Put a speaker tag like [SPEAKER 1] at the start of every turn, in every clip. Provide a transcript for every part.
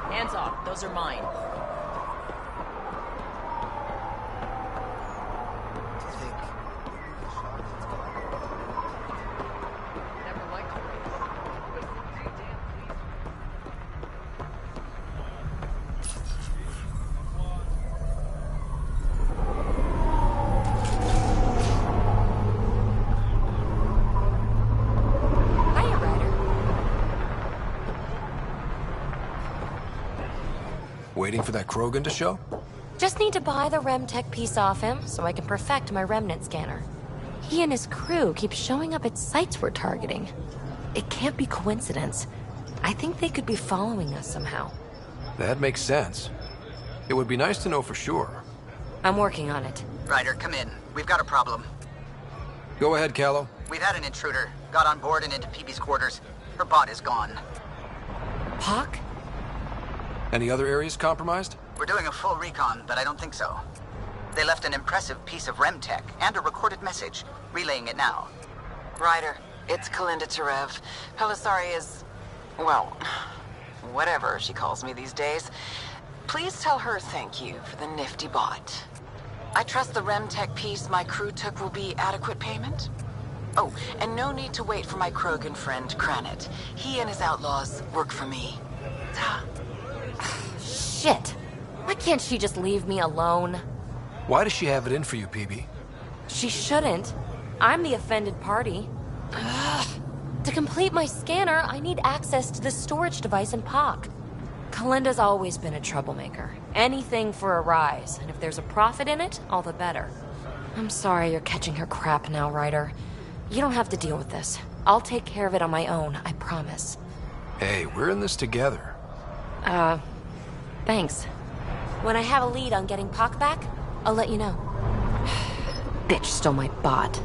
[SPEAKER 1] Hands off. Those are mine. Never liked the race. But hey, damn, please.
[SPEAKER 2] Hiya, Ryder.
[SPEAKER 3] Waiting for that Krogan to show?
[SPEAKER 2] Just need to buy the Remtech piece off him so I can perfect my remnant scanner. He and his crew keep showing up at sites we're targeting. It can't be coincidence. I think they could be following us somehow.
[SPEAKER 3] That makes sense. It would be nice to know for sure.
[SPEAKER 2] I'm working on it.
[SPEAKER 4] Ryder, come in. We've got a problem.
[SPEAKER 3] Go ahead, Callow.
[SPEAKER 4] We've had an intruder. Got on board and into PB's quarters. Her bot is gone.
[SPEAKER 2] Hawk?
[SPEAKER 3] Any other areas compromised?
[SPEAKER 4] We're doing a full recon, but I don't think so. They left an impressive piece of Remtech and a recorded message. Relaying it now.
[SPEAKER 5] Ryder, it's Kalinda Tarev. Pelisari is... well, whatever she calls me these days. Please tell her thank you for the nifty bot. I trust the Remtech piece my crew took will be adequate payment. Oh, and no need to wait for my Krogan friend, Kranit. He and his outlaws work for me. Ta.
[SPEAKER 2] Shit. Why can't she just leave me alone?
[SPEAKER 3] Why does she have it in for you, PB?
[SPEAKER 2] She shouldn't. I'm the offended party. Ugh. To complete my scanner, I need access to the storage device in POC. Kalinda's always been a troublemaker. Anything for a rise, and if there's a profit in it, all the better. I'm sorry you're catching her crap now, Ryder. You don't have to deal with this. I'll take care of it on my own, I promise.
[SPEAKER 3] Hey, we're in this together.
[SPEAKER 2] Thanks. When I have a lead on getting POC back, I'll let you know. Bitch stole my bot.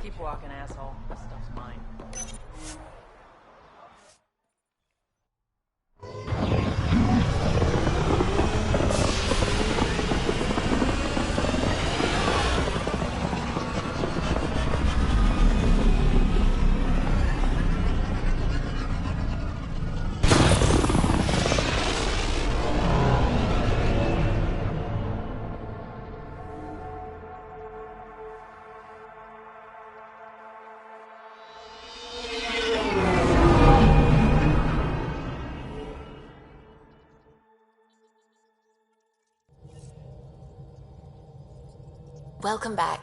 [SPEAKER 1] Keep walking, asshole. This stuff's mine.
[SPEAKER 5] Welcome back.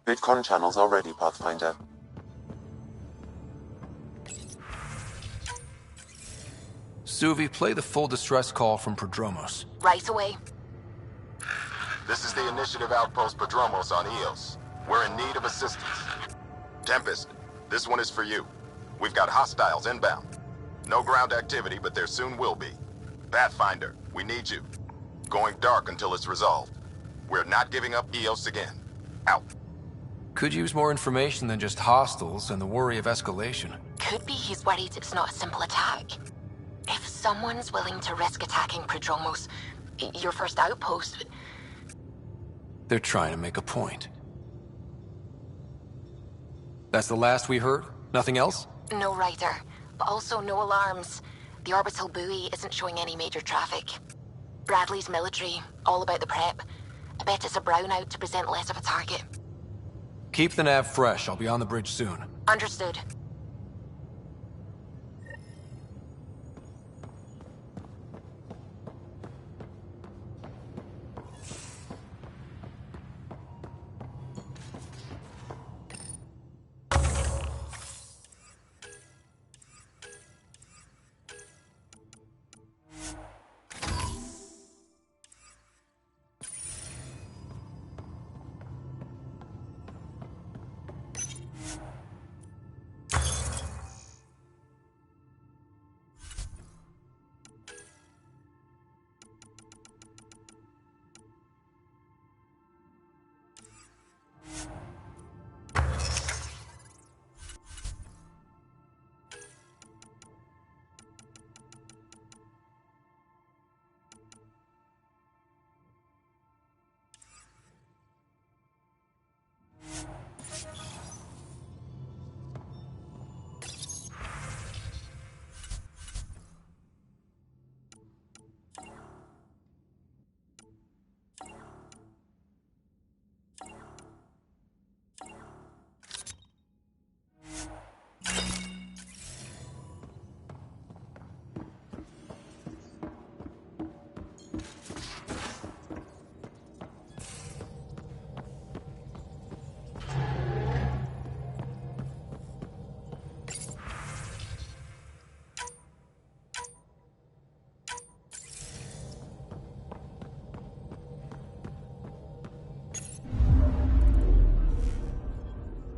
[SPEAKER 6] Bitcoin channels are ready, Pathfinder.
[SPEAKER 3] Suvi, play the full distress call from Prodromos.
[SPEAKER 5] Right away.
[SPEAKER 7] This is the Initiative Outpost Prodromos on Eos. We're in need of assistance. Tempest, this one is for you. We've got hostiles inbound. No ground activity, but there soon will be. Pathfinder, we need you. Going dark until it's resolved. We're not giving up Eos again. Out.
[SPEAKER 3] Could use more information than just hostiles and the worry of escalation.
[SPEAKER 5] Could be he's worried it's not a simple attack. If someone's willing to risk attacking Prodromos, your first outpost...
[SPEAKER 3] They're trying to make a point. That's the last we heard? Nothing else?
[SPEAKER 5] No rider, but also no alarms. The orbital buoy isn't showing any major traffic. Bradley's military, all about the prep. I bet it's a brownout to present less of a target.
[SPEAKER 3] Keep the nav fresh. I'll be on the bridge soon.
[SPEAKER 5] Understood.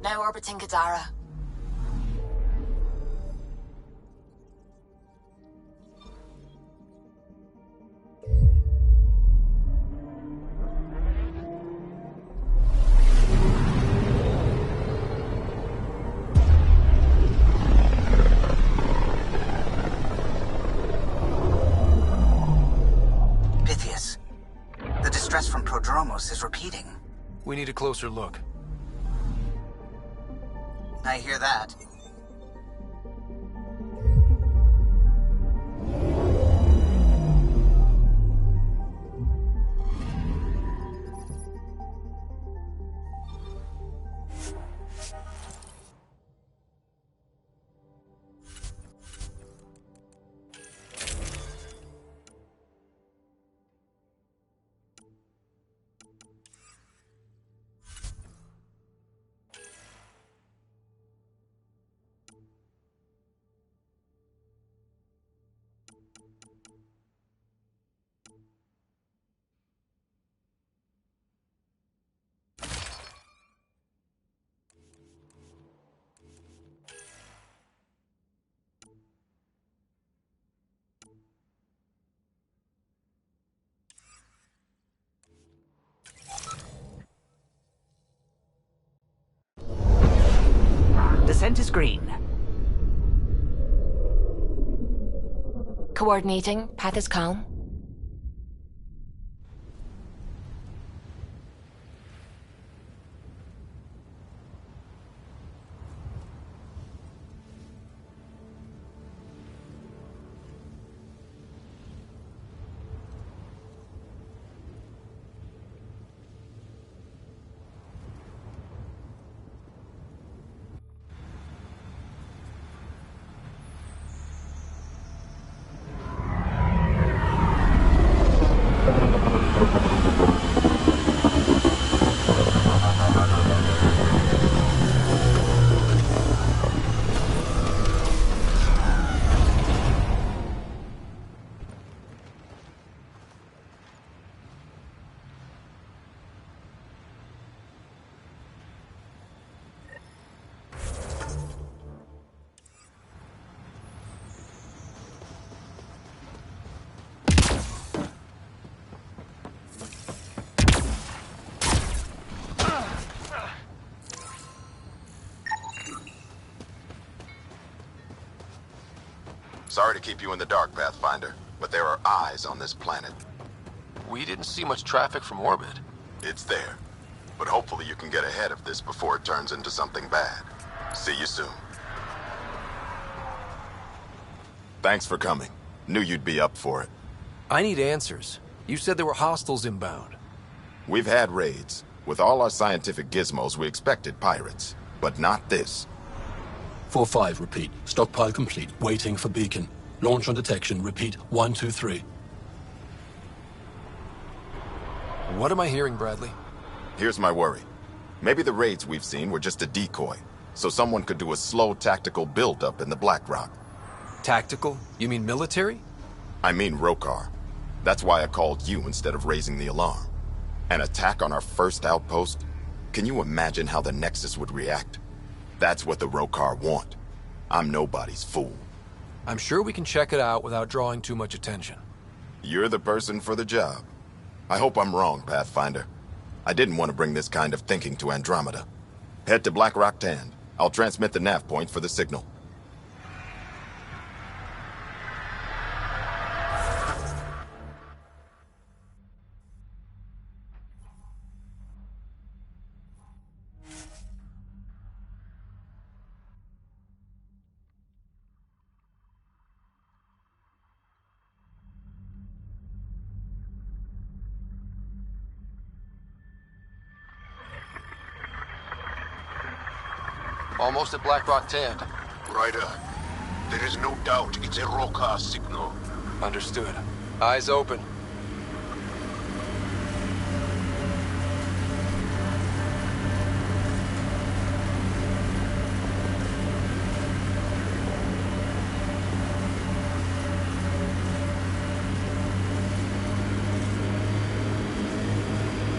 [SPEAKER 5] Now orbiting Kadara.
[SPEAKER 4] Pythias, the distress from Prodromos is repeating.
[SPEAKER 3] We need a closer look.
[SPEAKER 4] I hear that.
[SPEAKER 8] Descent is green.
[SPEAKER 2] Coordinating. Path is calm.
[SPEAKER 7] Sorry to keep you in the dark, Pathfinder, but there are eyes on this planet.
[SPEAKER 3] We didn't see much traffic from orbit.
[SPEAKER 7] It's there. But hopefully you can get ahead of this before it turns into something bad. See you soon. Thanks for coming. Knew you'd be up for it.
[SPEAKER 3] I need answers. You said there were hostiles inbound.
[SPEAKER 7] We've had raids. With all our scientific gizmos, we expected pirates. But not this.
[SPEAKER 9] 4-5, repeat. Stockpile complete. Waiting for beacon. Launch on detection. Repeat. 1-2-3.
[SPEAKER 3] What am I hearing, Bradley?
[SPEAKER 7] Here's my worry. Maybe the raids we've seen were just a decoy, so someone could do a slow tactical buildup in the Black Rock.
[SPEAKER 3] Tactical? You mean military?
[SPEAKER 7] I mean Rokar. That's why I called you instead of raising the alarm. An attack on our first outpost? Can you imagine how the Nexus would react? That's what the Rokar want. I'm nobody's fool.
[SPEAKER 3] I'm sure we can check it out without drawing too much attention.
[SPEAKER 7] You're the person for the job. I hope I'm wrong, Pathfinder. I didn't want to bring this kind of thinking to Andromeda. Head to Black Rock Tand. I'll transmit the nav point for the signal.
[SPEAKER 3] Almost at Black Rock Tand.
[SPEAKER 10] Ryder, there is no doubt it's a Rokar signal.
[SPEAKER 3] Understood. Eyes open.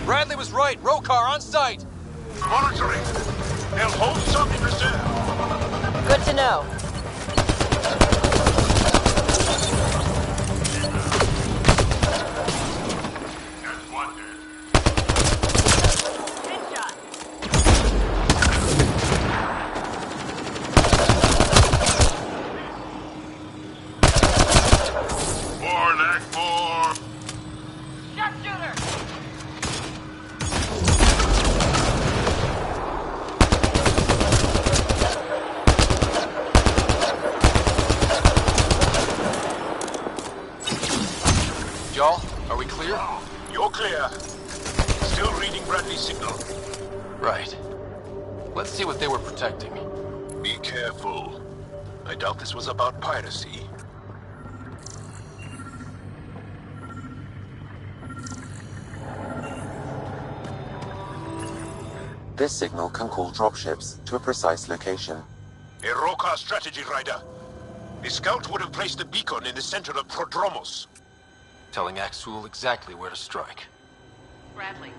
[SPEAKER 3] Bradley was right. Rokar on site.
[SPEAKER 10] Monitoring. They'll hold some in reserve.
[SPEAKER 5] Good to know.
[SPEAKER 3] Y'all, are we clear?
[SPEAKER 10] You're clear. Still reading Bradley's signal.
[SPEAKER 3] Right. Let's see what they were protecting.
[SPEAKER 10] Be careful. I doubt this was about piracy.
[SPEAKER 6] This signal can call dropships to a precise location.
[SPEAKER 10] A Rokar strategy, Ryder. The scout would have placed the beacon in the center of Prodromos.
[SPEAKER 3] Telling Axul exactly where to strike.
[SPEAKER 11] Bradley,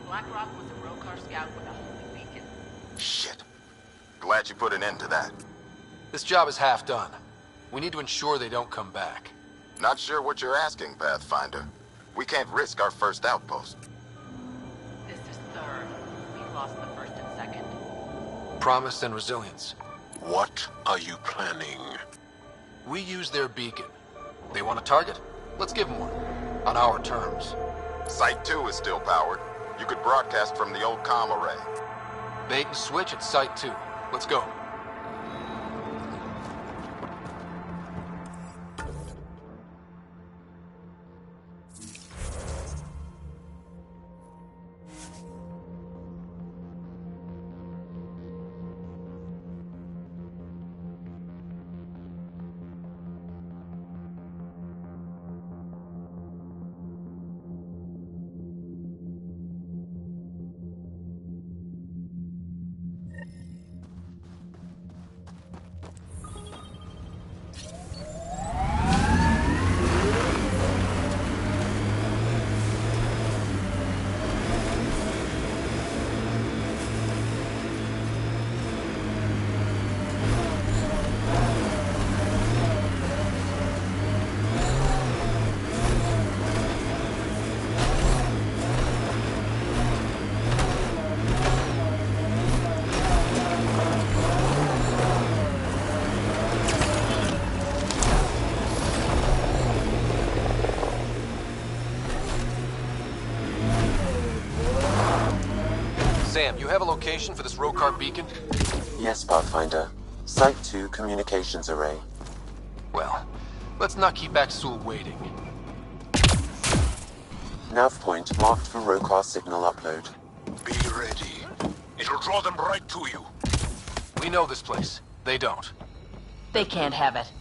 [SPEAKER 11] Black Rock was a Rokar scout with a homing beacon.
[SPEAKER 7] Shit. Glad you put an end to that.
[SPEAKER 3] This job is half done. We need to ensure they don't come back.
[SPEAKER 7] Not sure what you're asking, Pathfinder. We can't risk our first outpost.
[SPEAKER 11] This is third. We lost the first and second.
[SPEAKER 3] Promise and resilience.
[SPEAKER 10] What are you planning?
[SPEAKER 3] We use their beacon. They want a target? Let's give them one. On our terms.
[SPEAKER 7] Site 2 is still powered. You could broadcast from the old comm array.
[SPEAKER 3] Bait and switch at Site 2. Let's go. Sam, you have a location for this road car beacon?
[SPEAKER 6] Yes, Pathfinder. Site 2 communications array.
[SPEAKER 3] Well, let's not keep Axul waiting.
[SPEAKER 6] Nav point marked for roadcar signal upload.
[SPEAKER 10] Be ready. It'll draw them right to you.
[SPEAKER 3] We know this place. They don't.
[SPEAKER 11] They can't have it.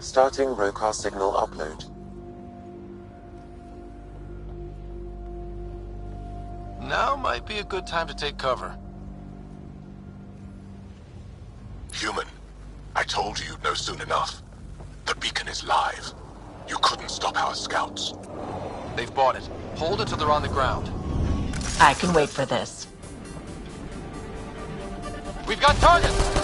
[SPEAKER 6] Starting roadcar signal upload.
[SPEAKER 3] Now might be a good time to take cover.
[SPEAKER 10] Human, I told you you'd know soon enough. The beacon is live. You couldn't stop our scouts.
[SPEAKER 3] They've bought it. Hold it till they're on the ground.
[SPEAKER 11] I can wait for this.
[SPEAKER 3] We've got targets!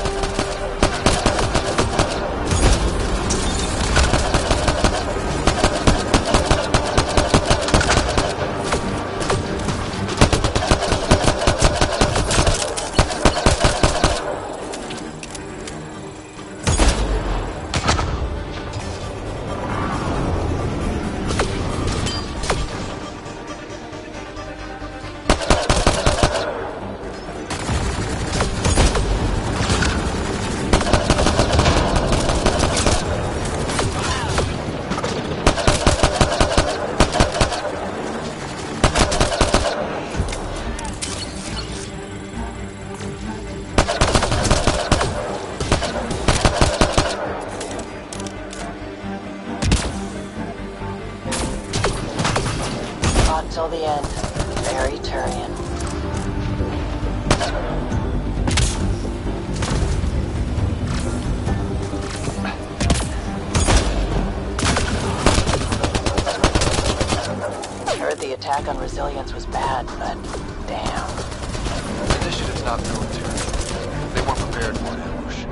[SPEAKER 5] Till the end. Very Turian. Heard the attack on Resilience was bad, but damn.
[SPEAKER 3] Initiative's not military. They weren't prepared for an ambush.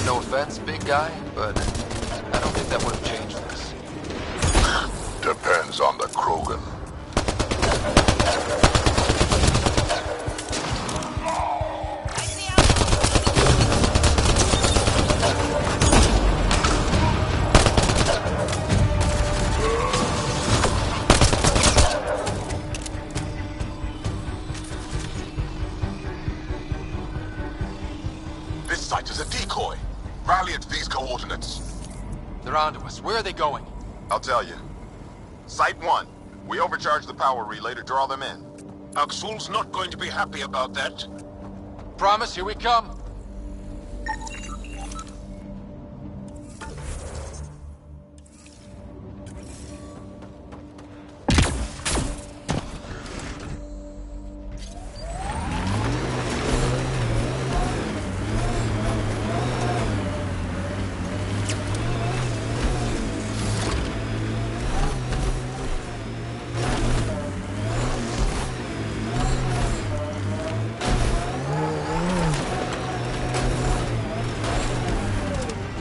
[SPEAKER 3] No offense, big guy, but I don't think that would have changed this.
[SPEAKER 10] Depends on the Krogan. This site is a decoy. Rally at these coordinates.
[SPEAKER 3] They're onto us. Where are they going?
[SPEAKER 7] I'll tell you. Site 1. We overcharged the power relay to draw them in.
[SPEAKER 10] Axul's not going to be happy about that.
[SPEAKER 3] Promise, here we come.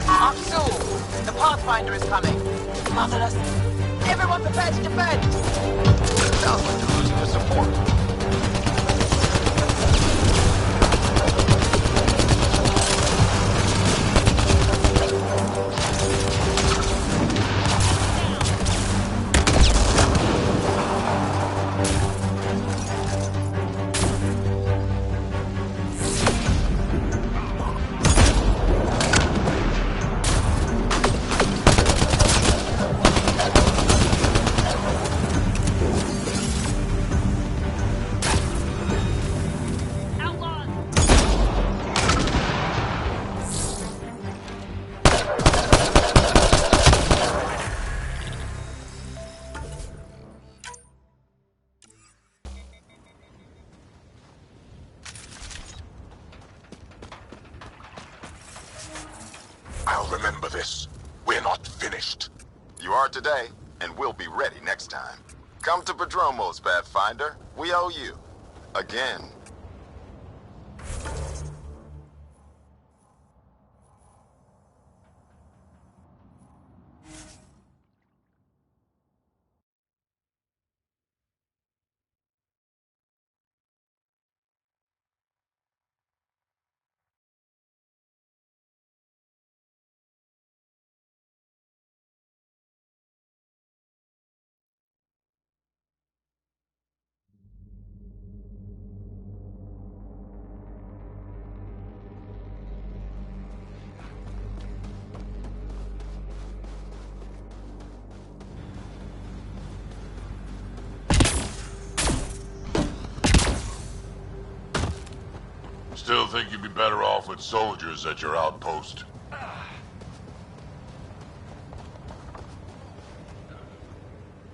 [SPEAKER 4] Axul! The Pathfinder is coming! Motherless! Everyone prepare to defend!
[SPEAKER 3] Sounds like they're losing their support.
[SPEAKER 10] I'll remember this. We're not finished.
[SPEAKER 7] You are today, and we'll be ready next time. Come to Padromos, Pathfinder. We owe you. Again.
[SPEAKER 10] think you'd be better off with soldiers at your outpost?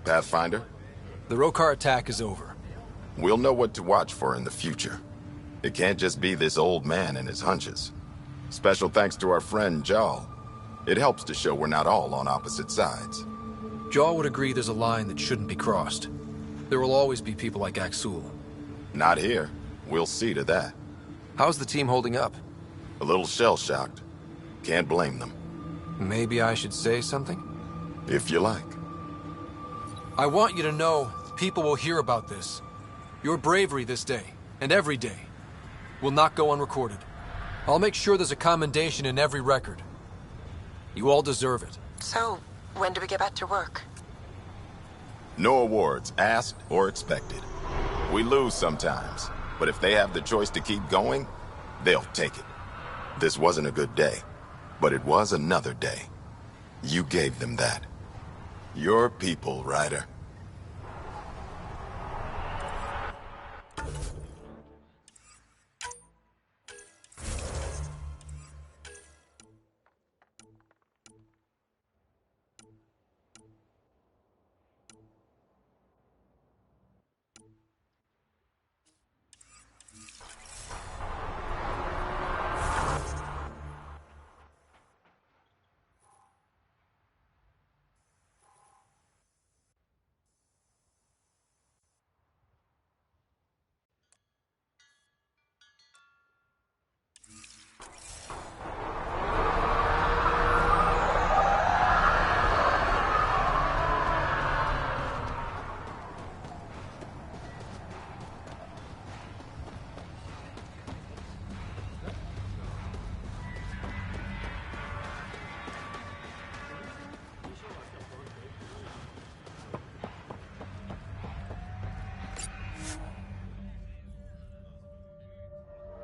[SPEAKER 7] Pathfinder?
[SPEAKER 12] The Rokar attack is over.
[SPEAKER 7] We'll know what to watch for in the future. It can't just be this old man and his hunches. Special thanks to our friend Jal. It helps to show we're not all on opposite sides.
[SPEAKER 12] Jaw would agree there's a line that shouldn't be crossed. There will always be people like Axul.
[SPEAKER 7] Not here. We'll see to that.
[SPEAKER 12] How's the team holding up?
[SPEAKER 7] A little shell-shocked. Can't blame them.
[SPEAKER 12] Maybe I should say something?
[SPEAKER 7] If you like.
[SPEAKER 12] I want you to know people will hear about this. Your bravery this day, and every day, will not go unrecorded. I'll make sure there's a commendation in every record. You all deserve it.
[SPEAKER 5] So, when do we get back to work?
[SPEAKER 7] No awards, asked or expected. We lose sometimes, but if they have the choice to keep going, they'll take it. This wasn't a good day, but it was another day. You gave them that. Your people, Ryder.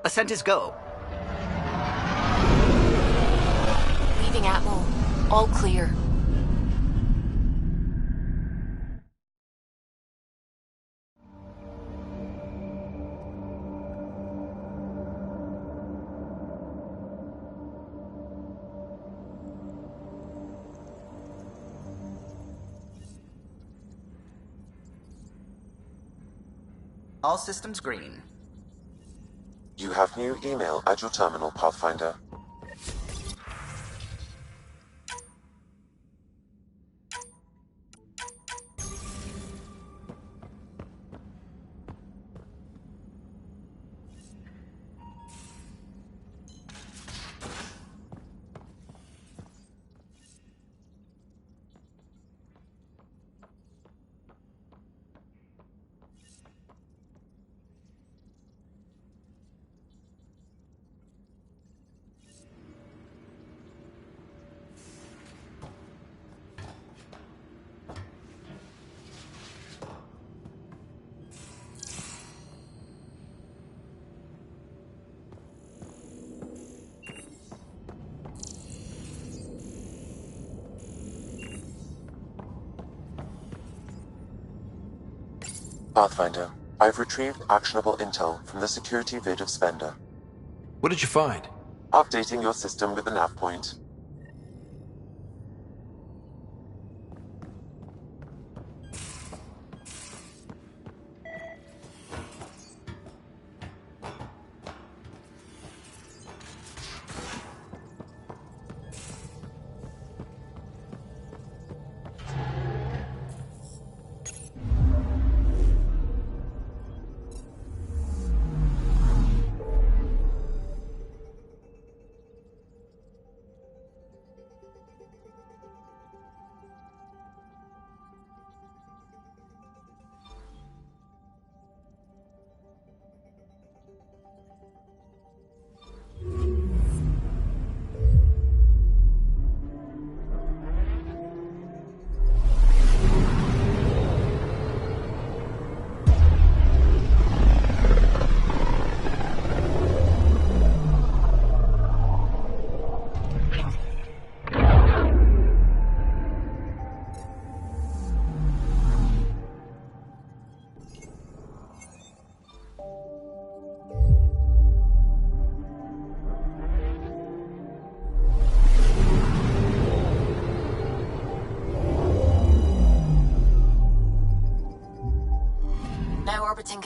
[SPEAKER 8] Ascent is go.
[SPEAKER 2] Leaving Atmo. All clear.
[SPEAKER 8] All systems green.
[SPEAKER 6] You have new email at your terminal, Pathfinder. Pathfinder, I've retrieved actionable intel from the security vid of Spender.
[SPEAKER 12] What did you find?
[SPEAKER 6] Updating your system with the nav point.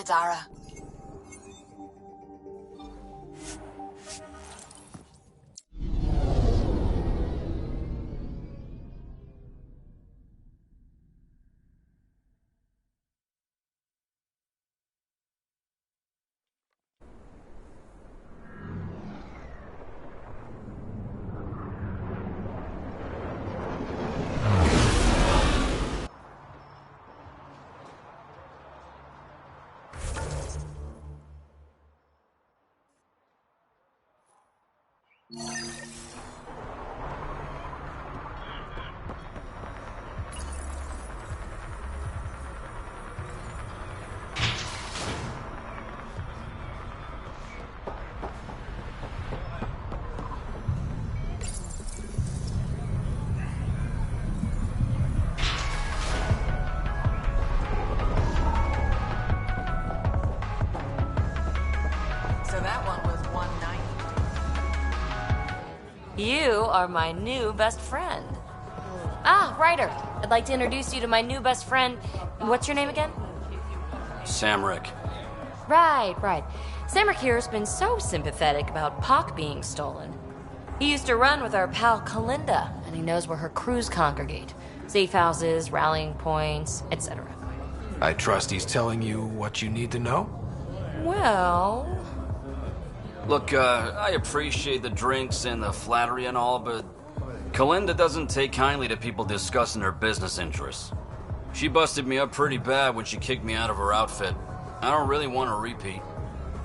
[SPEAKER 5] Zara. So that one was 190.
[SPEAKER 2] You are my new best friend. Ah, Ryder. I'd like to introduce you to my new best friend. What's your name again?
[SPEAKER 13] Samrick.
[SPEAKER 2] Right. Samrick here has been so sympathetic about Pac being stolen. He used to run with our pal Kalinda, and he knows where her crews congregate. Safe houses, rallying points, etc.
[SPEAKER 12] I trust he's telling you what you need to know?
[SPEAKER 2] Well...
[SPEAKER 13] Look, I appreciate the drinks and the flattery and all, but Kalinda doesn't take kindly to people discussing her business interests. She busted me up pretty bad when she kicked me out of her outfit. I don't really want a repeat.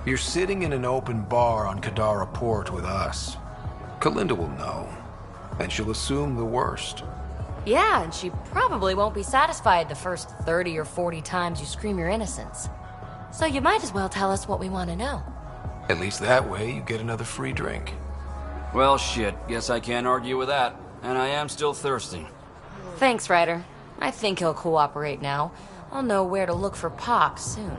[SPEAKER 12] You're sitting in an open bar on Kadara Port with us. Kalinda will know, and she'll assume the worst.
[SPEAKER 2] Yeah, and she probably won't be satisfied the first 30 or 40 times you scream your innocence. So you might as well tell us what we want to know.
[SPEAKER 12] At least that way you get another free drink.
[SPEAKER 13] Well, shit. Guess I can't argue with that. And I am still thirsty.
[SPEAKER 2] Thanks, Ryder. I think he'll cooperate now. I'll know where to look for Pac soon.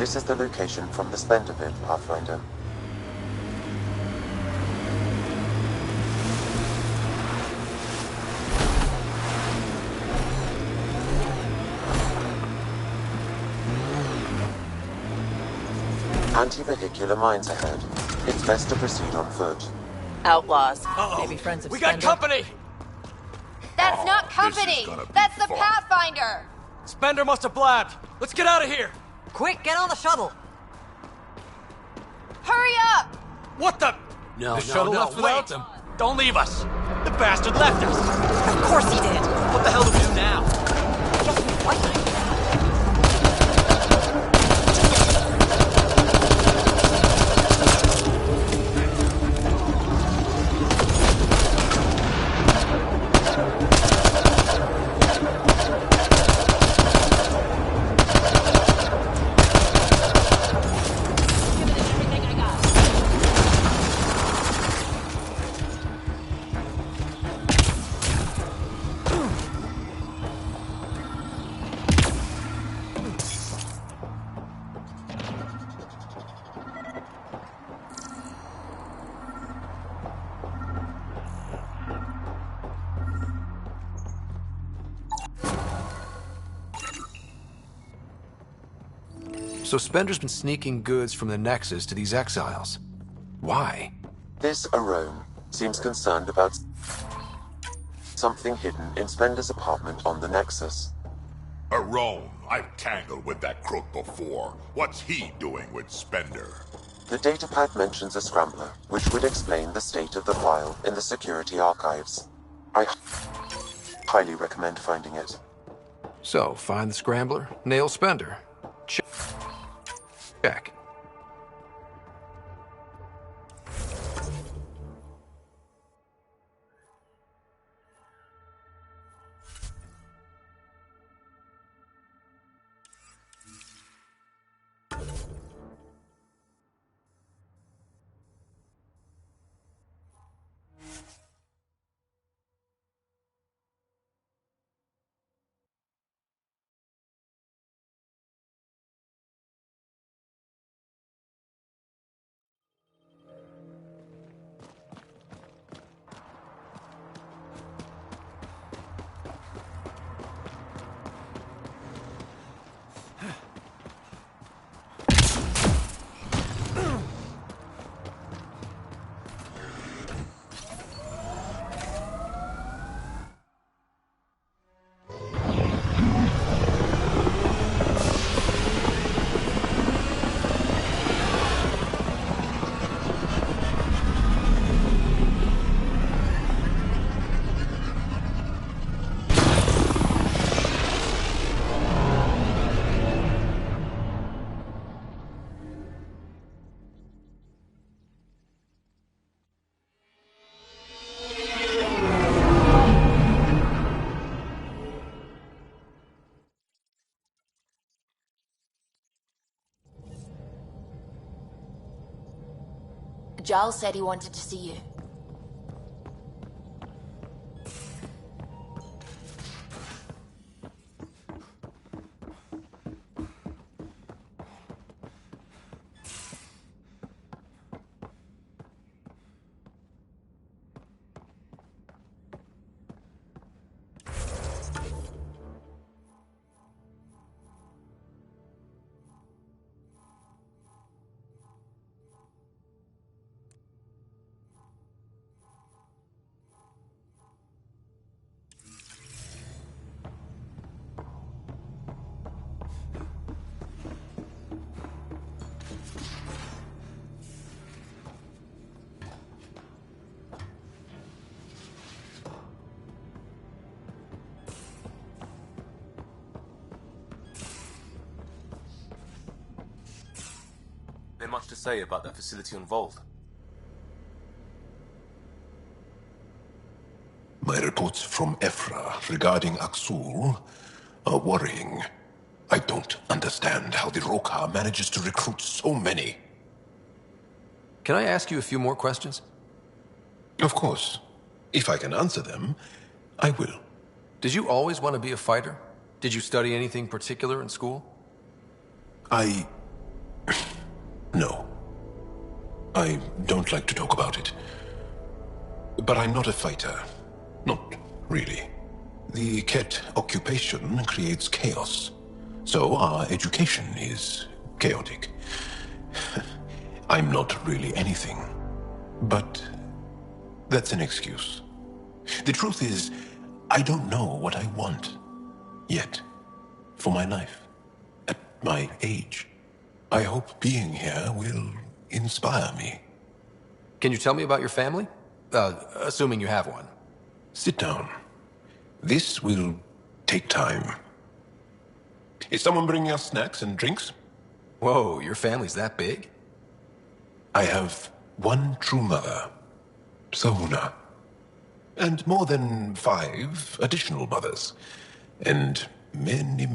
[SPEAKER 6] This is the location from the Spender bit, Pathfinder. Anti-vehicular mines ahead. It's best to proceed on foot.
[SPEAKER 5] Outlaws.
[SPEAKER 11] Maybe friends of
[SPEAKER 1] We got
[SPEAKER 11] Spender.
[SPEAKER 1] company!
[SPEAKER 14] That's not company! That's the Pathfinder!
[SPEAKER 1] Spender must have blabbed. Let's get out of here!
[SPEAKER 11] Quick, get on the shuttle!
[SPEAKER 14] Hurry up!
[SPEAKER 1] What the?
[SPEAKER 9] No,
[SPEAKER 1] The shuttle left without
[SPEAKER 9] wait.
[SPEAKER 1] them. Don't leave us. The bastard left us.
[SPEAKER 11] Of course he did!
[SPEAKER 1] What the hell do we do now?
[SPEAKER 11] Guess we fight.
[SPEAKER 12] So Spender's been sneaking goods from the Nexus to these exiles. Why?
[SPEAKER 6] This Arone seems concerned about something hidden in Spender's apartment on the Nexus.
[SPEAKER 10] Arone, I've tangled with that crook before. What's he doing with Spender?
[SPEAKER 6] The datapad mentions a scrambler, which would explain the state of the file in the security archives. I highly recommend finding it.
[SPEAKER 12] So, find the scrambler, nail Spender. Check.
[SPEAKER 14] Giles said he wanted to see you.
[SPEAKER 15] There much to say about that facility involved?
[SPEAKER 10] My reports from Ephra regarding Aksul are worrying. I don't understand how the Rokar manages to recruit so many.
[SPEAKER 12] Can I ask you a few more questions?
[SPEAKER 10] Of course. If I can answer them, I will.
[SPEAKER 12] Did you always want to be a fighter? Did you study anything particular in school?
[SPEAKER 10] I No. I don't like to talk about it. But I'm not a fighter. Not really. The Ket occupation creates chaos. So our education is chaotic. I'm not really anything. But that's an excuse. The truth is, I don't know what I want. Yet. For my life. At my age. I hope being here will inspire me.
[SPEAKER 12] Can you tell me about your family? Assuming you have one.
[SPEAKER 10] Sit down. This will take time. Is someone bringing us snacks and drinks?
[SPEAKER 12] Whoa, your family's that big?
[SPEAKER 10] I have one true mother, Sahuna, and more than 5 additional mothers, and many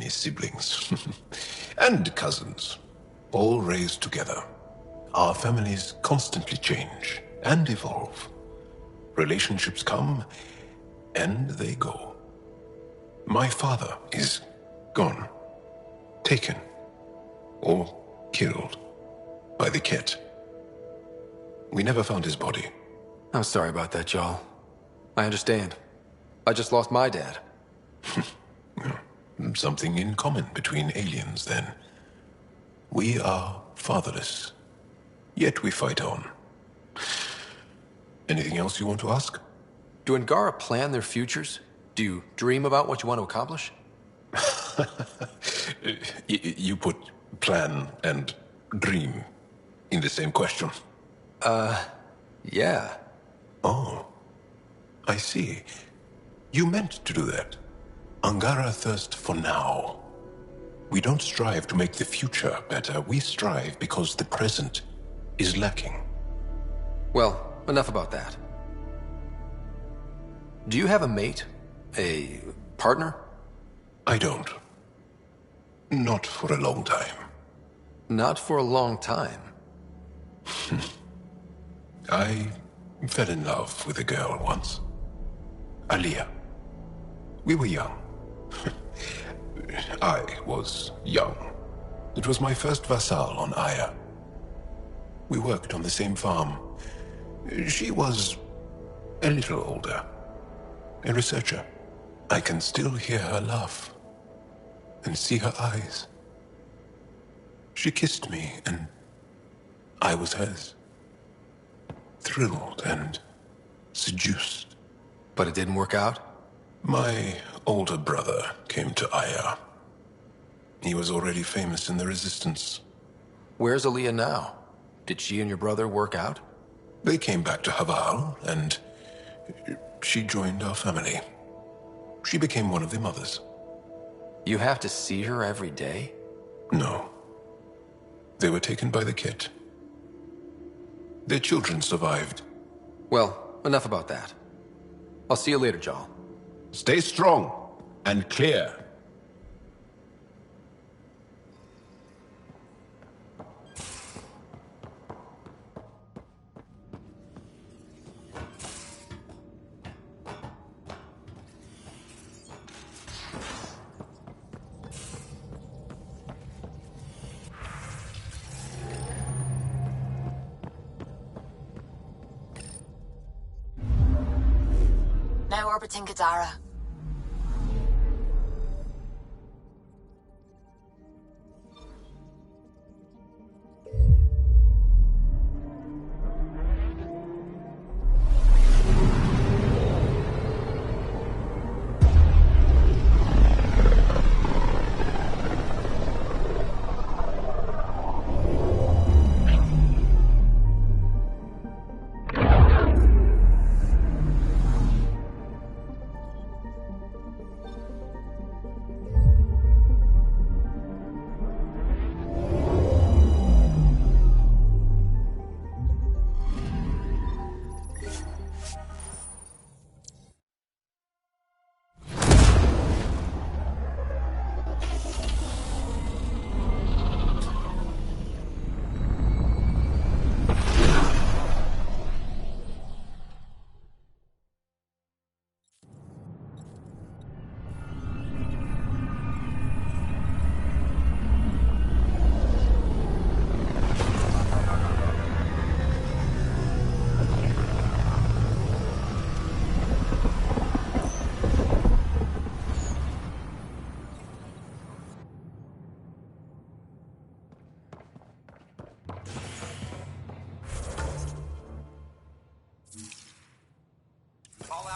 [SPEAKER 10] siblings, and cousins, all raised together. Our families constantly change and evolve. Relationships come and they go. My father is gone, taken, or killed by the Ket. We never found his body.
[SPEAKER 12] I'm sorry about that, Jarl. I understand. I just lost my dad.
[SPEAKER 10] Something in common between aliens, then. We are fatherless, yet we fight on. Anything else you want to ask?
[SPEAKER 12] Do Angara plan their futures? Do you dream about what you want to accomplish?
[SPEAKER 10] You put plan and dream in the same question.
[SPEAKER 12] Yeah.
[SPEAKER 10] Oh, I see. You meant to do that. Angara thirst for now. We don't strive to make the future better. We strive because the present is lacking.
[SPEAKER 12] Well, enough about that. Do you have a mate? A partner?
[SPEAKER 10] I don't. Not for a long time.
[SPEAKER 12] Not for a long time?
[SPEAKER 10] I fell in love with a girl once. Aliyah. We were young. I was young. It was my first vassal on Aya. We worked on the same farm. She was a little older. A researcher. I can still hear her laugh and see her eyes. She kissed me and I was hers. Thrilled and seduced.
[SPEAKER 12] But it didn't work out?
[SPEAKER 10] My older brother came to Aya. He was already famous in the Resistance.
[SPEAKER 12] Where's Aliyah now? Did she and your brother work out?
[SPEAKER 10] They came back to Haval, and she joined our family. She became one of the mothers.
[SPEAKER 12] You have to see her every day?
[SPEAKER 10] No. They were taken by the Ket. Their children survived.
[SPEAKER 12] Well, enough about that. I'll see you later, Jarl.
[SPEAKER 10] Stay strong and clear.
[SPEAKER 16] Now orbiting Gadara.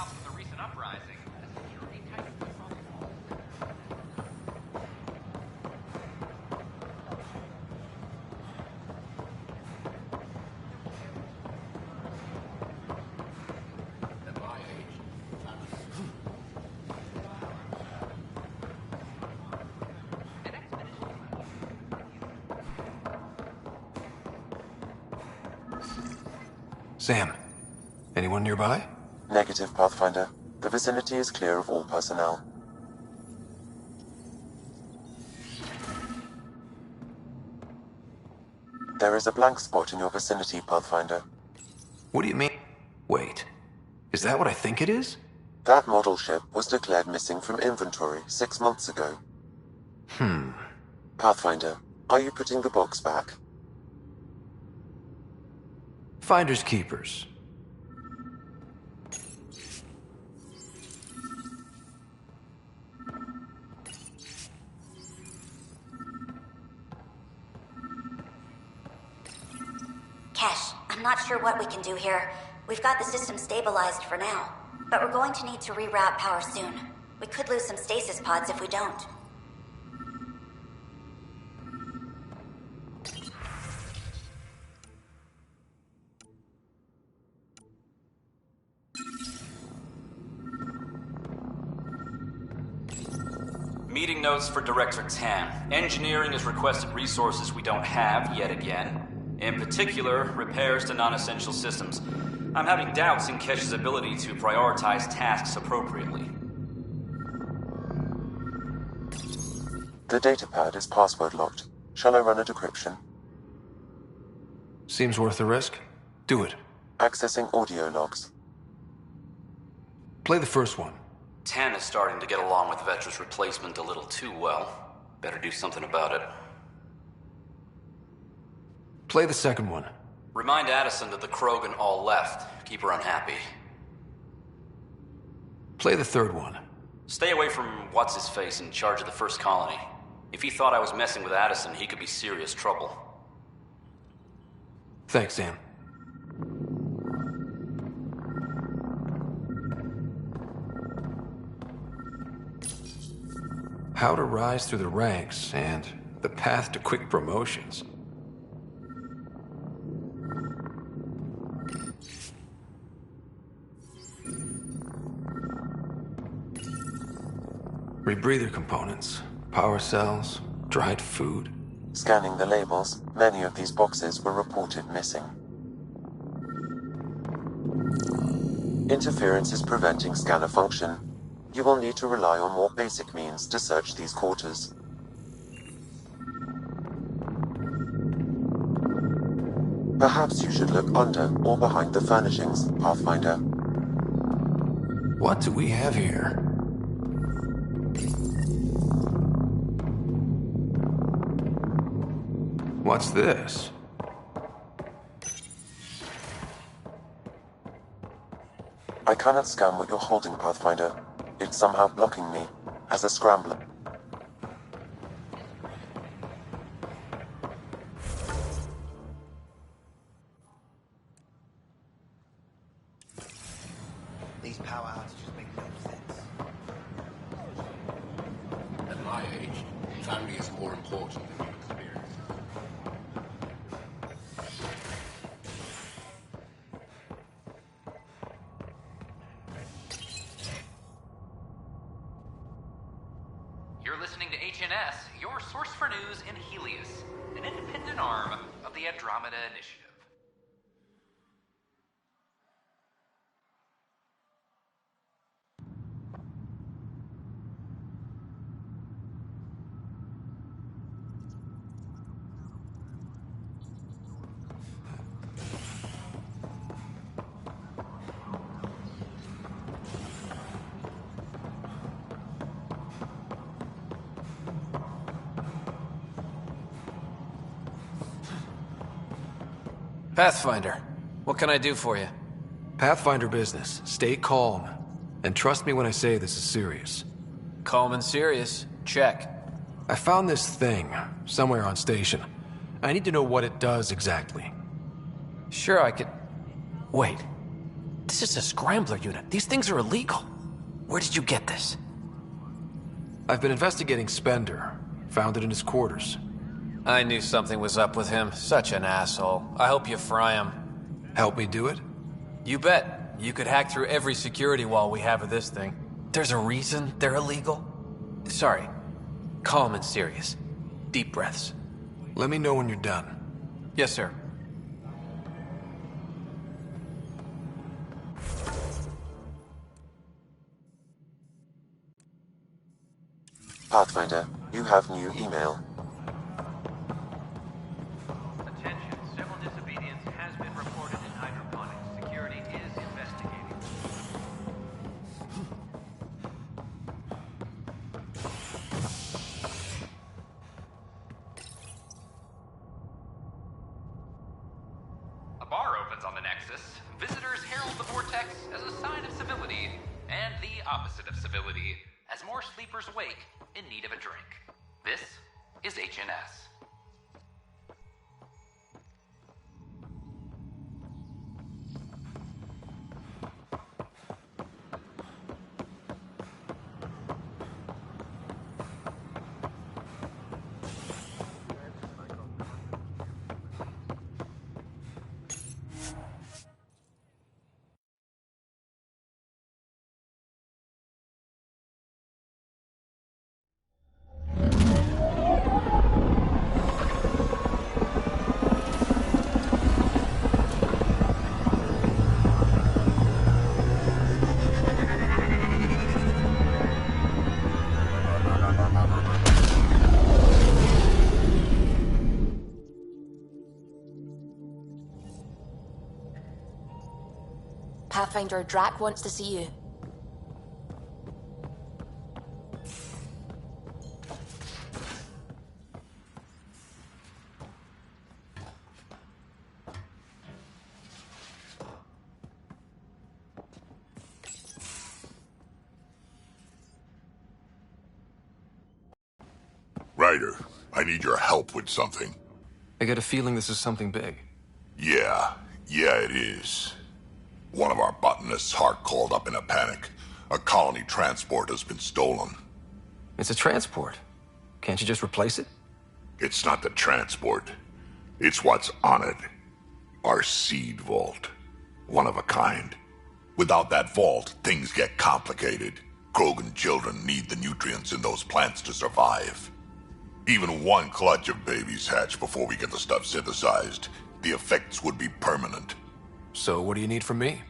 [SPEAKER 17] off from the recent uprising. Security tightened up on the wall.
[SPEAKER 9] At my age,
[SPEAKER 10] Sam, anyone nearby?
[SPEAKER 6] Negative, Pathfinder. The vicinity is clear of all personnel. There is a blank spot in your vicinity, Pathfinder.
[SPEAKER 10] What do you mean? Wait, is that what I think it is?
[SPEAKER 6] That model ship was declared missing from inventory 6 months ago. Pathfinder, are you putting the box back?
[SPEAKER 10] Finders keepers.
[SPEAKER 18] Kesh, I'm not sure what we can do here. We've got the system stabilized for now, but we're going to need to reroute power soon. We could lose some stasis pods if we don't.
[SPEAKER 13] Meeting notes for Director Tan. Engineering has requested resources we don't have yet again. In particular, repairs to non-essential systems. I'm having doubts in Kesh's ability to prioritize tasks appropriately.
[SPEAKER 6] The datapad is password locked. Shall I run a decryption?
[SPEAKER 10] Seems worth the risk. Do it.
[SPEAKER 6] Accessing audio logs.
[SPEAKER 10] Play the first one.
[SPEAKER 13] Tan is starting to get along with Vetra's replacement a little too well. Better do something about it.
[SPEAKER 10] Play the second one.
[SPEAKER 13] Remind Addison that the Krogan all left. Keep her unhappy.
[SPEAKER 10] Play the third one.
[SPEAKER 13] Stay away from what's-his-face in charge of the first colony. If he thought I was messing with Addison, he could be serious trouble.
[SPEAKER 10] Thanks, Sam. How to rise through the ranks and the path to quick promotions. Rebreather components, power cells, dried food.
[SPEAKER 6] Scanning the labels, many of these boxes were reported missing. Interference is preventing scanner function. You will need to rely on more basic means to search these quarters. Perhaps you should look under or behind the furnishings, Pathfinder.
[SPEAKER 10] What do we have here? What's this?
[SPEAKER 6] I cannot scan what you're holding, Pathfinder. It's somehow blocking me, as a scrambler.
[SPEAKER 8] These power outages make no sense.
[SPEAKER 9] At my age, family is more important than your career.
[SPEAKER 17] You're listening to HNS, your source for news in Helios, an independent arm of the Andromeda Initiative.
[SPEAKER 12] Pathfinder, what can I do for you?
[SPEAKER 10] Pathfinder business. Stay calm. And trust me when I say this is serious.
[SPEAKER 12] Calm and serious. Check.
[SPEAKER 10] I found this thing somewhere on station. I need to know what it does exactly.
[SPEAKER 12] Sure, I could... Wait.
[SPEAKER 19] This is a scrambler unit. These things are illegal. Where did you get this?
[SPEAKER 12] I've been investigating Spender. Found it in his quarters.
[SPEAKER 19] I knew something was up with him. Such an asshole. I hope you fry him.
[SPEAKER 12] Help me do it?
[SPEAKER 19] You bet. You could hack through every security wall we have of this thing. There's a reason they're illegal. Sorry. Calm and serious. Deep breaths.
[SPEAKER 12] Let me know when you're done.
[SPEAKER 19] Yes, sir.
[SPEAKER 6] Pathfinder, you have new email.
[SPEAKER 17] Attention, several disobedience has been reported in hydroponics. Security is investigating. A bar opens on the Nexus. Visitors herald the vortex as a sign of civility, and the opposite of civility, as more sleepers wake in need of a drink. This is HNS.
[SPEAKER 16] Pathfinder, Drac wants to see you.
[SPEAKER 20] Ryder, I need your help with something.
[SPEAKER 12] I get a feeling this is something big.
[SPEAKER 20] Yeah, it is. One of our botanists, Hart, called up in a panic. A colony transport has been stolen.
[SPEAKER 12] It's a transport. Can't you just replace it?
[SPEAKER 20] It's not the transport. It's what's on it. Our seed vault. One of a kind. Without that vault, things get complicated. Krogan children need the nutrients in those plants to survive. Even one clutch of babies hatch before we get the stuff synthesized. The effects would be permanent.
[SPEAKER 12] So what do you need from me?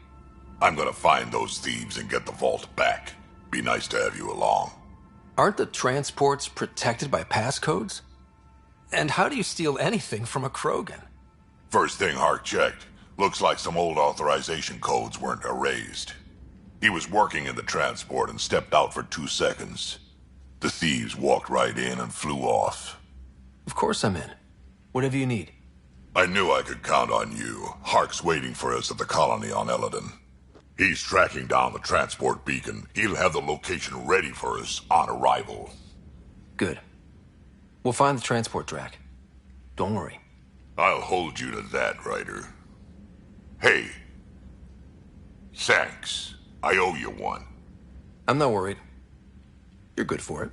[SPEAKER 20] I'm gonna find those thieves and get the vault back. Be nice to have you along.
[SPEAKER 12] Aren't the transports protected by passcodes? And how do you steal anything from a Krogan?
[SPEAKER 20] First thing Hart checked. Looks like some old authorization codes weren't erased. He was working in the transport and stepped out for 2 seconds. The thieves walked right in and flew off.
[SPEAKER 12] Of course I'm in. Whatever you need.
[SPEAKER 20] I knew I could count on you. Hark's waiting for us at the colony on Eladon. He's tracking down the transport beacon. He'll have the location ready for us on arrival.
[SPEAKER 12] Good. We'll find the transport track. Don't worry.
[SPEAKER 20] I'll hold you to that, Ryder. Hey. Thanks. I owe you one.
[SPEAKER 12] I'm not worried. You're good for it.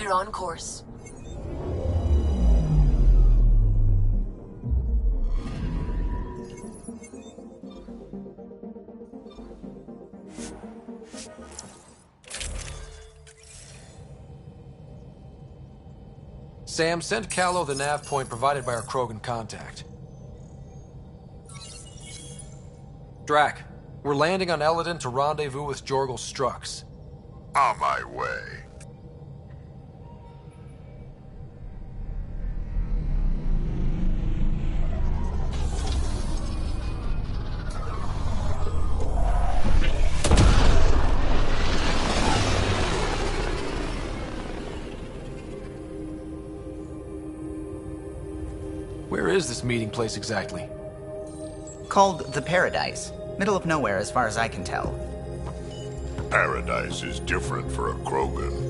[SPEAKER 16] We're on course.
[SPEAKER 12] Sam, send Callow the nav point provided by our Krogan contact. Drac, we're landing on Eladon to rendezvous with Jorgel Strux.
[SPEAKER 20] On my way.
[SPEAKER 12] Where is this meeting place exactly?
[SPEAKER 4] Called the Paradise. Middle of nowhere as far as I can tell.
[SPEAKER 20] Paradise is different for a Krogan.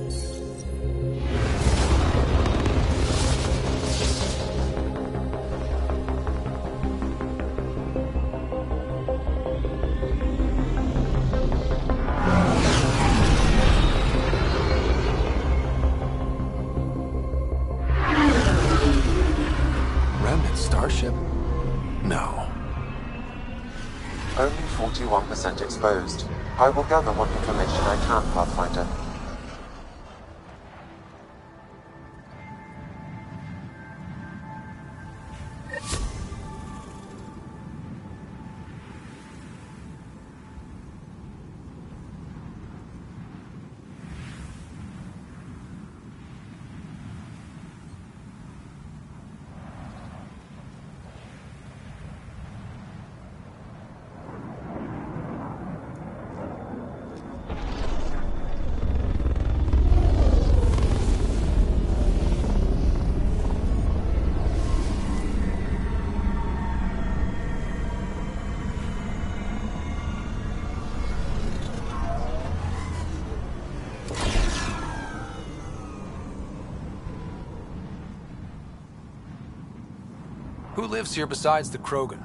[SPEAKER 12] Remnant starship? No.
[SPEAKER 6] Only 41% exposed. I will gather what information I can, Pathfinder.
[SPEAKER 12] Who lives here besides the Krogan?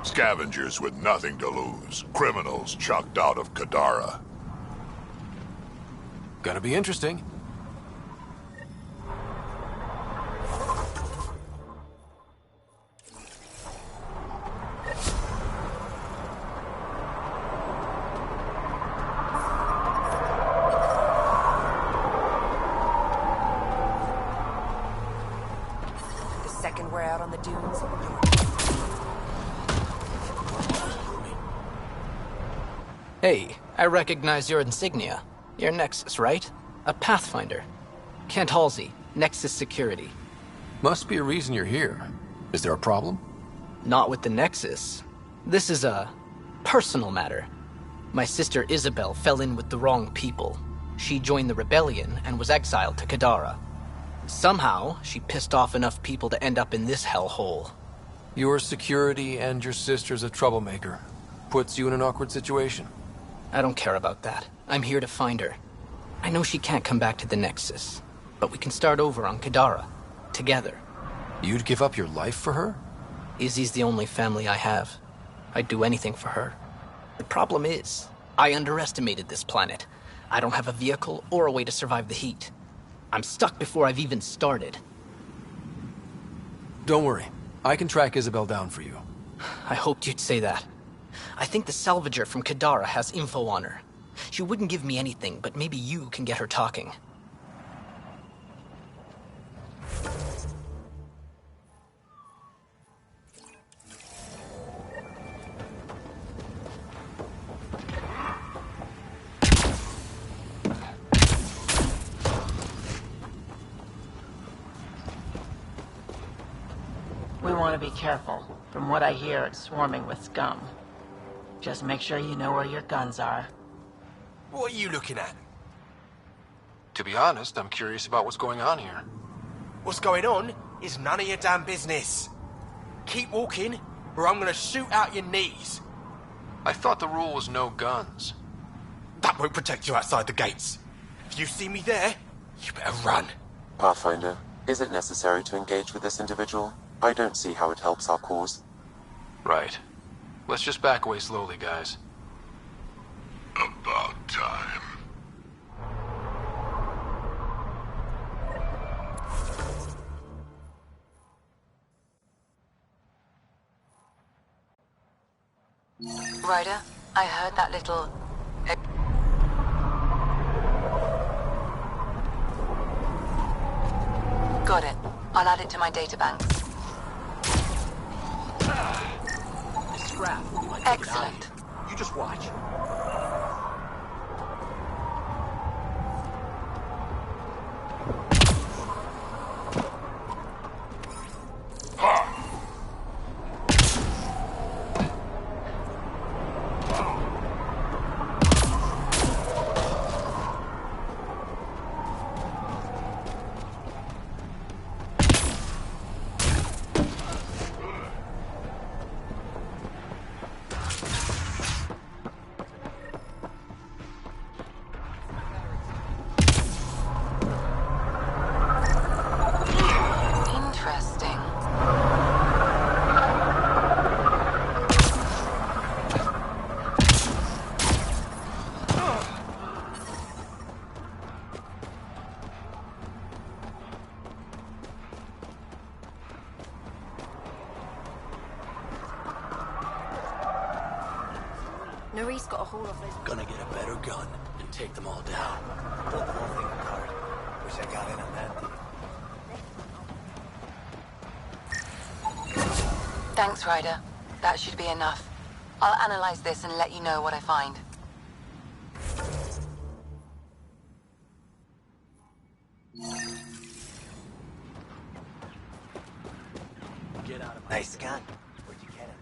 [SPEAKER 20] Scavengers with nothing to lose. Criminals chucked out of Kadara.
[SPEAKER 12] Gonna be interesting.
[SPEAKER 16] We're out on the dunes.
[SPEAKER 21] Hey, I recognize your insignia. You're Nexus, right? A Pathfinder. Kent Halsey, Nexus Security.
[SPEAKER 12] Must be a reason you're here. Is there a problem?
[SPEAKER 21] Not with the Nexus. This is a personal matter. My sister Isabel fell in with the wrong people. She joined the rebellion and was exiled to Kadara. Somehow, she pissed off enough people to end up in this hellhole.
[SPEAKER 12] Your security and your sister's a troublemaker. Puts you in an awkward situation.
[SPEAKER 21] I don't care about that. I'm here to find her. I know she can't come back to the Nexus, but we can start over on Kadara. Together.
[SPEAKER 12] You'd give up your life for her?
[SPEAKER 21] Izzy's the only family I have. I'd do anything for her. The problem is, I underestimated this planet. I don't have a vehicle or a way to survive the heat. I'm stuck before I've even started.
[SPEAKER 12] Don't worry. I can track Isabel down for you.
[SPEAKER 21] I hoped you'd say that. I think the salvager from Kadara has info on her. She wouldn't give me anything, but maybe you can get her talking.
[SPEAKER 11] We want to be careful. From what I hear, it's swarming with scum. Just make sure you know where your guns are.
[SPEAKER 22] What are you looking at?
[SPEAKER 3] To be honest, I'm curious about what's going on here.
[SPEAKER 22] What's going on is none of your damn business. Keep walking, or I'm gonna shoot out your knees.
[SPEAKER 3] I thought the rule was no guns.
[SPEAKER 22] That won't protect you outside the gates. If you see me there, you better run.
[SPEAKER 6] Pathfinder, is it necessary to engage with this individual? I don't see how it helps our cause.
[SPEAKER 3] Right. Let's just back away slowly, guys.
[SPEAKER 20] About time.
[SPEAKER 5] Ryder, I heard that little... Got it. I'll add it to my databanks.
[SPEAKER 21] Scrap.
[SPEAKER 5] Excellent.
[SPEAKER 21] You just watch.
[SPEAKER 5] Interesting.
[SPEAKER 16] Nerys got a hold of those.
[SPEAKER 9] Gonna get a better gun and take them all down.
[SPEAKER 8] Pulled the whole thing apart. Wish I got in on that deal.
[SPEAKER 5] Thanks, Ryder. That should be enough. I'll analyze this and let you know what I find.
[SPEAKER 8] Get out of my Nice gun. Where'd you get it?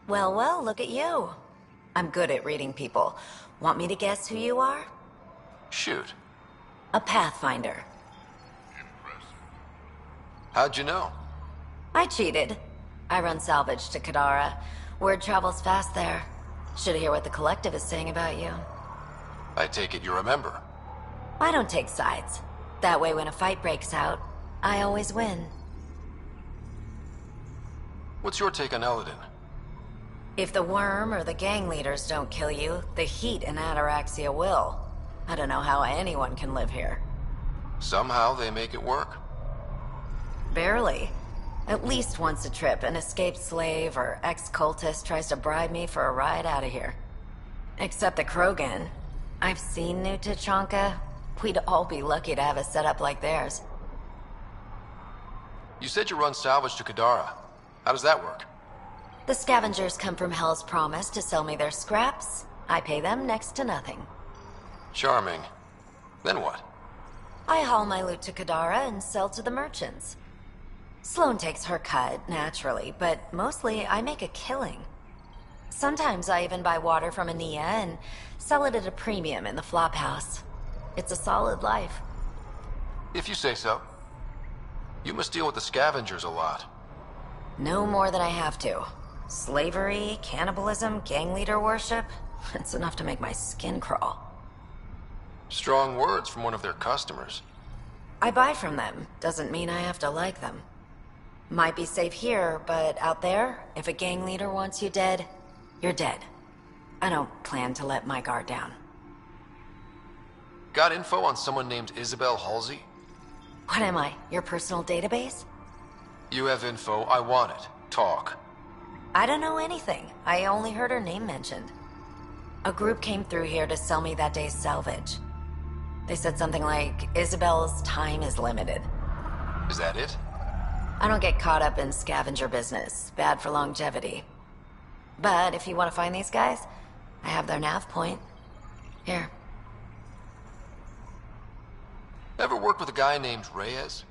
[SPEAKER 18] Well, well, look at you. I'm good at reading people. Want me to guess who you are?
[SPEAKER 3] Shoot.
[SPEAKER 18] A Pathfinder.
[SPEAKER 3] How'd you know?
[SPEAKER 18] I cheated. I run salvage to Kadara. Word travels fast there. Should hear what the Collective is saying about you.
[SPEAKER 3] I take it you remember.
[SPEAKER 18] I don't take sides. That way when a fight breaks out, I always win.
[SPEAKER 3] What's your take on Eladin?
[SPEAKER 18] If the worm or the gang leaders don't kill you, the heat in Ataraxia will. I don't know how anyone can live here.
[SPEAKER 3] Somehow they make it work.
[SPEAKER 18] Barely. At least once a trip, an escaped slave or ex-cultist tries to bribe me for a ride out of here. Except the Krogan. I've seen New Tachanka. We'd all be lucky to have a setup like theirs.
[SPEAKER 3] You said you run salvage to Kadara. How does that work?
[SPEAKER 18] The scavengers come from Hell's Promise to sell me their scraps. I pay them next to nothing.
[SPEAKER 3] Charming. Then what?
[SPEAKER 18] I haul my loot to Kadara and sell to the merchants. Sloane takes her cut, naturally, but mostly I make a killing. Sometimes I even buy water from Ania and sell it at a premium in the flop house. It's a solid life.
[SPEAKER 3] If you say so. You must deal with the scavengers a lot.
[SPEAKER 18] No more than I have to. Slavery, cannibalism, gang leader worship. It's enough to make my skin crawl.
[SPEAKER 3] Strong words from one of their customers.
[SPEAKER 18] I buy from them. Doesn't mean I have to like them. Might be safe here, but out there, if a gang leader wants you dead, you're dead. I don't plan to let my guard down.
[SPEAKER 3] Got info on someone named Isabel Halsey?
[SPEAKER 18] What am I, your personal database?
[SPEAKER 3] You have info, I want it. Talk.
[SPEAKER 18] I don't know anything. I only heard her name mentioned. A group came through here to sell me that day's salvage. They said something like, Isabel's time is limited.
[SPEAKER 3] Is that it?
[SPEAKER 18] I don't get caught up in scavenger business. Bad for longevity. But if you want to find these guys, I have their nav point. Here.
[SPEAKER 3] Ever worked with a guy named Reyes?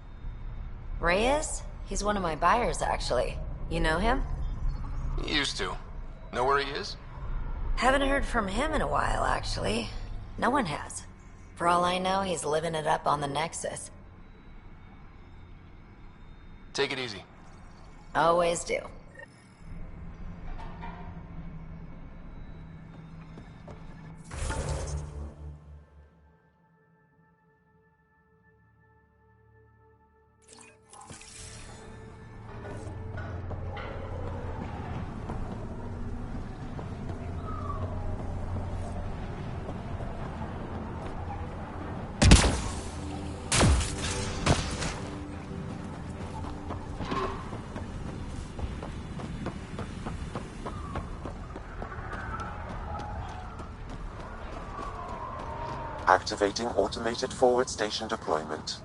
[SPEAKER 18] Reyes? He's one of my buyers, actually. You know him?
[SPEAKER 3] Used to. Know where he is?
[SPEAKER 18] Haven't heard from him in a while, actually. No one has. For all I know, he's living it up on the Nexus.
[SPEAKER 3] Take it easy.
[SPEAKER 18] Always do.
[SPEAKER 6] Activating automated forward station deployment.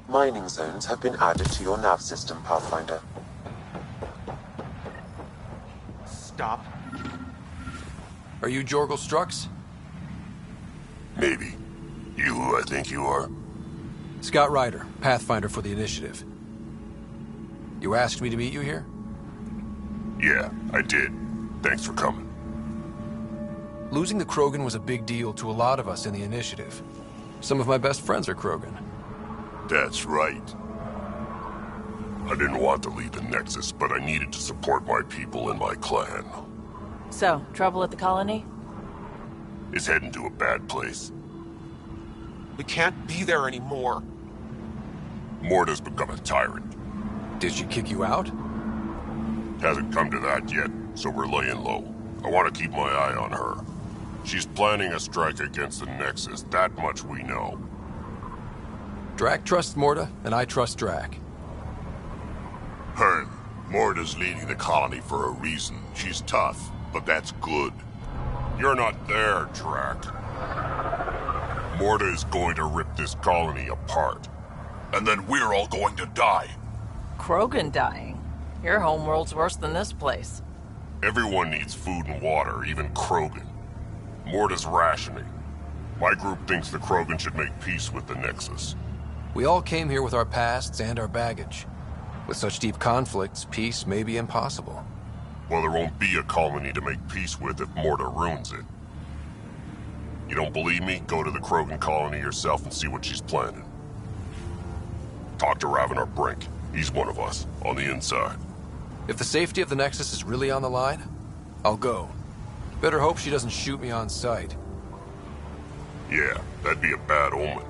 [SPEAKER 6] Mining zones have been added to your nav system, Pathfinder.
[SPEAKER 22] Stop.
[SPEAKER 12] Are you Jorgel Strux?
[SPEAKER 20] Maybe. You who I think you are?
[SPEAKER 12] Scott Ryder, Pathfinder for the Initiative. You asked me to meet you here?
[SPEAKER 20] Yeah, I did. Thanks for coming.
[SPEAKER 12] Losing the Krogan was a big deal to a lot of us in the Initiative. Some of my best friends are Krogan.
[SPEAKER 20] That's right. I didn't want to leave the Nexus, but I needed to support my people and my clan.
[SPEAKER 11] So, trouble at the colony?
[SPEAKER 20] It's heading to a bad place.
[SPEAKER 22] We can't be there anymore.
[SPEAKER 20] Morta's become a tyrant.
[SPEAKER 12] Did she kick you out?
[SPEAKER 20] Hasn't come to that yet, so we're laying low. I want to keep my eye on her. She's planning a strike against the Nexus, that much we know.
[SPEAKER 12] Drac trusts Morta, and I trust Drac.
[SPEAKER 20] Hearn, Morta's leading the colony for a reason. She's tough, but that's good. You're not there, Drac. Morta is going to rip this colony apart. And then we're all going to die.
[SPEAKER 11] Krogan dying? Your homeworld's worse than this place.
[SPEAKER 20] Everyone needs food and water, even Krogan. Morta's rationing. My group thinks the Krogan should make peace with the Nexus.
[SPEAKER 12] We all came here with our pasts and our baggage. With such deep conflicts, peace may be impossible.
[SPEAKER 20] Well, there won't be a colony to make peace with if Morta ruins it. You don't believe me? Go to the Krogan colony yourself and see what she's planning. Talk to Ravenar Brink. He's one of us, on the inside.
[SPEAKER 12] If the safety of the Nexus is really on the line, I'll go. Better hope she doesn't shoot me on sight.
[SPEAKER 20] Yeah, that'd be a bad omen.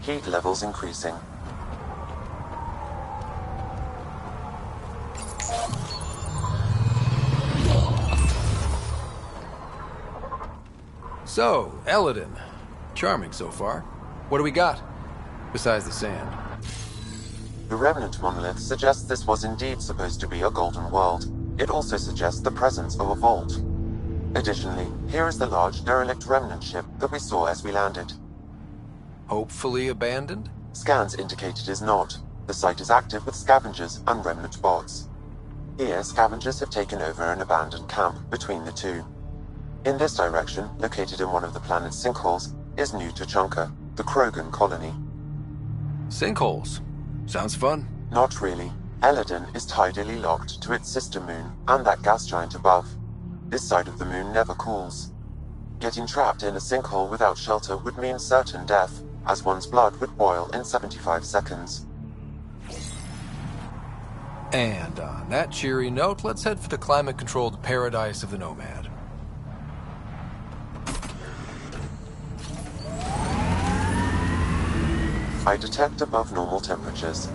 [SPEAKER 6] Heat levels increasing.
[SPEAKER 12] So, Eladin. Charming so far. What do we got? Besides the sand.
[SPEAKER 6] The Remnant monolith suggests this was indeed supposed to be a golden world. It also suggests the presence of a vault. Additionally, here is the large derelict Remnant ship that we saw as we landed.
[SPEAKER 12] Hopefully abandoned?
[SPEAKER 6] Scans indicate it is not. The site is active with scavengers and Remnant bots. Here, scavengers have taken over an abandoned camp between the two. In this direction, located in one of the planet's sinkholes, is New Tuchanka, the Krogan colony.
[SPEAKER 12] Sinkholes? Sounds fun.
[SPEAKER 6] Not really. Eladin is tidally locked to its sister moon and that gas giant above. This side of the moon never cools. Getting trapped in a sinkhole without shelter would mean certain death, as one's blood would boil in 75 seconds.
[SPEAKER 12] And on that cheery note, let's head for the climate-controlled paradise of the Nomad.
[SPEAKER 6] I detect above normal temperatures.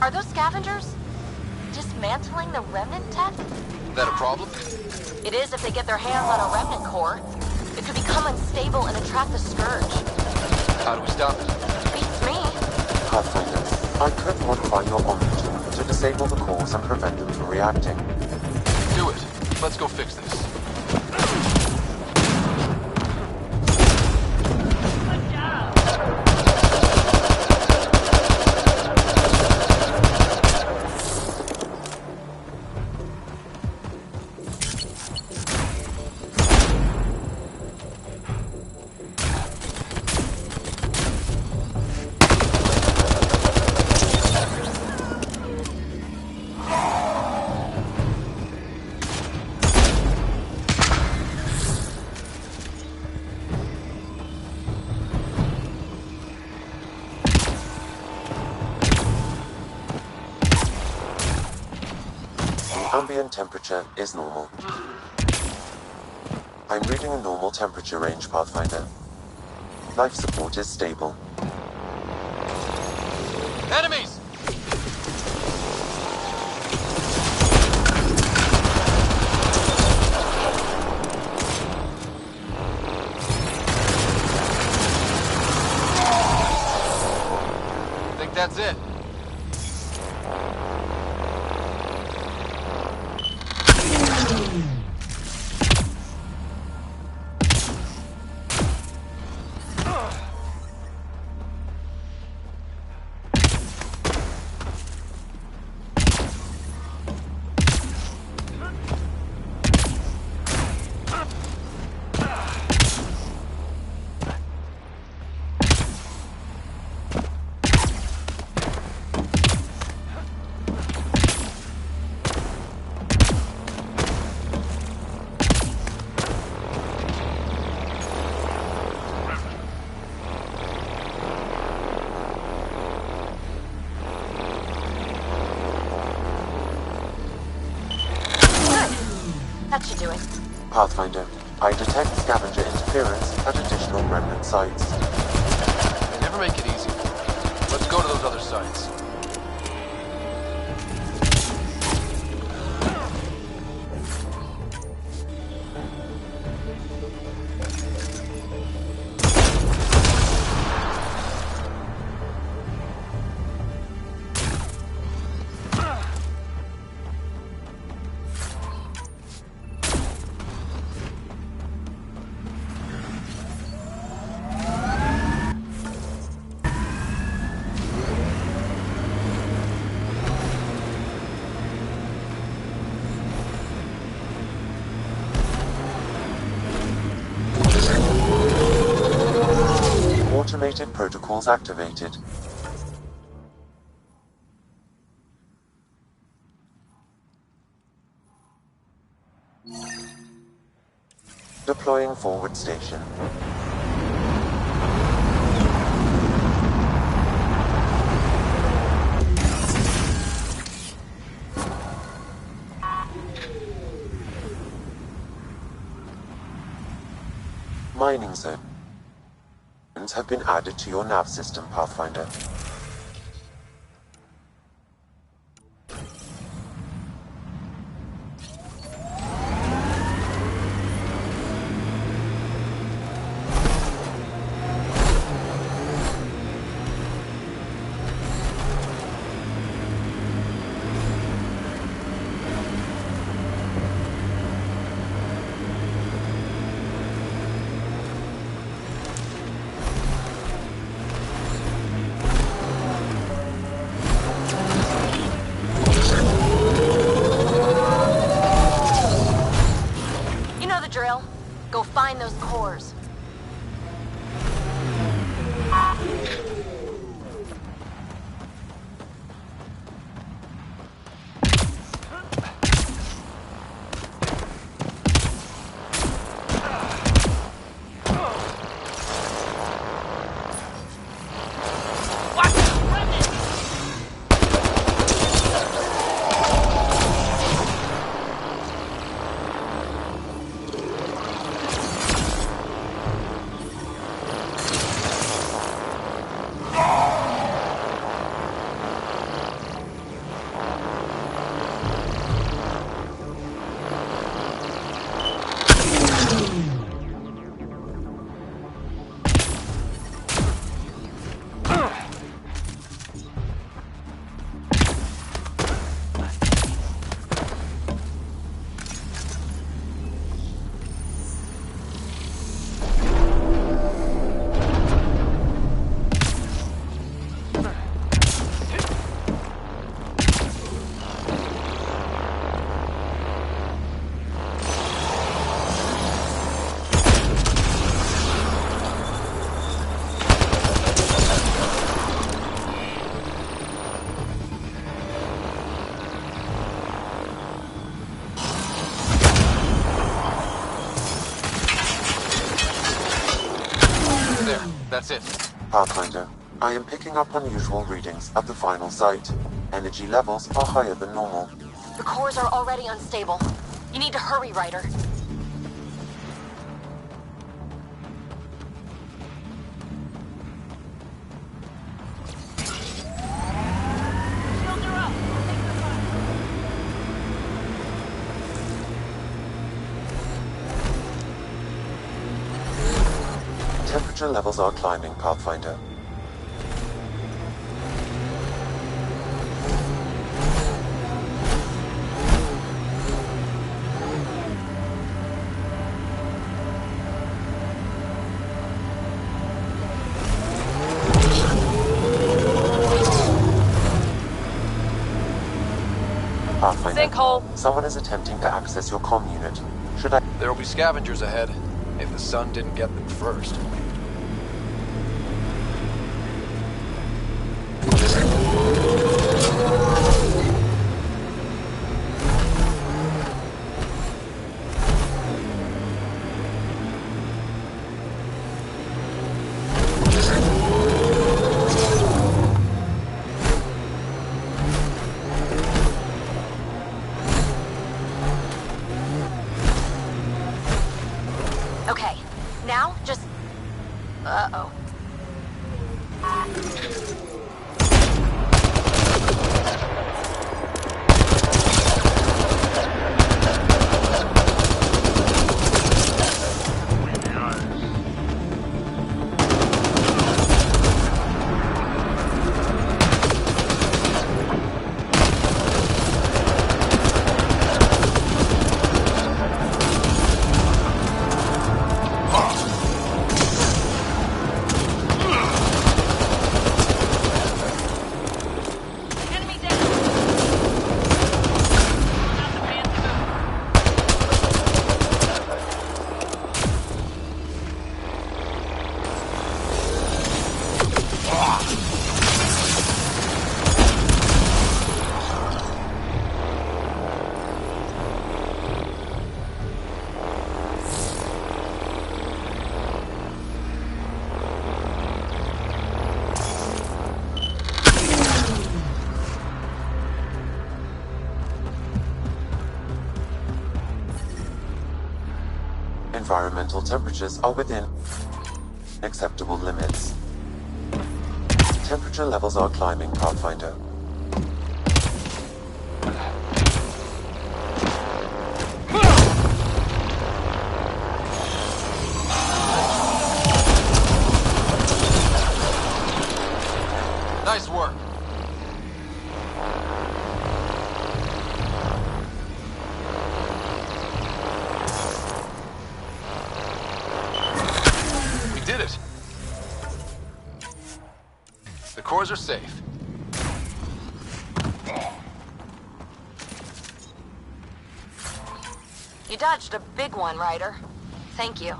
[SPEAKER 16] Are those scavengers dismantling the remnant tech?
[SPEAKER 3] That a problem?
[SPEAKER 16] It is if they get their hands on a remnant core. It could become unstable and attract the Scourge.
[SPEAKER 3] How do we stop it?
[SPEAKER 16] Beats me.
[SPEAKER 6] Pathfinder, I could modify your Omni to disable the cores and prevent them from reacting.
[SPEAKER 3] Do it. Let's go fix this.
[SPEAKER 6] Ambient temperature is normal. I'm reading a normal temperature range, Pathfinder. Life support is stable.
[SPEAKER 3] Enemies! Think that's it.
[SPEAKER 16] That should do it.
[SPEAKER 6] Pathfinder, I detect scavenger interference at additional remnant sites.
[SPEAKER 3] They never make it easy. Let's go to those other sites.
[SPEAKER 6] Automated protocols activated. Deploying forward station. Mining zone have been added to your nav system, Pathfinder.
[SPEAKER 3] That's it.
[SPEAKER 6] Pathfinder, I am picking up unusual readings at the final site. Energy levels are higher than normal.
[SPEAKER 16] The cores are already unstable. You need to hurry, Ryder.
[SPEAKER 6] Temperature levels are climbing, Pathfinder. Pathfinder,
[SPEAKER 14] Sinkhole.
[SPEAKER 6] someone is attempting to access your comm unit. Should I...
[SPEAKER 3] There'll be scavengers ahead, if the sun didn't get them first.
[SPEAKER 16] Okay, now just... Uh-oh.
[SPEAKER 6] Environmental temperatures are within acceptable limits. Temperature levels are climbing, Pathfinder.
[SPEAKER 3] Nice work. We did it. The cores are safe.
[SPEAKER 16] You dodged a big one, Ryder. Thank you.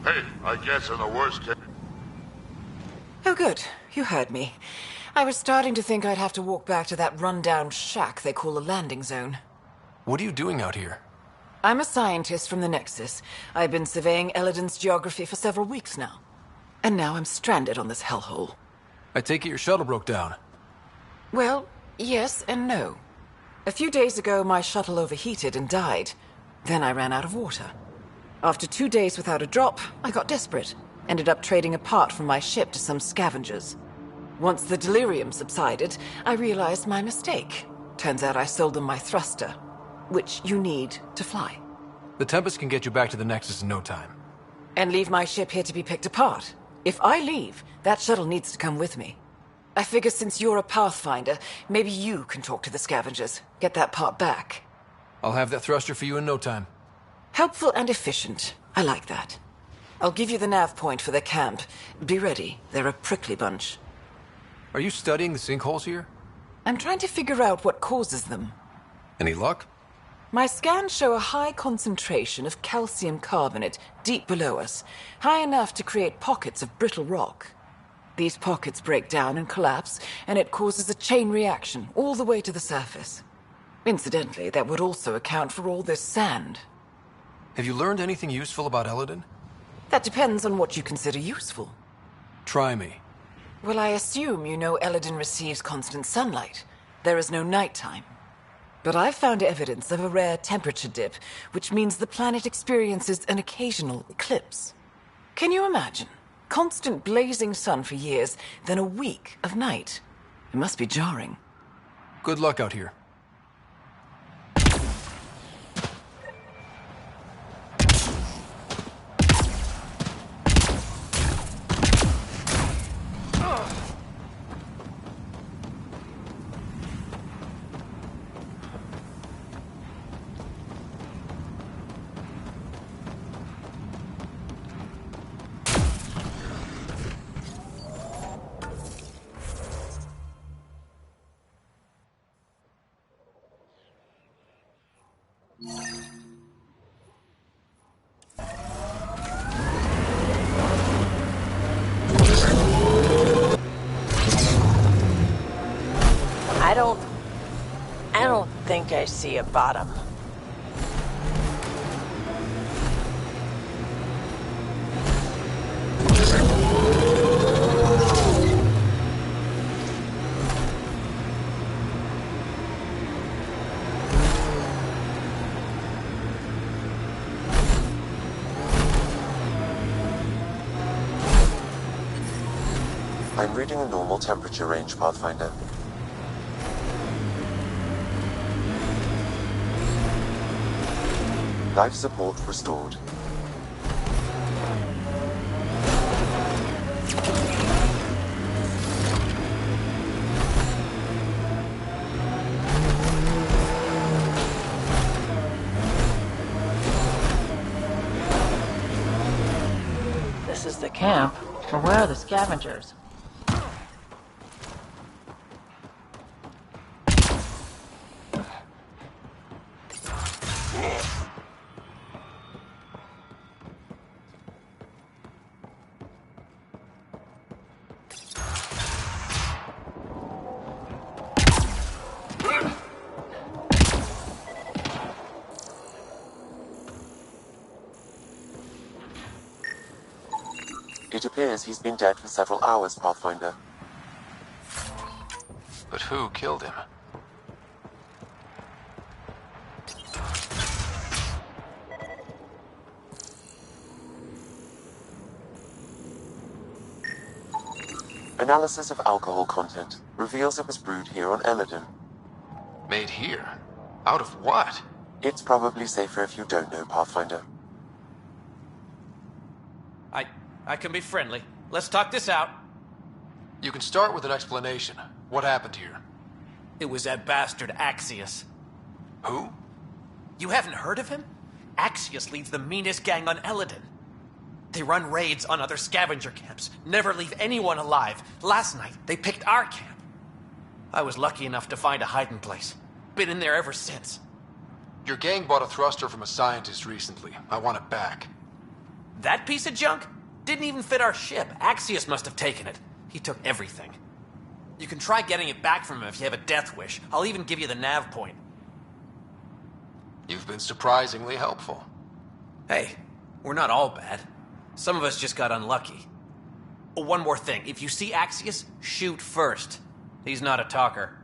[SPEAKER 20] Hey, I guess in the worst case...
[SPEAKER 5] Oh, good. You heard me. I was starting to think I'd have to walk back to that rundown shack they call a landing zone.
[SPEAKER 12] What are you doing out here?
[SPEAKER 5] I'm a scientist from the Nexus. I've been surveying Eladin's geography for several weeks now. And now I'm stranded on this hellhole.
[SPEAKER 12] I take it your shuttle broke down.
[SPEAKER 5] Well, yes and no. A few days ago, my shuttle overheated and died. Then I ran out of water. After 2 days without a drop, I got desperate. Ended up trading a part from my ship to some scavengers. Once the delirium subsided, I realized my mistake. Turns out I sold them my thruster, which you need to fly.
[SPEAKER 12] The Tempest can get you back to the Nexus in no time.
[SPEAKER 5] And leave my ship here to be picked apart. If I leave, that shuttle needs to come with me. I figure since you're a Pathfinder, maybe you can talk to the scavengers. Get that part back.
[SPEAKER 12] I'll have that thruster for you in no time.
[SPEAKER 5] Helpful and efficient. I like that. I'll give you the nav point for their camp. Be ready. They're a prickly bunch.
[SPEAKER 12] Are you studying the sinkholes here?
[SPEAKER 5] I'm trying to figure out what causes them.
[SPEAKER 12] Any luck?
[SPEAKER 5] My scans show a high concentration of calcium carbonate deep below us, high enough to create pockets of brittle rock. These pockets break down and collapse, and it causes a chain reaction all the way to the surface. Incidentally, that would also account for all this sand.
[SPEAKER 12] Have you learned anything useful about Eladin?
[SPEAKER 5] That depends on what you consider useful.
[SPEAKER 12] Try me.
[SPEAKER 5] Well, I assume you know Eladin receives constant sunlight. There is no nighttime. But I've found evidence of a rare temperature dip, which means the planet experiences an occasional eclipse. Can you imagine? Constant blazing sun for years, then a week of night. It must be jarring.
[SPEAKER 12] Good luck out here.
[SPEAKER 11] I don't think I see a bottom.
[SPEAKER 6] I'm reading a normal temperature range, Pathfinder. Life support restored.
[SPEAKER 11] This is the camp. But where are the scavengers?
[SPEAKER 6] It appears he's been dead for several hours, Pathfinder.
[SPEAKER 3] But who killed him?
[SPEAKER 6] Analysis of alcohol content reveals it was brewed here on Eladin.
[SPEAKER 3] Made here? Out of what?
[SPEAKER 6] It's probably safer if you don't know, Pathfinder.
[SPEAKER 19] I can be friendly. Let's talk this out.
[SPEAKER 12] You can start with an explanation. What happened here?
[SPEAKER 19] It was that bastard Axius.
[SPEAKER 12] Who?
[SPEAKER 19] You haven't heard of him? Axius leads the meanest gang on Eladin. They run raids on other scavenger camps, never leave anyone alive. Last night, they picked our camp. I was lucky enough to find a hiding place. Been in there ever since.
[SPEAKER 12] Your gang bought a thruster from a scientist recently. I want it back.
[SPEAKER 19] That piece of junk? Didn't even fit our ship. Axius must have taken it. He took everything. You can try getting it back from him if you have a death wish. I'll even give you the nav point.
[SPEAKER 3] You've been surprisingly helpful.
[SPEAKER 19] Hey, we're not all bad. Some of us just got unlucky. Oh, one more thing. If you see Axius, shoot first. He's not a talker.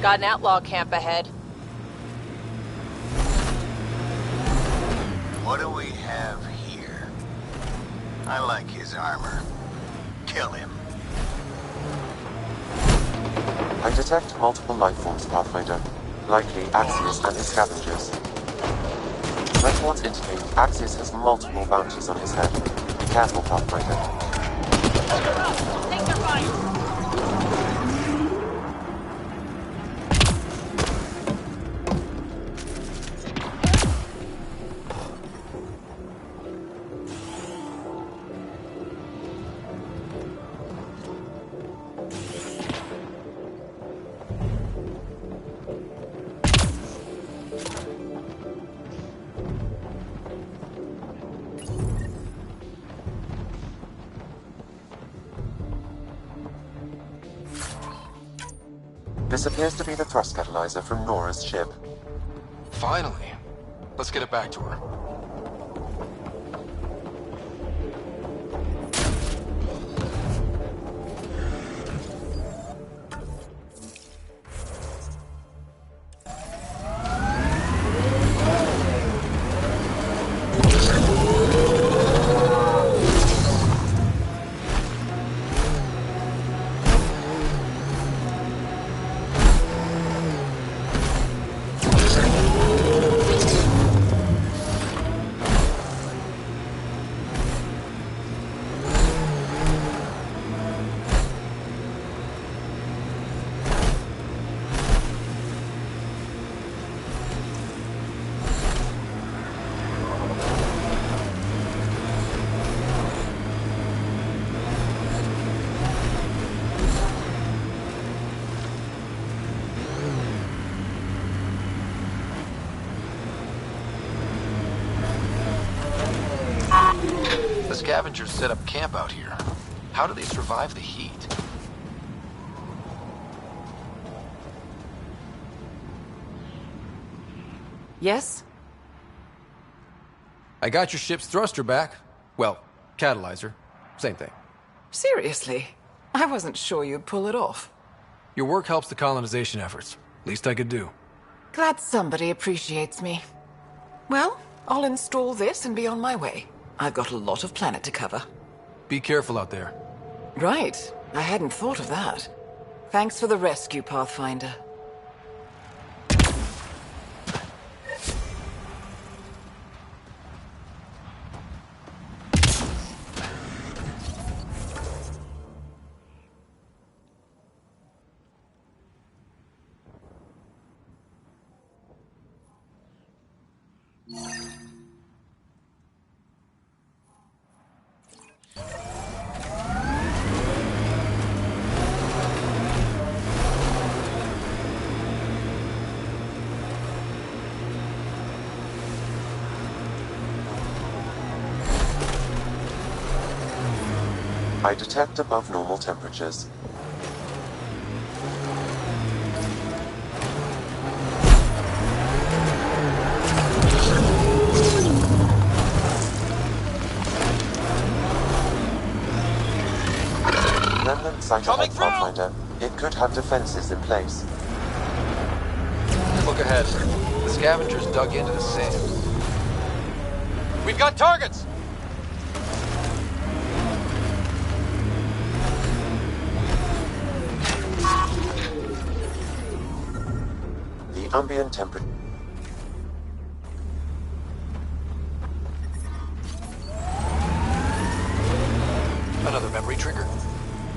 [SPEAKER 5] Got an outlaw camp ahead.
[SPEAKER 2] What do we have here? I like his armor. Kill him.
[SPEAKER 6] I detect multiple life forms, Pathfinder. Likely Axius and his scavengers. Records indicate Axius has multiple bounties on his head. Be careful, Pathfinder.
[SPEAKER 16] Take their fire!
[SPEAKER 6] This appears to be the thrust catalyzer from Nora's ship.
[SPEAKER 3] Finally. Let's get it back to her. Scavengers set up camp out here. How do they survive the heat?
[SPEAKER 5] Yes?
[SPEAKER 12] I got your ship's thruster back. Well, catalyzer. Same thing.
[SPEAKER 5] Seriously? I wasn't sure you'd pull it off.
[SPEAKER 12] Your work helps the colonization efforts. Least I could do.
[SPEAKER 5] Glad somebody appreciates me. Well, I'll install this and be on my way. I've got a lot of planet to cover.
[SPEAKER 12] Be careful out there.
[SPEAKER 5] Right. I hadn't thought of that. Thanks for the rescue, Pathfinder.
[SPEAKER 6] I detect above normal temperatures. Remnant site ahead, Pathfinder. It could have defenses in place.
[SPEAKER 3] Look ahead. The scavengers dug into the sand. We've got targets!
[SPEAKER 6] The ambient temperature...
[SPEAKER 3] Another memory trigger?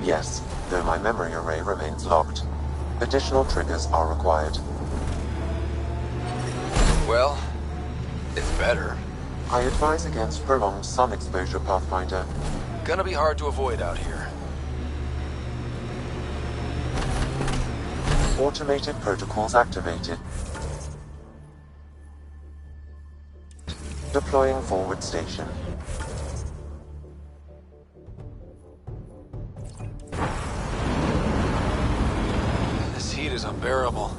[SPEAKER 6] Yes, though my memory array remains locked. Additional triggers are required.
[SPEAKER 3] Well, It's better.
[SPEAKER 6] I advise against prolonged sun exposure, Pathfinder.
[SPEAKER 3] Gonna be hard to avoid out here.
[SPEAKER 6] Automated protocols activated. Deploying forward station.
[SPEAKER 3] This heat is unbearable.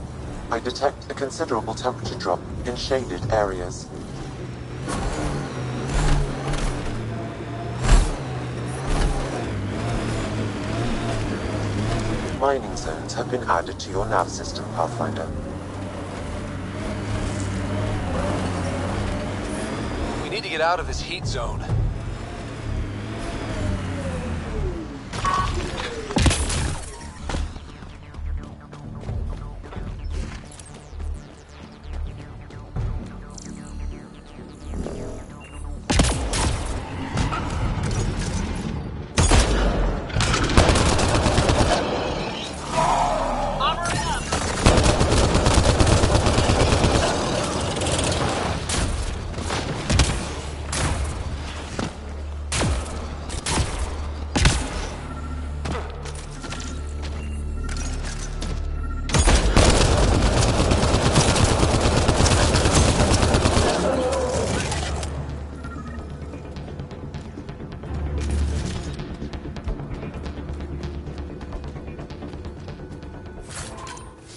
[SPEAKER 6] I detect a considerable temperature drop in shaded areas. Mining zones have been added to your nav system, Pathfinder.
[SPEAKER 3] We need to get out of this heat zone.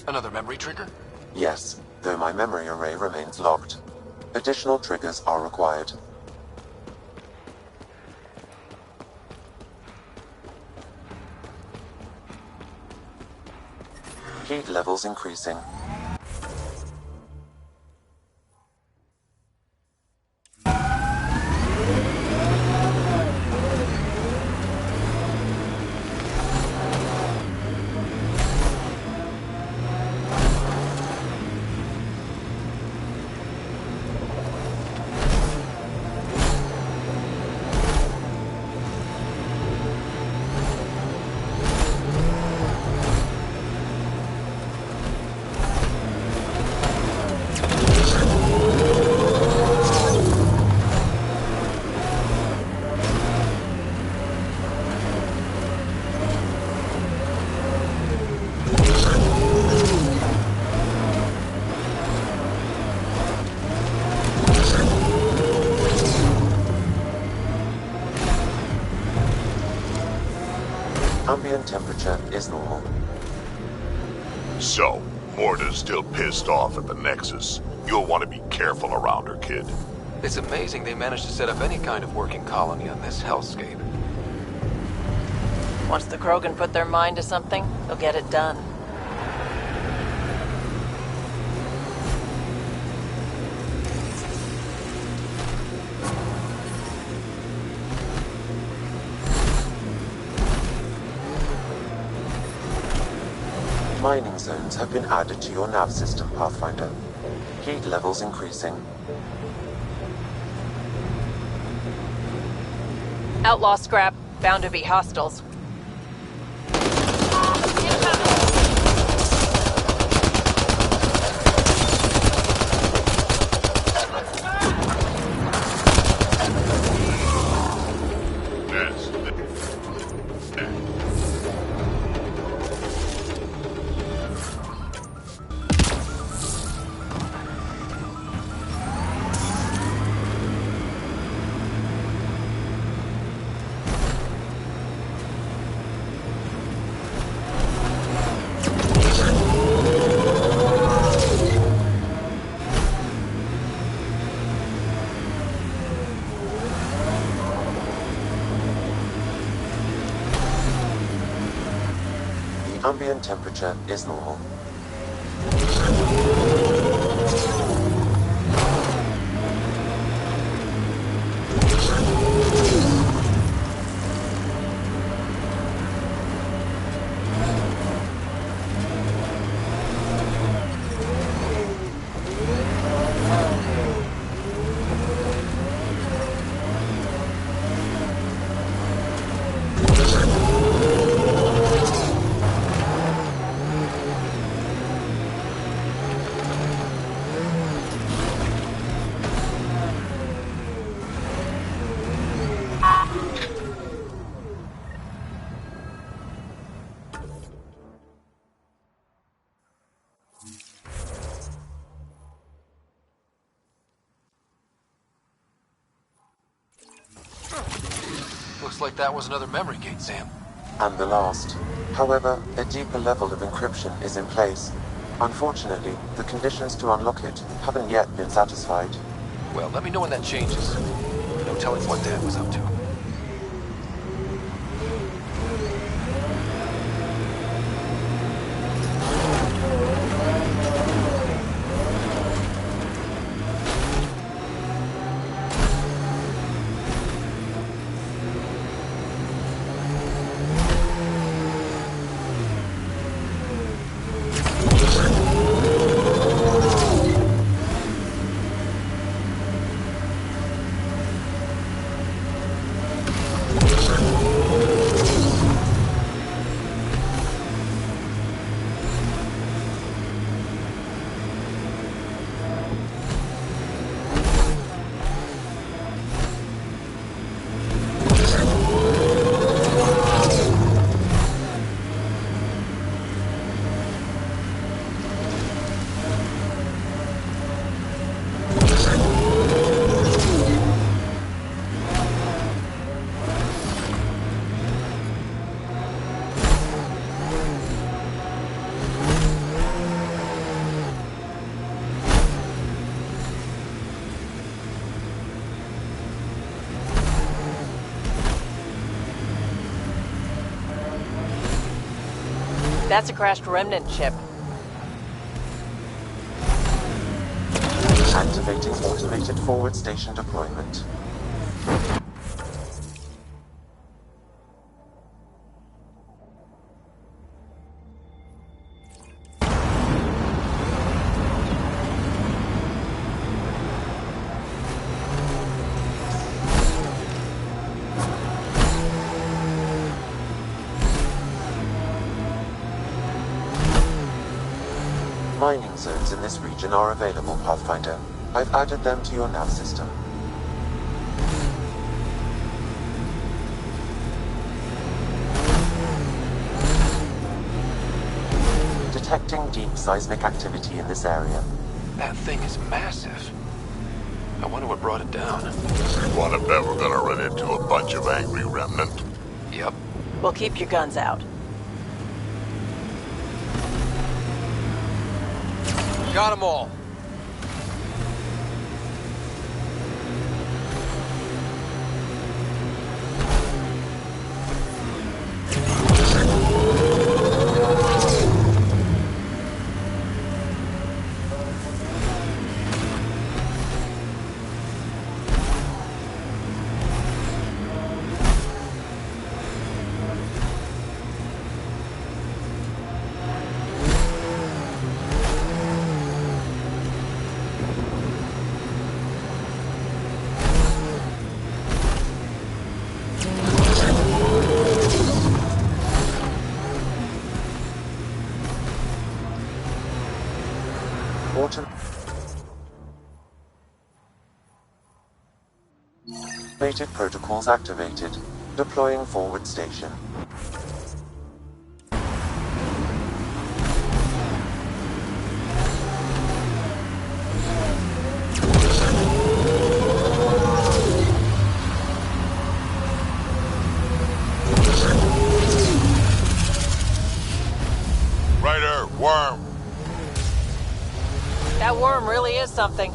[SPEAKER 3] Another memory trigger?
[SPEAKER 6] Yes, though my memory array remains locked. Additional triggers are required. Heat levels increasing. Ambient temperature is normal.
[SPEAKER 20] So, Morta's still pissed off at the Nexus. You'll want to be careful around her, kid.
[SPEAKER 3] It's amazing they managed to set up any kind of working colony on this hellscape.
[SPEAKER 11] Once the Krogan put their mind to something, they'll get it done.
[SPEAKER 6] Mining zones have been added to your nav system, Pathfinder. Heat levels increasing.
[SPEAKER 11] Outlaw scrap. Bound to be hostiles.
[SPEAKER 6] Ambient temperature is normal.
[SPEAKER 12] like that was another memory gate, Sam.
[SPEAKER 6] And the last. However, a deeper level of encryption is in place. Unfortunately, the conditions to unlock it haven't yet been satisfied.
[SPEAKER 12] Well, let me know when that changes. No telling what Dad was up to.
[SPEAKER 11] That's a crashed remnant chip.
[SPEAKER 6] Activating automated forward station deployment. Mining zones in this region are available, Pathfinder. I've added them to your nav system. Detecting deep seismic activity in this area.
[SPEAKER 12] That thing is massive. I wonder what brought it down.
[SPEAKER 20] You wanna bet we're gonna run into a bunch of angry remnant?
[SPEAKER 12] Yep.
[SPEAKER 11] Well, keep your guns out.
[SPEAKER 12] Got them all.
[SPEAKER 6] Automated protocols activated. Deploying forward station.
[SPEAKER 20] Ryder, worm!
[SPEAKER 11] That worm really is something.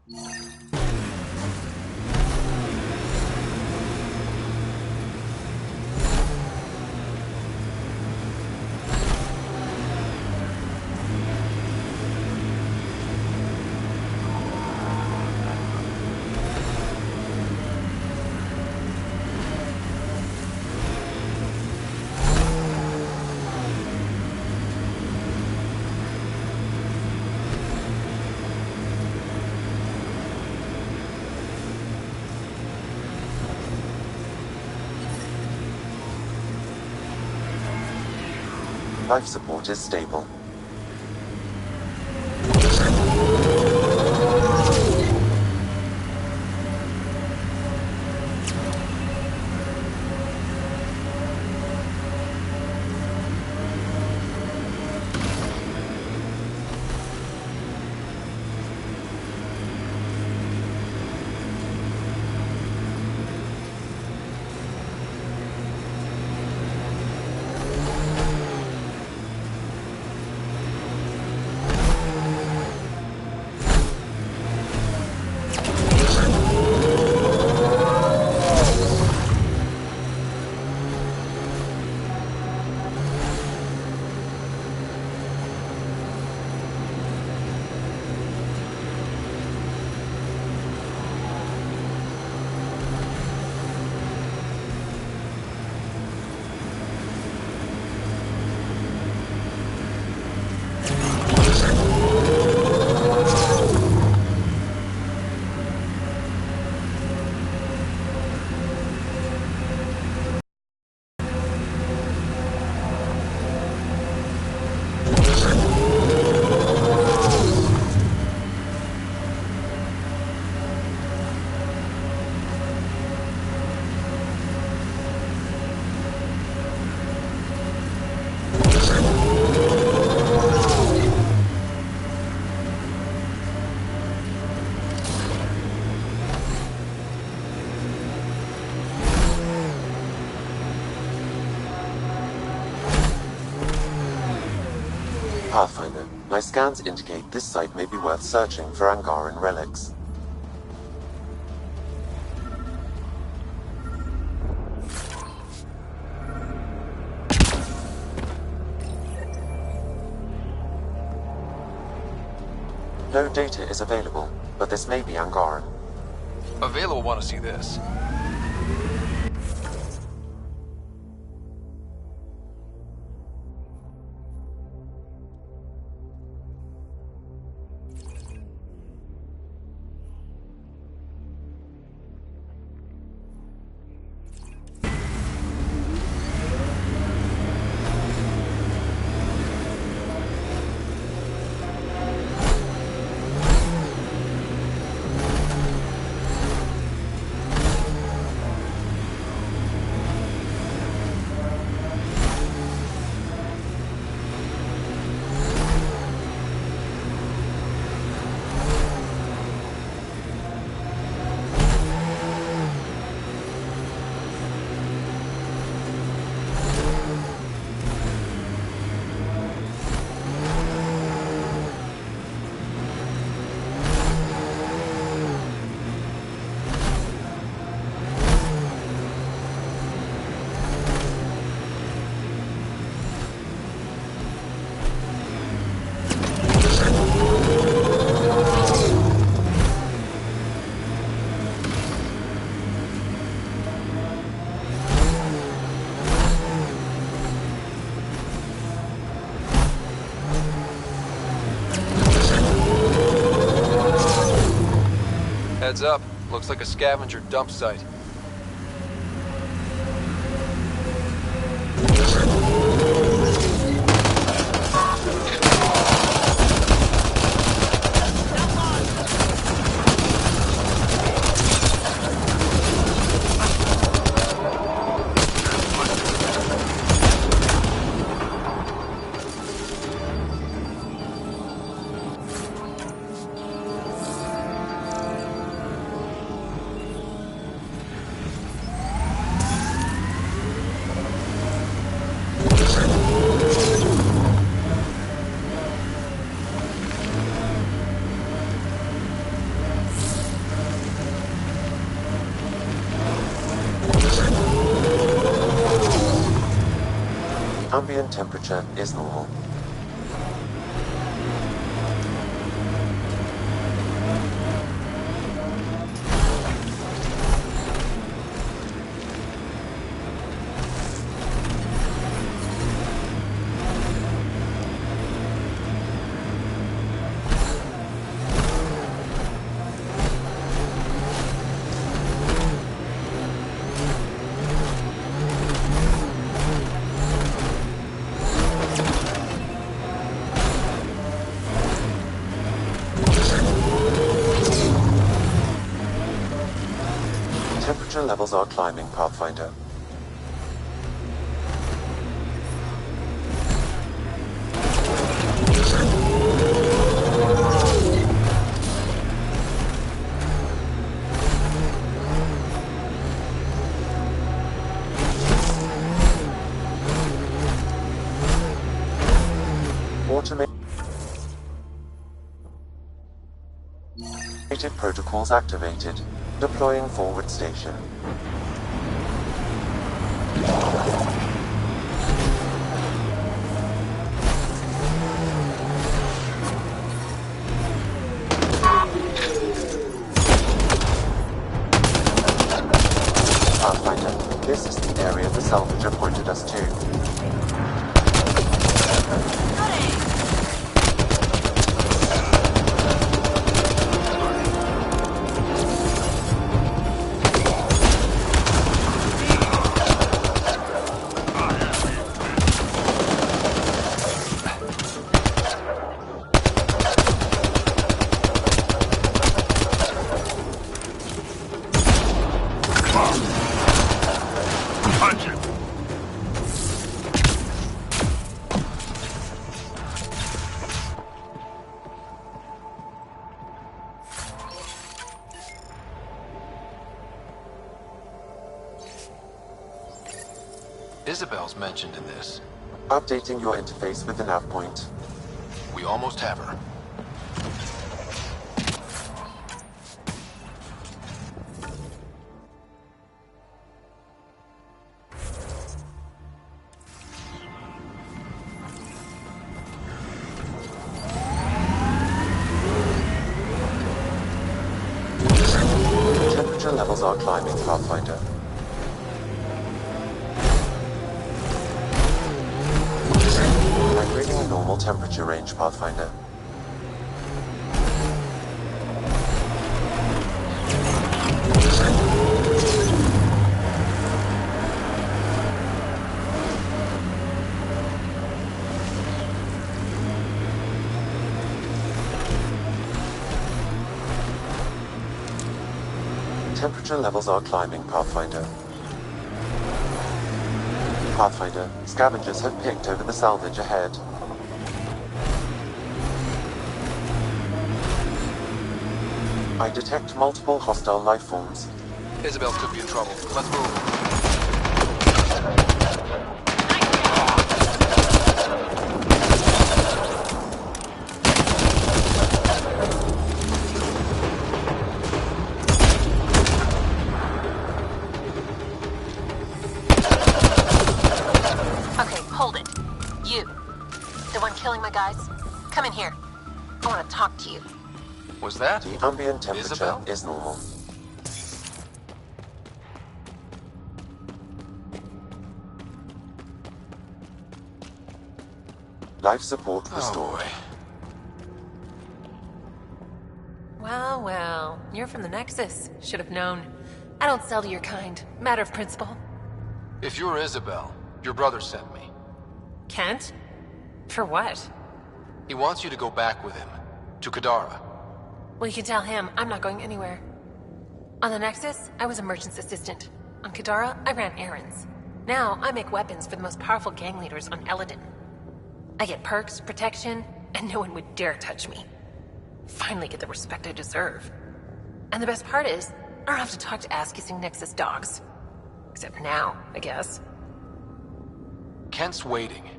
[SPEAKER 6] Life support is stable. Pathfinder, my scans indicate this site may be worth searching for Angaran relics. No data is available, but this may be Angaran.
[SPEAKER 12] Available want to see this. Heads up. Looks like a scavenger dump site.
[SPEAKER 6] ambient temperature is normal. Temperature levels are climbing, Pathfinder. Automated protocols activated. Deploying forward station. Pathfinder, this is the area the salvager pointed us to.
[SPEAKER 3] Isabel's mentioned in this.
[SPEAKER 6] Updating your interface with the nav point.
[SPEAKER 3] We almost have her.
[SPEAKER 6] Temperature levels are climbing, Pathfinder. Migrating a normal temperature range, Pathfinder. Temperature levels are climbing, Pathfinder. Pathfinder, scavengers have picked over the salvage ahead. I detect multiple hostile life forms.
[SPEAKER 3] Isabel could be in trouble. Let's move.
[SPEAKER 16] Come in here. I want to talk to you.
[SPEAKER 3] Was that?
[SPEAKER 6] The ambient temperature
[SPEAKER 3] Isabel?
[SPEAKER 6] is normal. Life support restored.
[SPEAKER 14] Well, well. You're from the Nexus. Should have known. I don't sell to your kind. Matter of principle.
[SPEAKER 3] If you're Isabel, your brother sent me.
[SPEAKER 14] Kent? For what?
[SPEAKER 3] He wants you to go back with him. To Kadara.
[SPEAKER 14] Well, you can tell him I'm not going anywhere. On the Nexus, I was a merchant's assistant. On Kadara, I ran errands. Now, I make weapons for the most powerful gang leaders on Eladin. I get perks, protection, and no one would dare touch me. Finally get the respect I deserve. And the best part is, I don't have to talk to ass-kissing Nexus dogs. Except now, I guess.
[SPEAKER 3] Kent's waiting.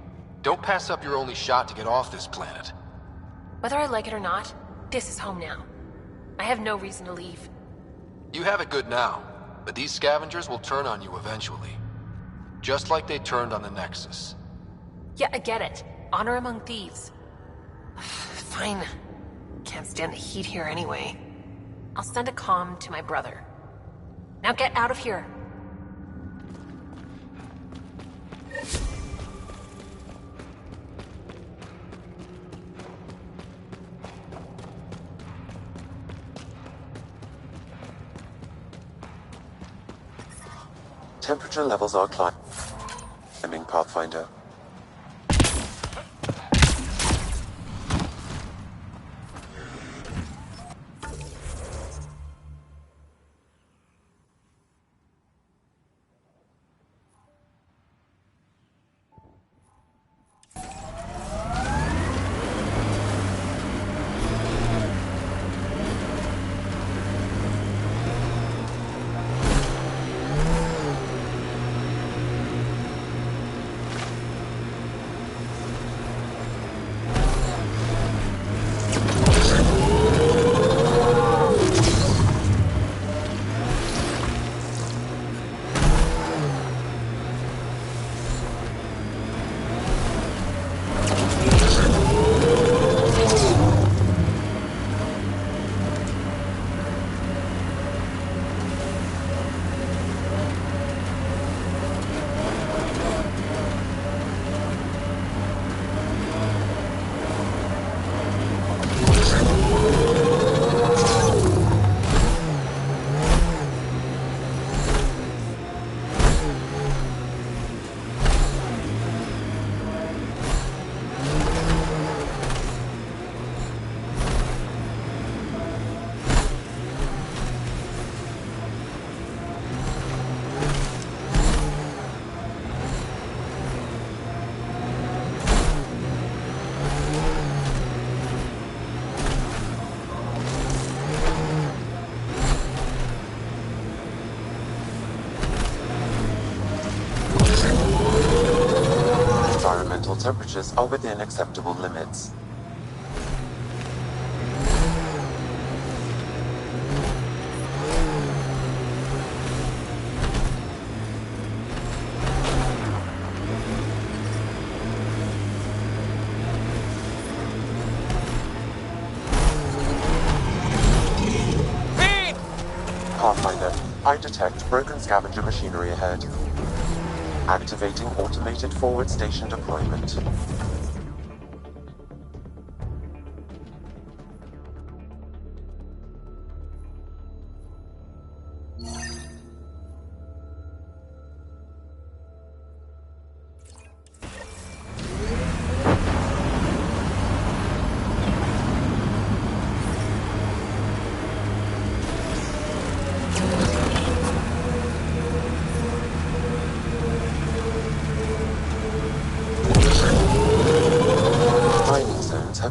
[SPEAKER 3] Don't pass up your only shot to get off this planet.
[SPEAKER 14] Whether I like it or not, this is home now. I have no reason to leave.
[SPEAKER 3] You have it good now, but these scavengers will turn on you eventually. Just like they turned on the Nexus.
[SPEAKER 14] Yeah, I get it. Honor among thieves. Fine. Can't stand the heat here anyway. I'll send a comm to my brother. Now get out of here.
[SPEAKER 6] Temperature levels are climbing, Pathfinder. Temperatures are within acceptable limits. Pathfinder, I detect broken scavenger machinery ahead. Activating automated forward station deployment.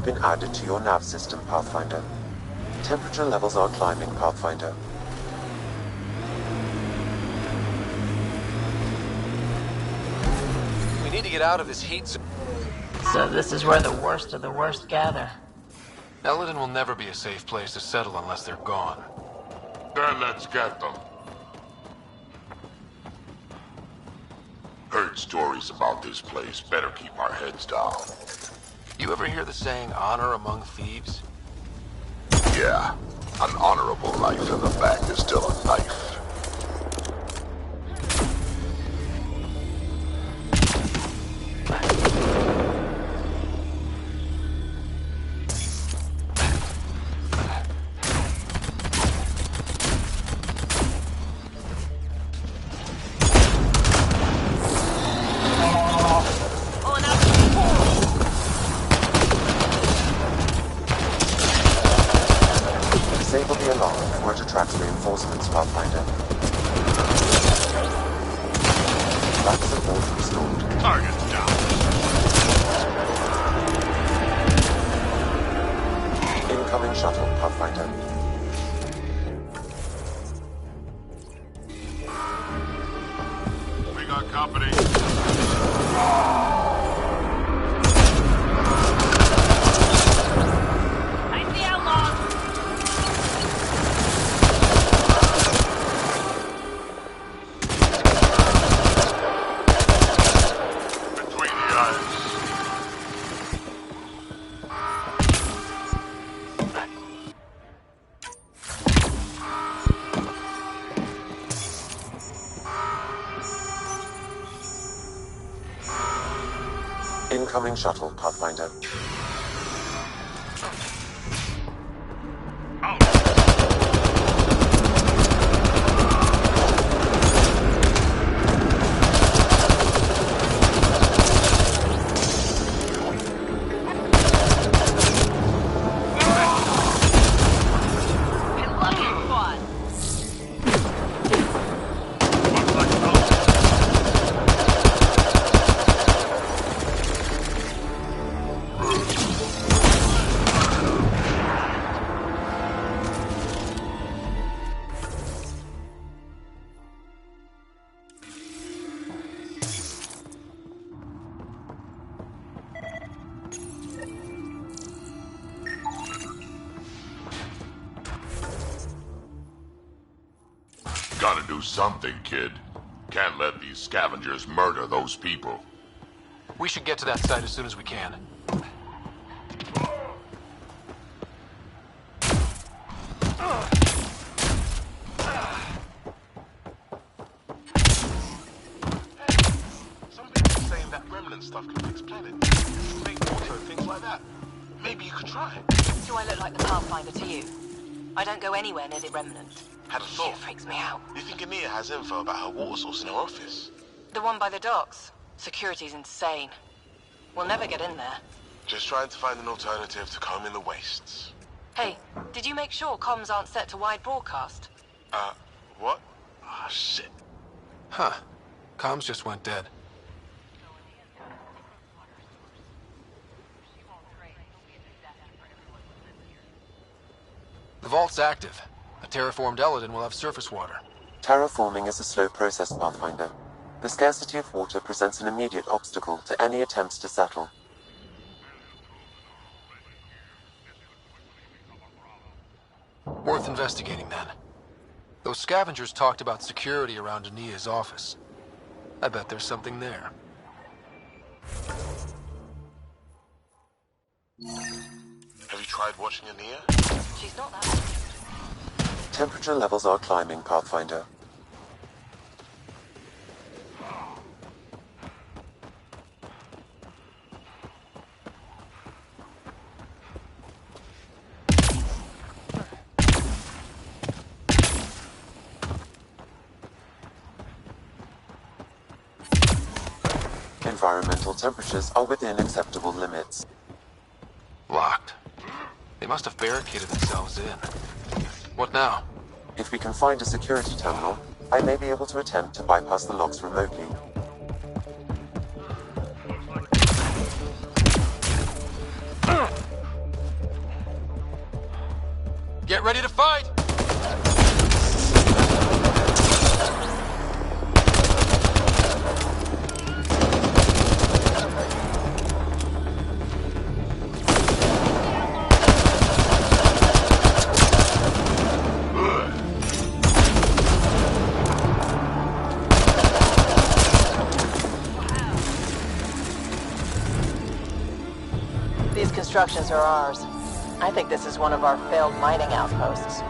[SPEAKER 6] Been added to your nav system, Pathfinder. Temperature levels are climbing, Pathfinder.
[SPEAKER 12] We need to get out of this heat zone.
[SPEAKER 11] So this is where the worst of the worst gather.
[SPEAKER 12] Eldon will never be a safe place to settle unless they're gone.
[SPEAKER 20] Then let's get them. Heard stories about this place. Better keep our heads down.
[SPEAKER 12] You ever hear the saying, honor among thieves?
[SPEAKER 20] Yeah. An honorable knife in the back is still a knife.
[SPEAKER 6] Disable the alarm before it attracts reinforcements, Pathfinder. Back support restored.
[SPEAKER 20] Target down.
[SPEAKER 6] Incoming shuttle, Pathfinder.
[SPEAKER 20] We got company. Between the eyes.
[SPEAKER 6] Incoming shuttle, Pathfinder.
[SPEAKER 20] Gotta do something, kid. Can't let these scavengers murder those people.
[SPEAKER 12] We should get to that site as soon as we can.
[SPEAKER 1] Some people are saying that remnant stuff can fix planets. Make water and things like that. Maybe you could try.
[SPEAKER 5] Do I look like the Pathfinder to you? I don't go anywhere near the remnant.
[SPEAKER 1] Had a thought.
[SPEAKER 5] Shit freaks me out.
[SPEAKER 1] You think Ania has info about her water source in her office?
[SPEAKER 5] The one by the docks. Security's insane. We'll never get in there.
[SPEAKER 1] Just trying to find an alternative to combing the wastes.
[SPEAKER 5] Hey, did you make sure comms aren't set to wide broadcast?
[SPEAKER 1] What? Ah, shit.
[SPEAKER 12] Huh. Comms just went dead. The vault's active. A terraformed Eldon will have surface water.
[SPEAKER 6] Terraforming is a slow process, Pathfinder. The scarcity of water presents an immediate obstacle to any attempts to settle.
[SPEAKER 12] Worth investigating, then. Those scavengers talked about security around Ania's office. I bet there's something there.
[SPEAKER 1] Have you tried watching Ania?
[SPEAKER 5] She's not that.
[SPEAKER 6] Temperature levels are climbing, Pathfinder. Environmental temperatures are within acceptable limits.
[SPEAKER 12] Locked. They must have barricaded themselves in. What now?
[SPEAKER 6] If we can find a security terminal, I may be able to attempt to bypass the locks remotely.
[SPEAKER 12] Get ready to fight!
[SPEAKER 5] These constructions are ours. I think this is one of our failed mining outposts.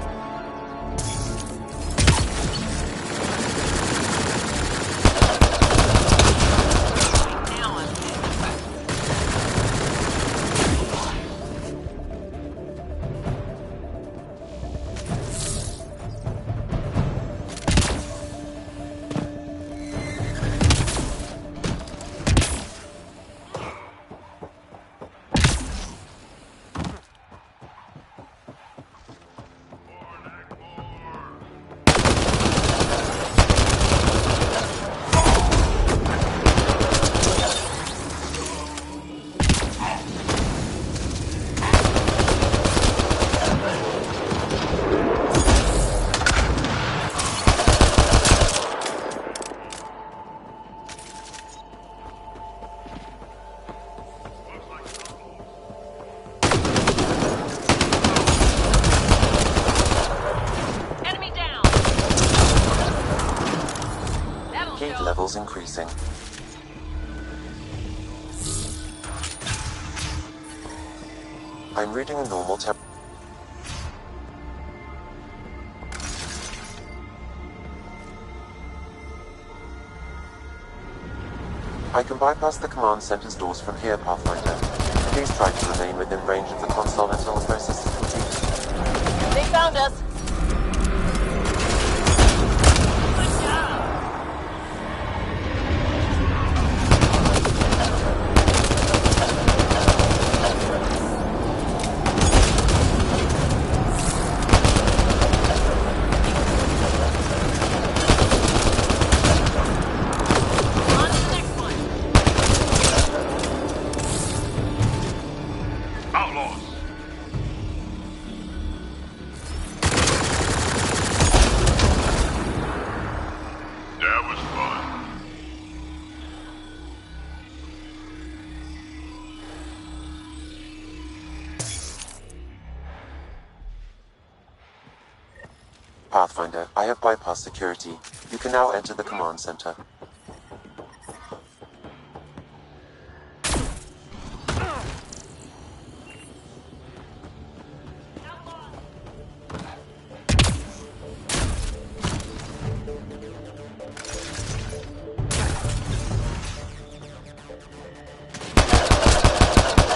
[SPEAKER 6] Levels increasing. I'm reading a normal temp. I can bypass the command center's doors from here, Pathfinder. Please try to remain within range of the console until the process is complete.
[SPEAKER 16] They found us.
[SPEAKER 6] Pathfinder, I have bypassed security. You can now enter the command center.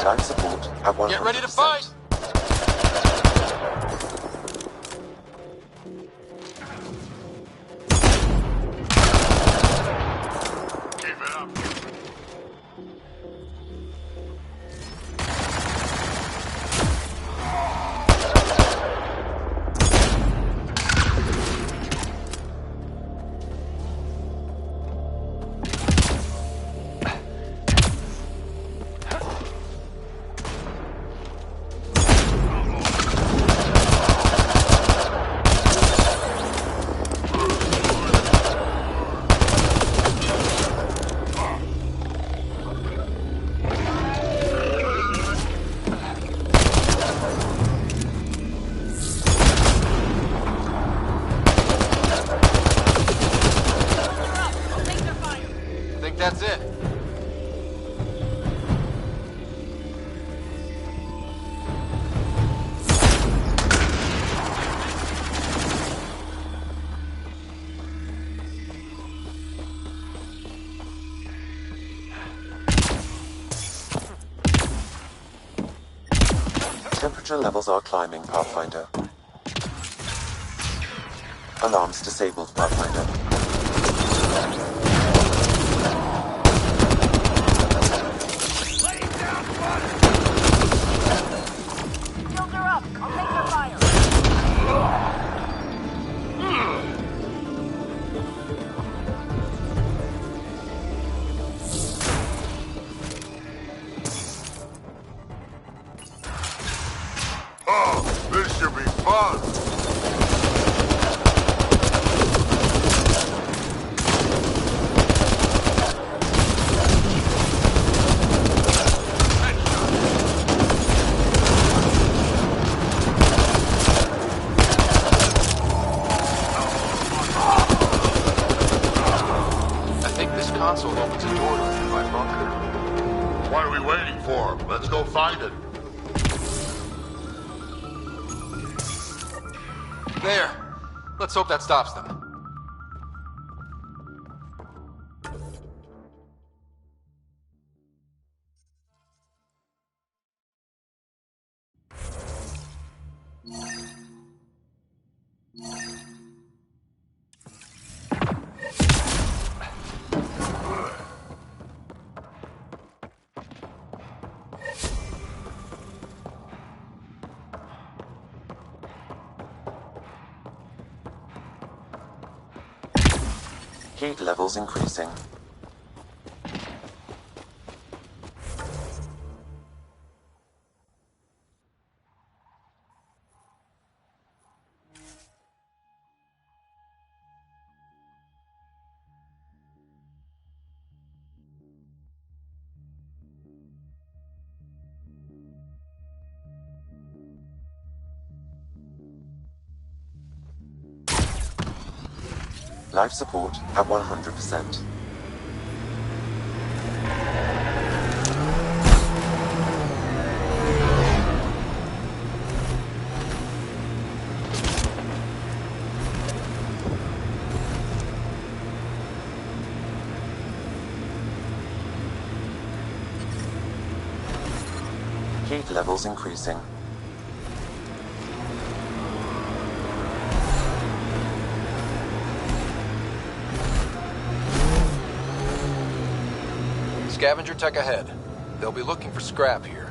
[SPEAKER 6] Life support at 100%.
[SPEAKER 3] Get ready to fight! That's it.
[SPEAKER 6] Temperature levels are climbing, Pathfinder. Alarms disabled, Pathfinder.
[SPEAKER 20] This should be fun!
[SPEAKER 3] I think this console opens a door to a nearby bunker.
[SPEAKER 20] What are we waiting for? Let's go find it.
[SPEAKER 3] There. Let's hope that stops them.
[SPEAKER 6] Heat levels increasing. Life support at 100%. Heat levels increasing.
[SPEAKER 3] Scavenger tech ahead. They'll be looking for scrap here.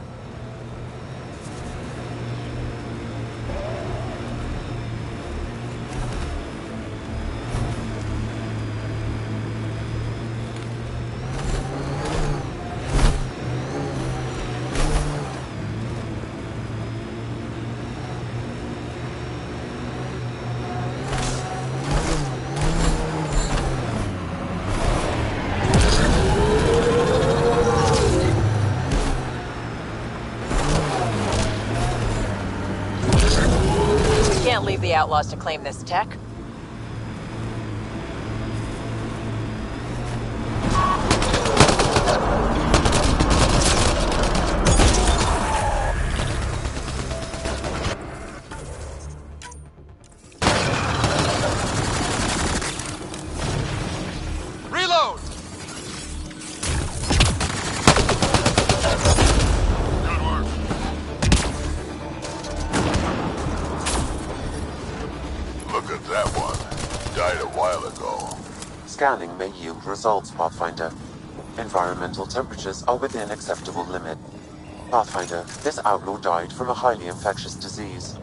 [SPEAKER 5] Can't leave the outlaws to claim this tech.
[SPEAKER 3] Reload!
[SPEAKER 20] Look at that one. Died a while ago.
[SPEAKER 6] Scanning may yield results, Pathfinder. Environmental temperatures are within acceptable limit. Pathfinder, this outlaw died from a highly infectious disease.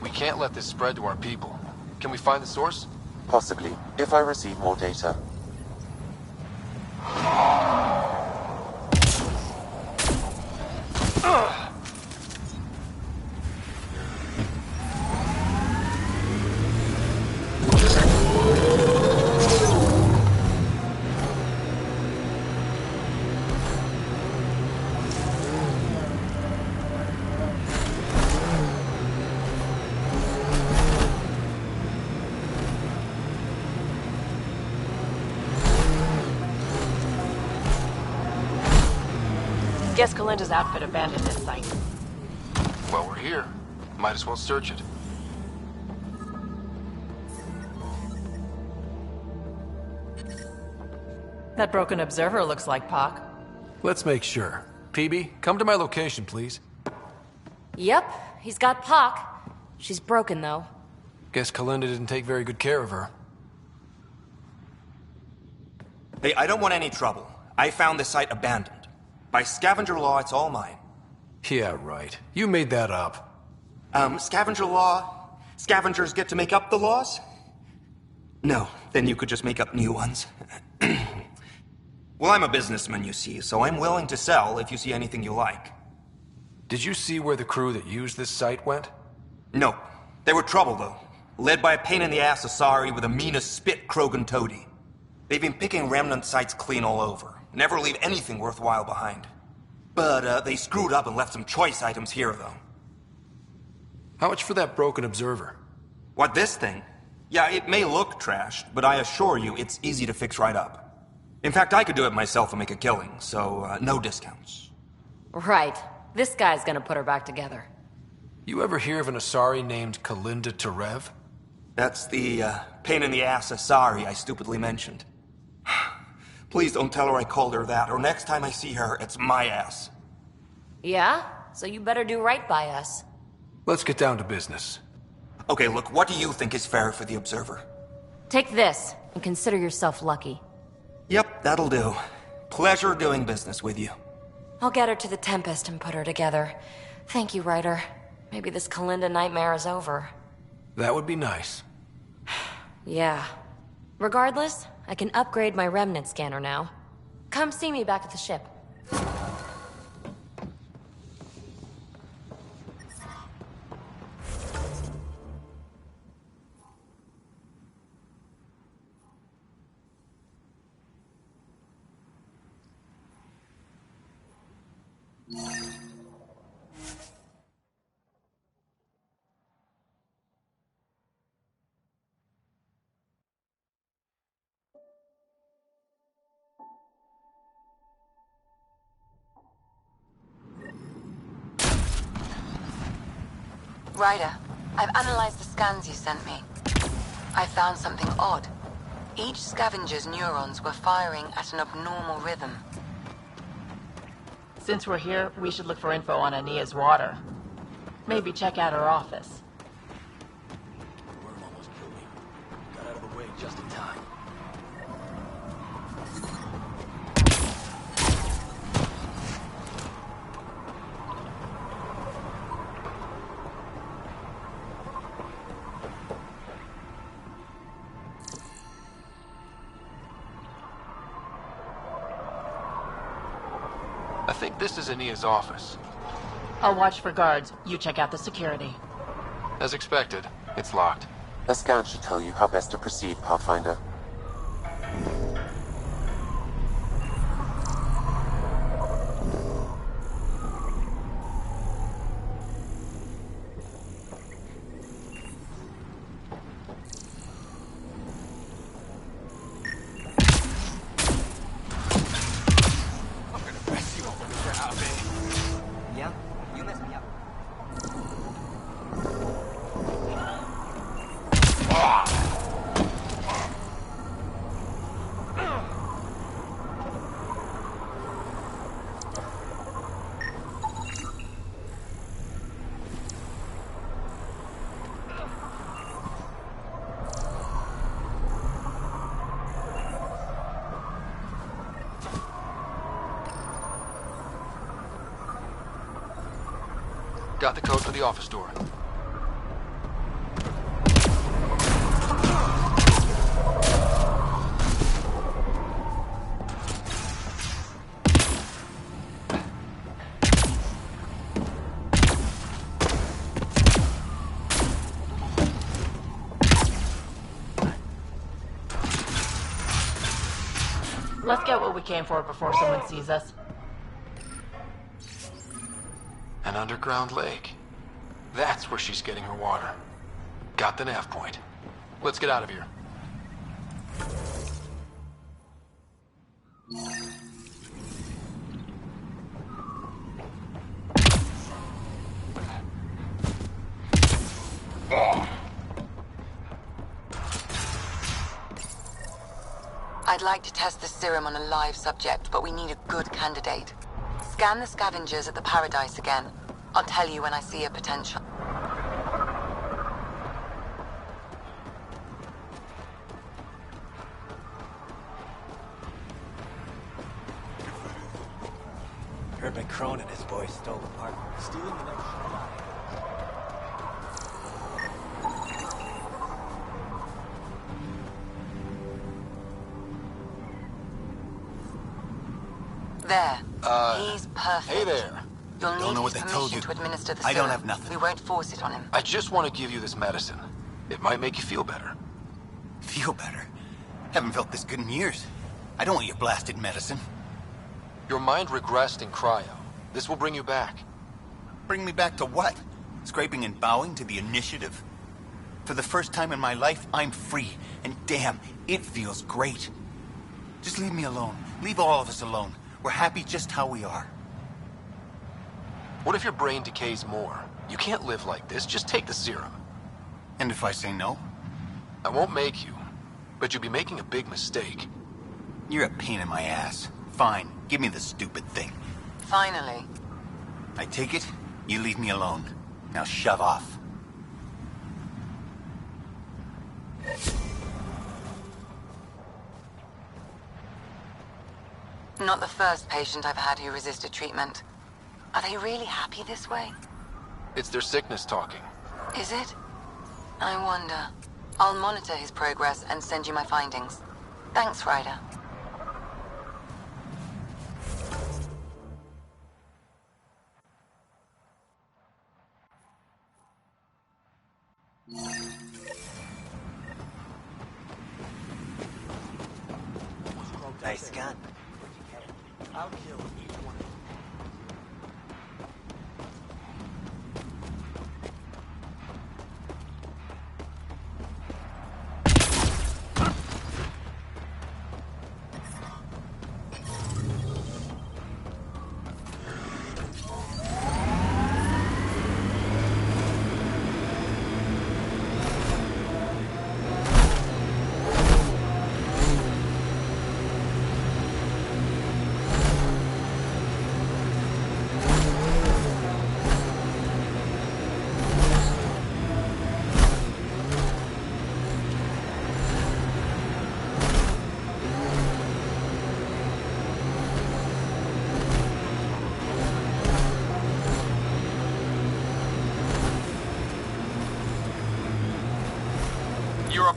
[SPEAKER 3] We can't let this spread to our people. Can we find the source?
[SPEAKER 6] Possibly, if I receive more data.
[SPEAKER 5] Guess Kalinda's outfit abandoned this site.
[SPEAKER 3] Well, we're here. Might as well search it.
[SPEAKER 11] That broken observer looks like Pac.
[SPEAKER 12] Let's make sure. PB, come to my location, please.
[SPEAKER 7] Yep, he's got Pac. She's broken, though.
[SPEAKER 12] Guess Kalinda didn't take very good care of her.
[SPEAKER 15] Hey, I don't want any trouble. I found this site abandoned. By scavenger law, it's all mine.
[SPEAKER 12] Yeah, right. You made that up.
[SPEAKER 15] Scavenger law? Scavengers get to make up the laws? No, then you could just make up new ones. Well, I'm a businessman, you see, so I'm willing to sell if you see anything you like.
[SPEAKER 12] Did you see where the crew that used this site went?
[SPEAKER 15] No. They were trouble, though. Led by a pain-in-the-ass Asari with the meanest spit Krogan toady. They've been picking remnant sites clean all over. Never leave anything worthwhile behind. But, they screwed up and left some choice items here, though.
[SPEAKER 12] How much for that broken observer?
[SPEAKER 15] What, this thing? Yeah, it may look trashed, but I assure you it's easy to fix right up. In fact, I could do it myself and make a killing, so, no discounts.
[SPEAKER 7] Right. This guy's gonna put her back together.
[SPEAKER 12] You ever hear of an Asari named Kalinda Terev?
[SPEAKER 15] That's the, pain-in-the-ass Asari I stupidly mentioned. Please don't tell her I called her that, or next time I see her, it's my ass.
[SPEAKER 7] Yeah? So you better do right by us.
[SPEAKER 12] Let's get down to business.
[SPEAKER 15] Okay, look, what do you think is fair for the Observer?
[SPEAKER 7] Take this, and consider yourself lucky.
[SPEAKER 15] Yep, that'll do. Pleasure doing business with you.
[SPEAKER 7] I'll get her to the Tempest and put her together. Thank you, Ryder. Maybe this Kalinda nightmare is over.
[SPEAKER 12] That would be nice.
[SPEAKER 7] Yeah. Regardless, I can upgrade my remnant scanner now. Come see me back at the ship.
[SPEAKER 5] Ryder, I've analyzed the scans you sent me. I found something odd. Each scavenger's neurons were firing at an abnormal rhythm.
[SPEAKER 11] Since we're here, we should look for info on Ania's water. Maybe check out her office.
[SPEAKER 9] Worm almost killed me. Got out of the way just in time.
[SPEAKER 3] I think this is Ania's office.
[SPEAKER 11] I'll watch for guards. You check out the security.
[SPEAKER 3] As expected, it's locked.
[SPEAKER 6] A scan should tell you how best to proceed, Pathfinder.
[SPEAKER 2] Yeah? You messed me up.
[SPEAKER 3] Got the code for the office door.
[SPEAKER 11] Let's get what we came for before someone sees us.
[SPEAKER 3] An underground lake. That's where she's getting her water. Got the nav point. Let's get out of here.
[SPEAKER 5] I'd like to test the serum on a live subject, but we need a good candidate. Scan the scavengers at the Paradise again. I'll tell you when I see a potential.
[SPEAKER 8] Heard McCrone and his boys stole the park. Stealing the next shot.
[SPEAKER 5] There. He's perfect.
[SPEAKER 3] Hey there.
[SPEAKER 5] You'll need
[SPEAKER 2] Don't know what
[SPEAKER 5] his
[SPEAKER 2] they told
[SPEAKER 5] permission
[SPEAKER 2] you.
[SPEAKER 5] to administer the
[SPEAKER 2] I
[SPEAKER 5] serum.
[SPEAKER 2] don't have nothing.
[SPEAKER 5] We won't force it on him.
[SPEAKER 3] I just want to give you this medicine. It might make you feel better.
[SPEAKER 2] Feel better? Haven't felt this good in years. I don't want your blasted medicine.
[SPEAKER 3] Your mind regressed in cryo. This will bring you back.
[SPEAKER 2] Bring me back to what? Scraping and bowing to the initiative? For the first time in my life, I'm free. And damn, it feels great. Just leave me alone. Leave all of us alone. We're happy just how we are.
[SPEAKER 3] What if your brain decays more? You can't live like this. Just take the serum.
[SPEAKER 2] And if I say no?
[SPEAKER 3] I won't make you, but you'll be making a big mistake.
[SPEAKER 2] You're a pain in my ass. Fine, give me the stupid thing.
[SPEAKER 5] Finally.
[SPEAKER 2] I take it, you leave me alone. Now shove off.
[SPEAKER 5] Not the first patient I've had who resisted treatment. Are they really happy this way?
[SPEAKER 3] It's their sickness talking.
[SPEAKER 5] Is it? I wonder. I'll monitor his progress and send you my findings. Thanks, Ryder.
[SPEAKER 8] Nice gun. I'll kill each one of you.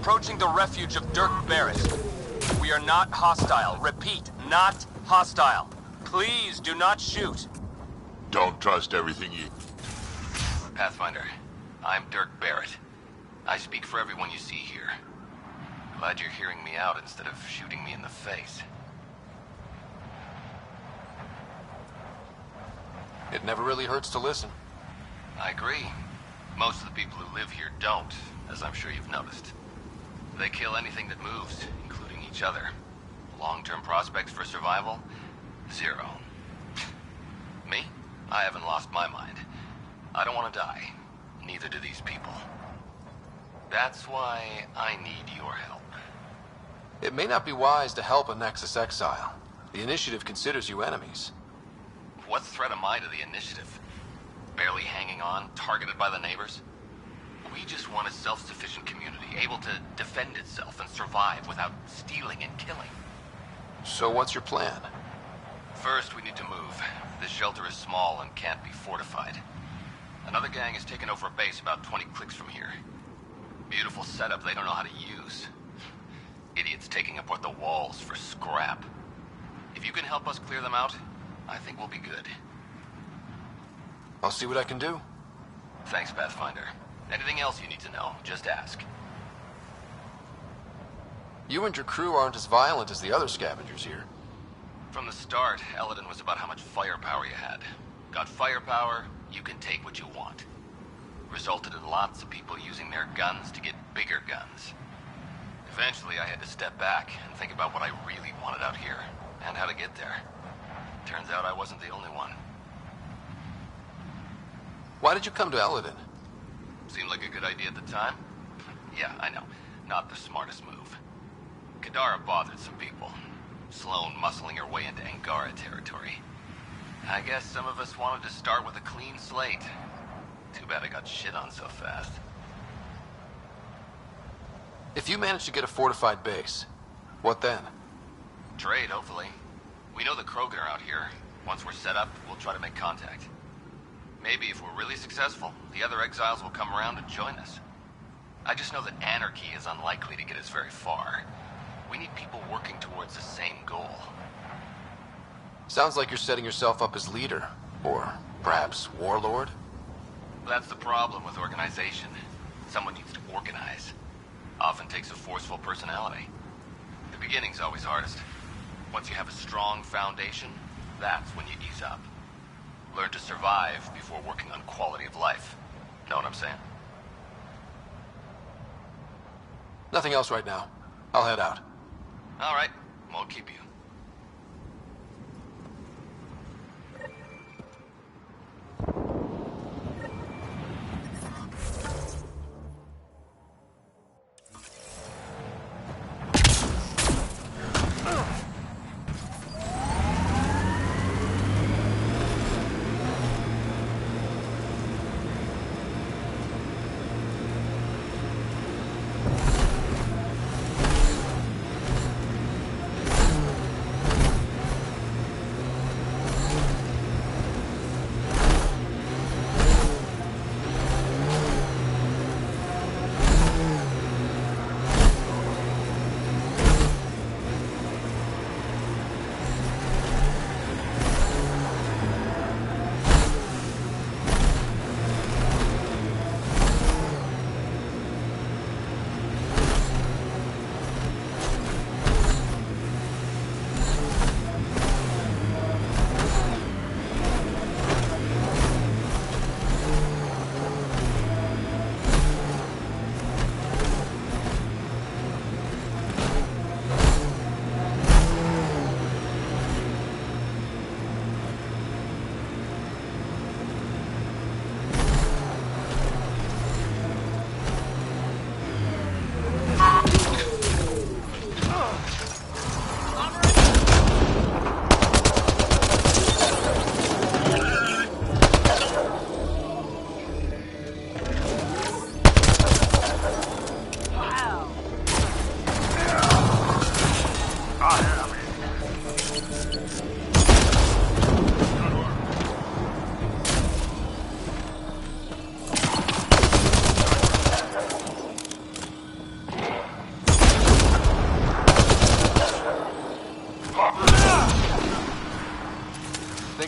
[SPEAKER 10] approaching the refuge of Dirk Barrett. We are not hostile. Repeat, not hostile. Please do not shoot.
[SPEAKER 20] Don't trust everything you...
[SPEAKER 3] Pathfinder, I'm Dirk Barrett. I speak for everyone you see here. Glad you're hearing me out instead of shooting me in the face. It never really hurts to listen. I agree. Most of the people who live here don't, as I'm sure you've noticed. They kill anything that moves, including each other. Long-term prospects for survival? Zero. Me? I haven't lost my mind. I don't want to die. Neither do these people. That's why I need your help. It may not be wise to help a Nexus exile. The Initiative considers you enemies. What threat am I to the Initiative? Barely hanging on, targeted by the neighbors? We just want a self-sufficient community, able to defend itself and survive without stealing and killing. So what's your plan? First, we need to move. This shelter is small and can't be fortified. Another gang has taken over a base about 20 clicks from here. Beautiful setup they don't know how to use. Idiots taking apart the walls for scrap. If you can help us clear them out, I think we'll be good. I'll see what I can do. Thanks, Pathfinder. Anything else you need to know, just ask. You and your crew aren't as violent as the other scavengers here. From the start, Eldon was about how much firepower you had. Got firepower, you can take what you want. Resulted in lots of people using their guns to get bigger guns. Eventually, I had to step back and think about what I really wanted out here, and how to get there. Turns out I wasn't the only one. Why did you come to Eldon? Seemed like a good idea at the time. Yeah, I know. Not the smartest move. Kadara bothered some people. Sloane muscling her way into Angara territory. I guess some of us wanted to start with a clean slate. Too bad I got shit on so fast. If you manage to get a fortified base, what then? Trade, hopefully. We know the Krogan are out here. Once we're set up, we'll try to make contact. Maybe if we're really successful, the other exiles will come around and join us. I just know that anarchy is unlikely to get us very far. We need people working towards the same goal. Sounds like you're setting yourself up as leader, or perhaps warlord? That's the problem with organization. Someone needs to organize. Often takes a forceful personality. The beginning's always hardest. Once you have a strong foundation, that's when you ease up. Learn to survive before working on quality of life. Know what I'm saying? Nothing else right now. I'll head out. All right. Won't keep you.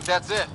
[SPEAKER 10] think that's it.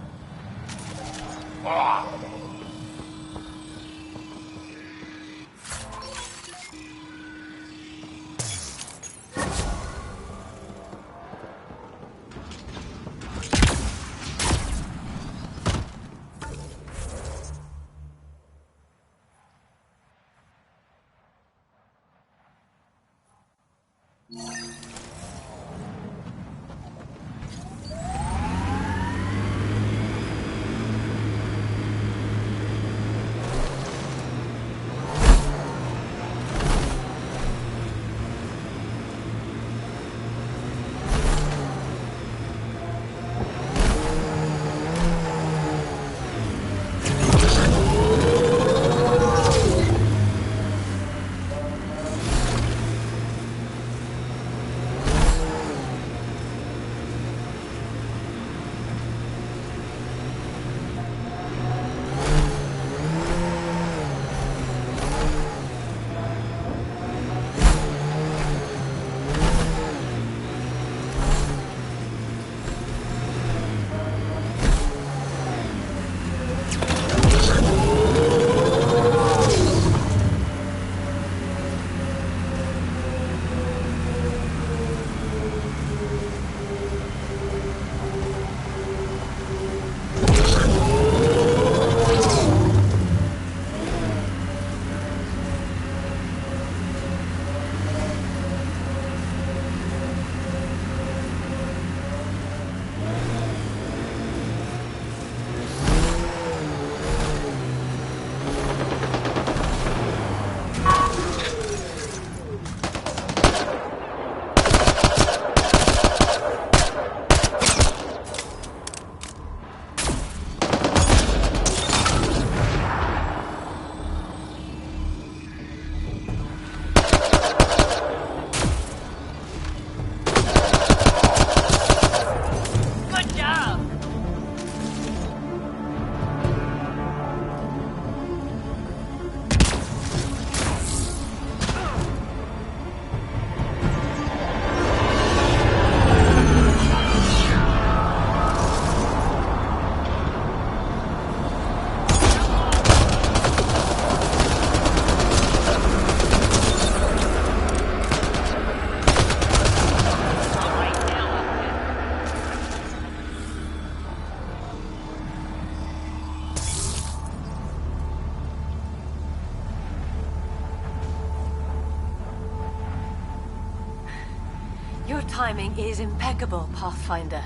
[SPEAKER 14] Your timing is impeccable, Pathfinder.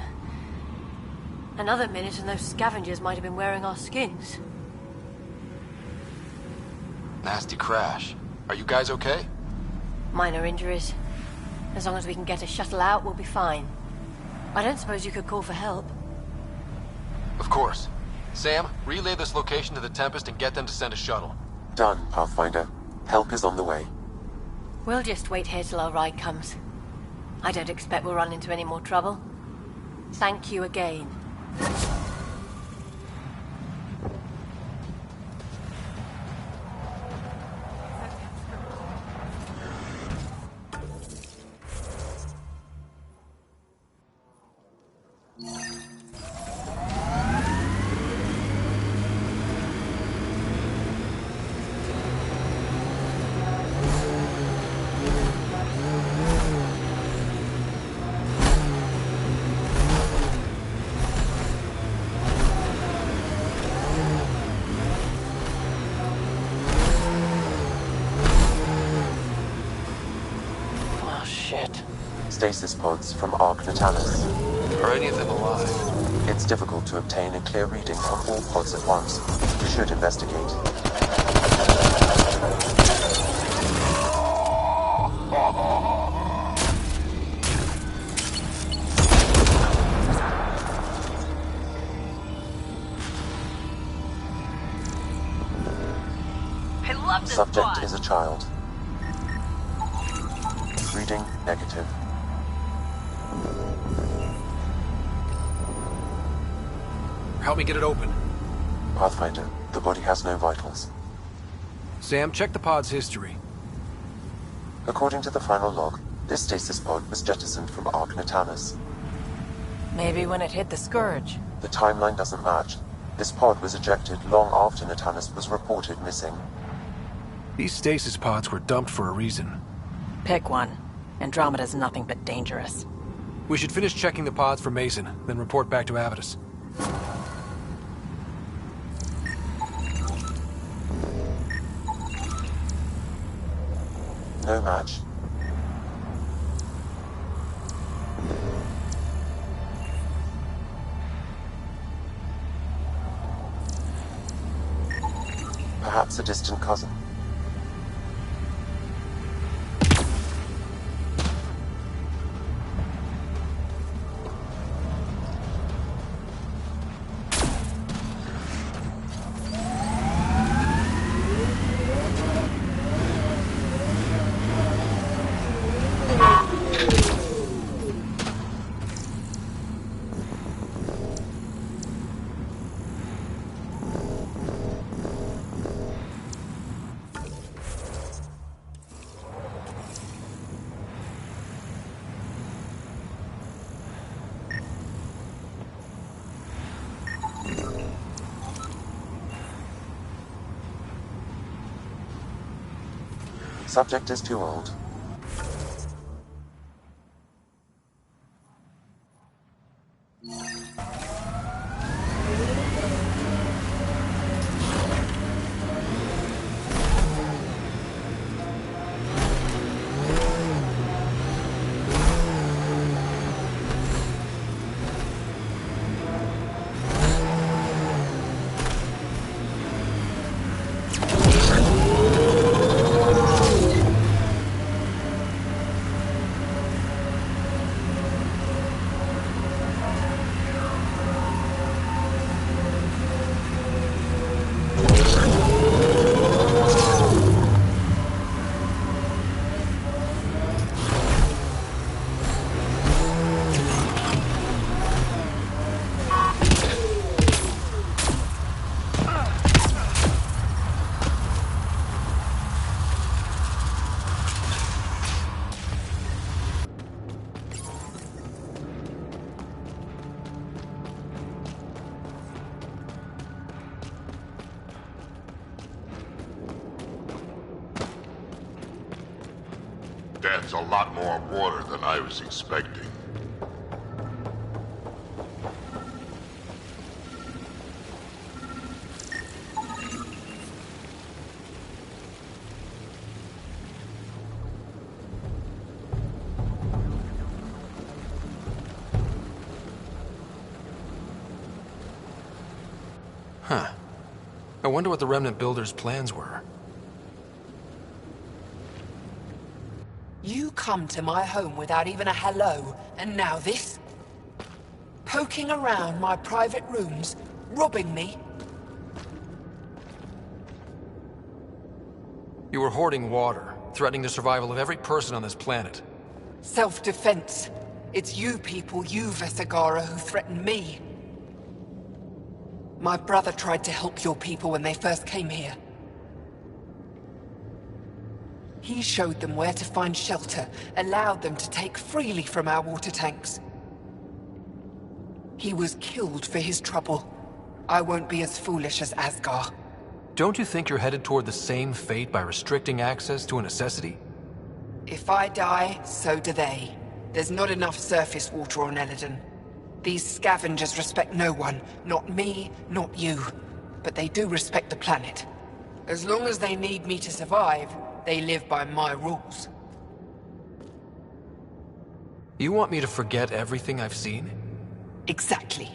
[SPEAKER 14] Another minute and those scavengers might have been wearing our skins.
[SPEAKER 10] Nasty crash. Are you guys okay?
[SPEAKER 14] Minor injuries. As long as we can get a shuttle out, we'll be fine. I don't suppose you could call for help.
[SPEAKER 10] Of course. Sam, relay this location to the Tempest and get them to send a shuttle.
[SPEAKER 6] Done, Pathfinder. Help is on the way.
[SPEAKER 14] We'll just wait here till our ride comes. I don't expect we'll run into any more trouble. Thank you again.
[SPEAKER 6] Stasis pods from Ark Natalis.
[SPEAKER 10] Are any of them alive?
[SPEAKER 6] It's difficult to obtain a clear reading on all pods at once. You should investigate.
[SPEAKER 14] I love this
[SPEAKER 6] Subject
[SPEAKER 14] pod.
[SPEAKER 6] is a child. Reading negative.
[SPEAKER 12] Help me get it open.
[SPEAKER 6] Pathfinder, the body has no vitals.
[SPEAKER 12] Sam, check the pod's history.
[SPEAKER 6] According to the final log, this stasis pod was jettisoned from Ark Natalis.
[SPEAKER 5] Maybe when it hit the Scourge.
[SPEAKER 6] The timeline doesn't match. This pod was ejected long after Natalis was reported missing.
[SPEAKER 12] These stasis pods were dumped for a reason.
[SPEAKER 11] Pick one. Andromeda's nothing but dangerous.
[SPEAKER 12] We should finish checking the pods for Mason, then report back to Avitus.
[SPEAKER 6] No match. Perhaps a distant cousin. Subject is too old.
[SPEAKER 20] That's a lot more water than I was expecting.
[SPEAKER 12] Huh. I wonder what the Remnant builders' plans were.
[SPEAKER 13] You come to my home without even a hello, and now this? Poking around my private rooms, robbing me?
[SPEAKER 12] You were hoarding water, threatening the survival of every person on this planet.
[SPEAKER 13] Self-defense. It's you people, you Vesagara, who threatened me. My brother tried to help your people when they first came here. He showed them where to find shelter, allowed them to take freely from our water tanks. He was killed for his trouble. I won't be as foolish as Asgar.
[SPEAKER 12] Don't you think you're headed toward the same fate by restricting access to a necessity?
[SPEAKER 13] If I die, so do they. There's not enough surface water on Eladon. These scavengers respect no one. Not me, not you. But they do respect the planet. As long as they need me to survive, they live by my rules.
[SPEAKER 12] You want me to forget everything I've seen?
[SPEAKER 13] Exactly.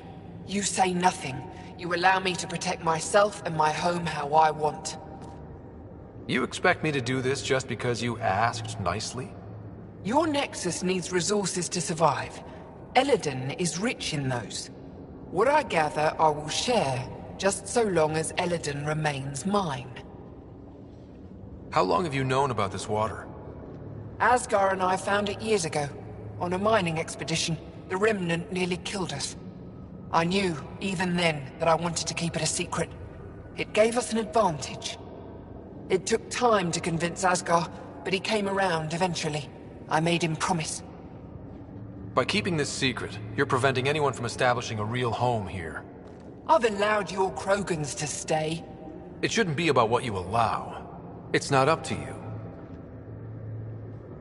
[SPEAKER 13] You say nothing. You allow me to protect myself and my home how I want.
[SPEAKER 12] You expect me to do this just because you asked nicely?
[SPEAKER 13] Your Nexus needs resources to survive. Eladon is rich in those. What I gather, I will share, just so long as Eladon remains mine.
[SPEAKER 12] How long have you known about this water?
[SPEAKER 13] Asgar and I found it years ago, on a mining expedition. The Remnant nearly killed us. I knew, even then, that I wanted to keep it a secret. It gave us an advantage. It took time to convince Asgar, but he came around eventually. I made him promise.
[SPEAKER 12] By keeping this secret, you're preventing anyone from establishing a real home here.
[SPEAKER 13] I've allowed your Krogans to stay.
[SPEAKER 12] It shouldn't be about what you allow. It's not up to you.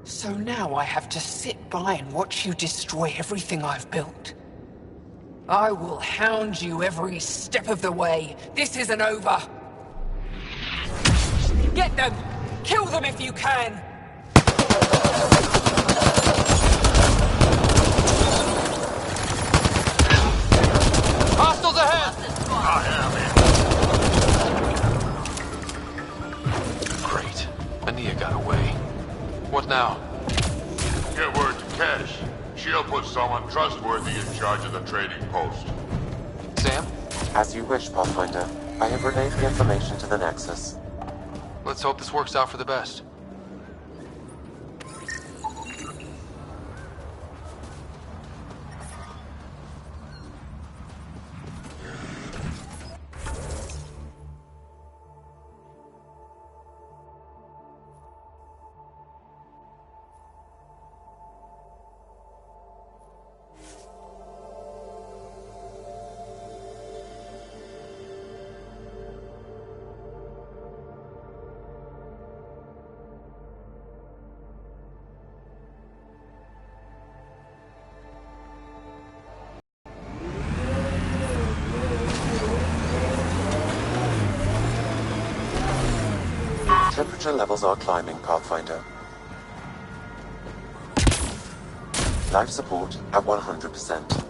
[SPEAKER 13] So now I have to sit by and watch you destroy everything I've built. I will hound you every step of the way. This isn't over. Get them! Kill them if you can!
[SPEAKER 10] Hostiles ahead!
[SPEAKER 12] Great. Ania got away. What now?
[SPEAKER 20] Get word to Cash. She'll put someone trustworthy in charge of the trading post.
[SPEAKER 12] Sam?
[SPEAKER 6] As you wish, Pathfinder. I have relayed the information to the Nexus.
[SPEAKER 12] Let's hope this works out for the best.
[SPEAKER 6] Temperature levels are climbing, Pathfinder. Life support at 100%.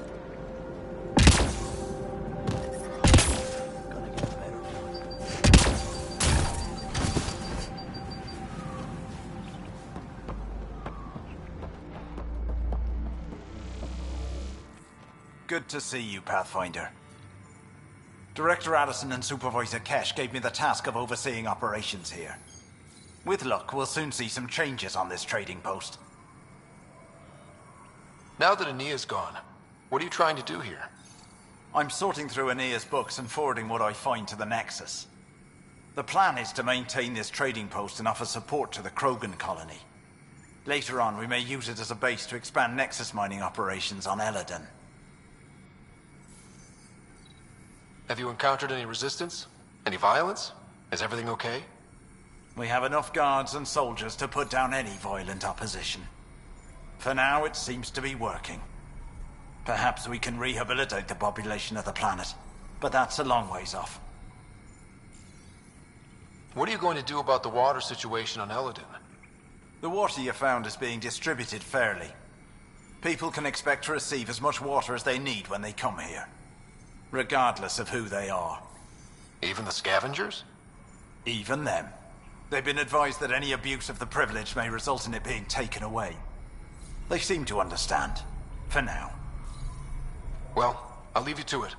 [SPEAKER 2] Good to see you, Pathfinder. Director Addison and Supervisor Kesh gave me the task of overseeing operations here. With luck, we'll soon see some changes on this trading post.
[SPEAKER 12] Now that Ania's gone, what are you trying to do here?
[SPEAKER 2] I'm sorting through Ania's books and forwarding what I find to the Nexus. The plan is to maintain this trading post and offer support to the Krogan colony. Later on, we may use it as a base to expand Nexus mining operations on Eladon.
[SPEAKER 12] Have you encountered any resistance? Any violence? Is everything okay?
[SPEAKER 2] We have enough guards and soldiers to put down any violent opposition. For now, it seems to be working. Perhaps we can rehabilitate the population of the planet, but that's a long ways off.
[SPEAKER 12] What are you going to do about the water situation on Eladon?
[SPEAKER 2] The water you found is being distributed fairly. People can expect to receive as much water as they need when they come here, regardless of who they are.
[SPEAKER 12] Even the scavengers?
[SPEAKER 2] Even them. They've been advised that any abuse of the privilege may result in it being taken away. They seem to understand, for now.
[SPEAKER 12] Well, I'll leave you to it.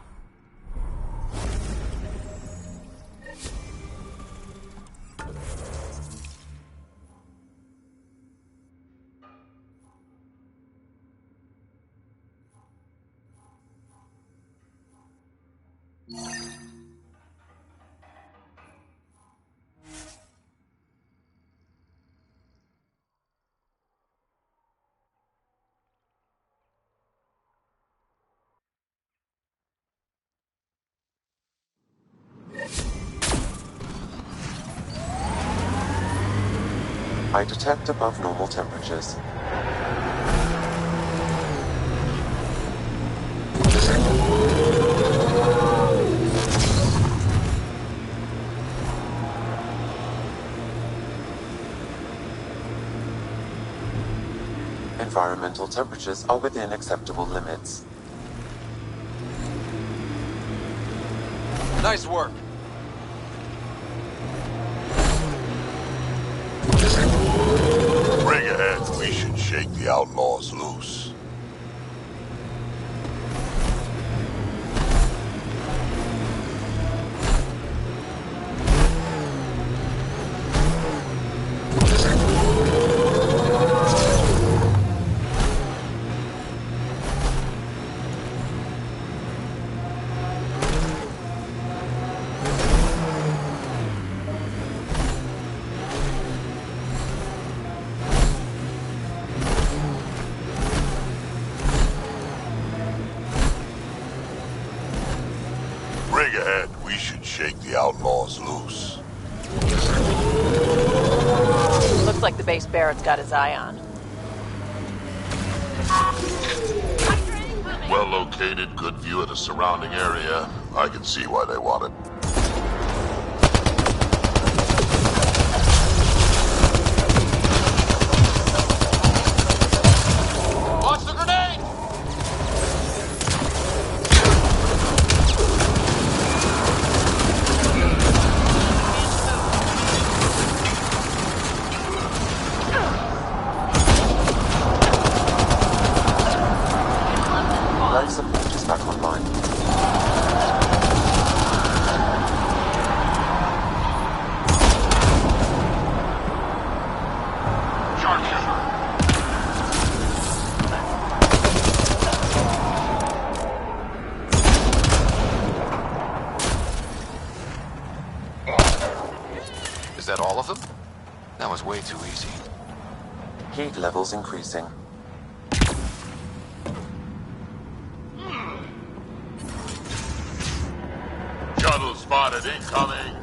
[SPEAKER 6] I detect above normal temperatures. Environmental temperatures are within acceptable limits.
[SPEAKER 12] Nice work.
[SPEAKER 20] Bring ahead. We should shake the outlaws loose. ahead. We should shake the outlaws loose.
[SPEAKER 11] Looks like the base Barrett's got his eye on.
[SPEAKER 20] Well located, good view of the surrounding area. I can see why they want it.
[SPEAKER 10] Watch the grenade!
[SPEAKER 6] Life support is back online.
[SPEAKER 3] Is that all of them? That was way too easy.
[SPEAKER 6] Heat levels increasing.
[SPEAKER 20] Shuttle spotted incoming.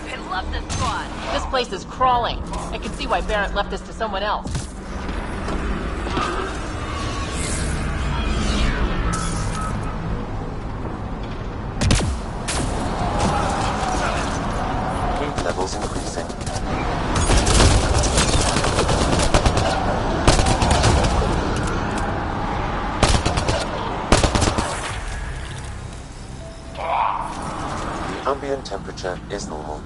[SPEAKER 11] I love this squad. This place is crawling. I can see why Barrett left this to someone else.
[SPEAKER 6] Heat levels increasing. The ambient temperature is normal.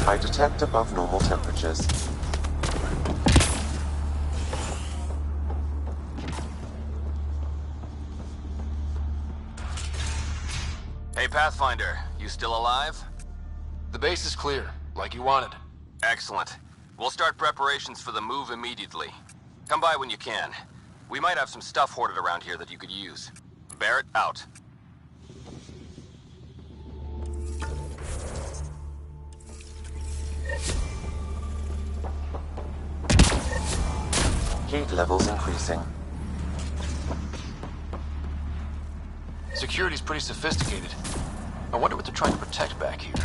[SPEAKER 6] I detect above normal temperatures.
[SPEAKER 3] Hey, Pathfinder, you still alive?
[SPEAKER 12] The base is clear, like you wanted.
[SPEAKER 3] Excellent. We'll start preparations for the move immediately. Come by when you can. We might have some stuff hoarded around here that you could use. Barrett, out.
[SPEAKER 6] Heat levels increasing.
[SPEAKER 12] Security's pretty sophisticated. I wonder what they're trying to protect back here.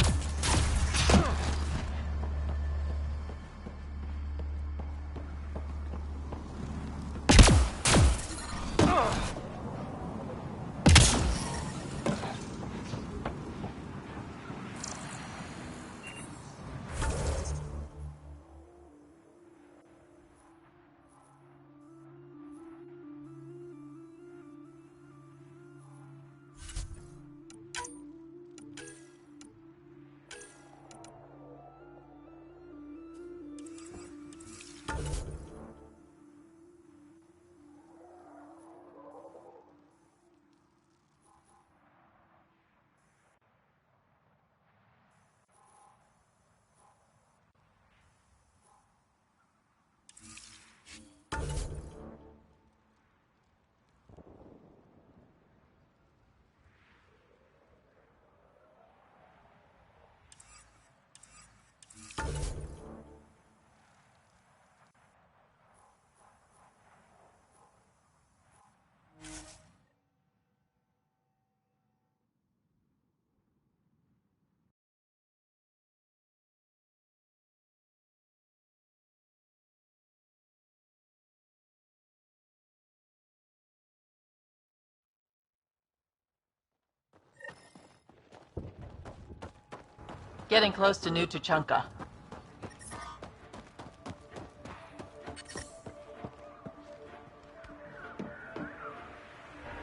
[SPEAKER 11] Getting close to New Tuchanka.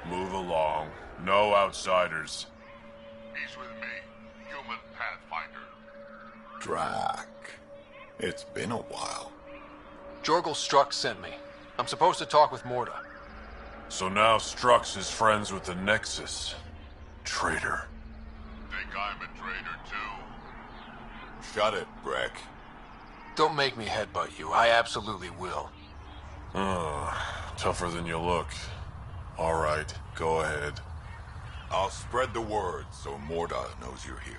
[SPEAKER 4] Move along. No outsiders.
[SPEAKER 20] He's with me. Human Pathfinder.
[SPEAKER 17] Drac. It's been a while.
[SPEAKER 12] Jorgel Strux sent me. I'm supposed to talk with Morta.
[SPEAKER 4] So now Strux is friends with the Nexus. Traitor.
[SPEAKER 20] Think I'm a traitor too?
[SPEAKER 17] Shut it, Breck.
[SPEAKER 12] Don't make me headbutt you. I absolutely will.
[SPEAKER 4] Tougher than you look. All right, go ahead.
[SPEAKER 17] I'll spread the word so Morda knows you're here.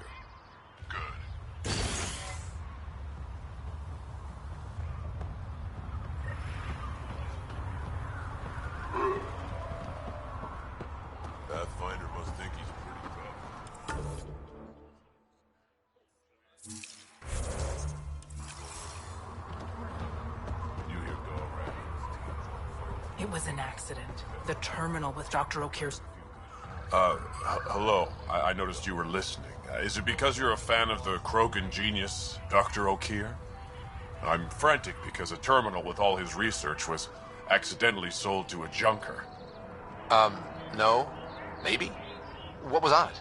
[SPEAKER 4] Pathfinder must think he's pretty tough.
[SPEAKER 18] It was an accident. The terminal with Dr. O'Keefe's...
[SPEAKER 4] Hello. I noticed you were listening. Is it because you're a fan of the Krogan genius, Dr. O'Keefe? I'm frantic because a terminal with all his research was accidentally sold to a junker.
[SPEAKER 12] No. Maybe. What was on it?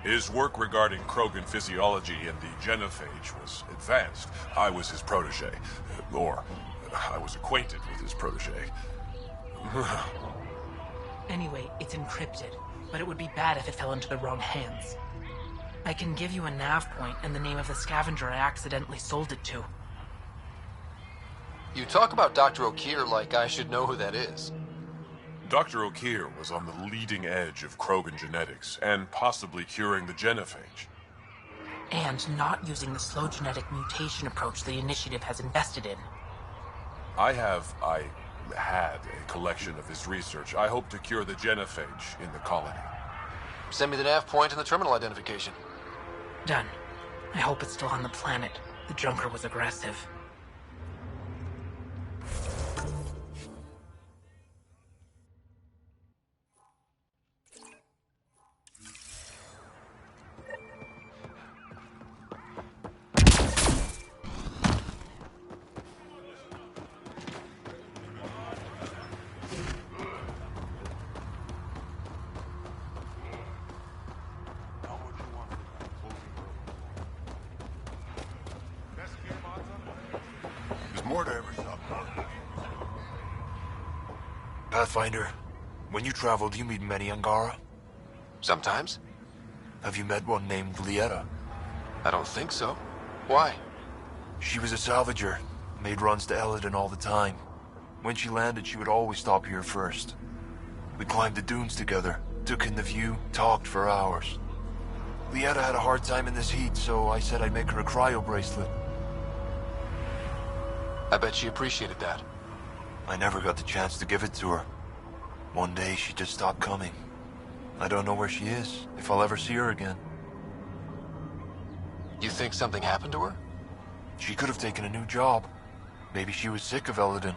[SPEAKER 4] His work regarding Krogan physiology and the genophage was advanced. I was his protege. Or, I was acquainted with his protege.
[SPEAKER 18] Anyway, it's encrypted, but it would be bad if it fell into the wrong hands. I can give you a nav point and the name of the scavenger I accidentally sold it to.
[SPEAKER 12] You talk about Dr. O'Keefe like I should know who that is.
[SPEAKER 4] Dr. O'Keefe was on the leading edge of Krogan genetics, and possibly curing the genophage.
[SPEAKER 18] And not using the slow genetic mutation approach the Initiative has invested in.
[SPEAKER 4] I had a collection of his research. I hope to cure the genophage in the colony.
[SPEAKER 12] Send me the nav point and the terminal identification.
[SPEAKER 18] Done. I hope it's still on the planet. The junker was aggressive.
[SPEAKER 21] Pathfinder, when you travel, do you meet many Angara?
[SPEAKER 12] Sometimes.
[SPEAKER 21] Have you met one named Lieta?
[SPEAKER 12] I don't think so. Why?
[SPEAKER 21] She was a salvager, made runs to Eladin all the time. When she landed, she would always stop here first. We climbed the dunes together, took in the view, talked for hours. Lieta had a hard time in this heat, so I said I'd make her a cryo bracelet.
[SPEAKER 12] I bet she appreciated that.
[SPEAKER 21] I never got the chance to give it to her. One day, she just stopped coming. I don't know where she is, if I'll ever see her again.
[SPEAKER 12] You think something happened to her?
[SPEAKER 21] She could have taken a new job. Maybe she was sick of Eladin.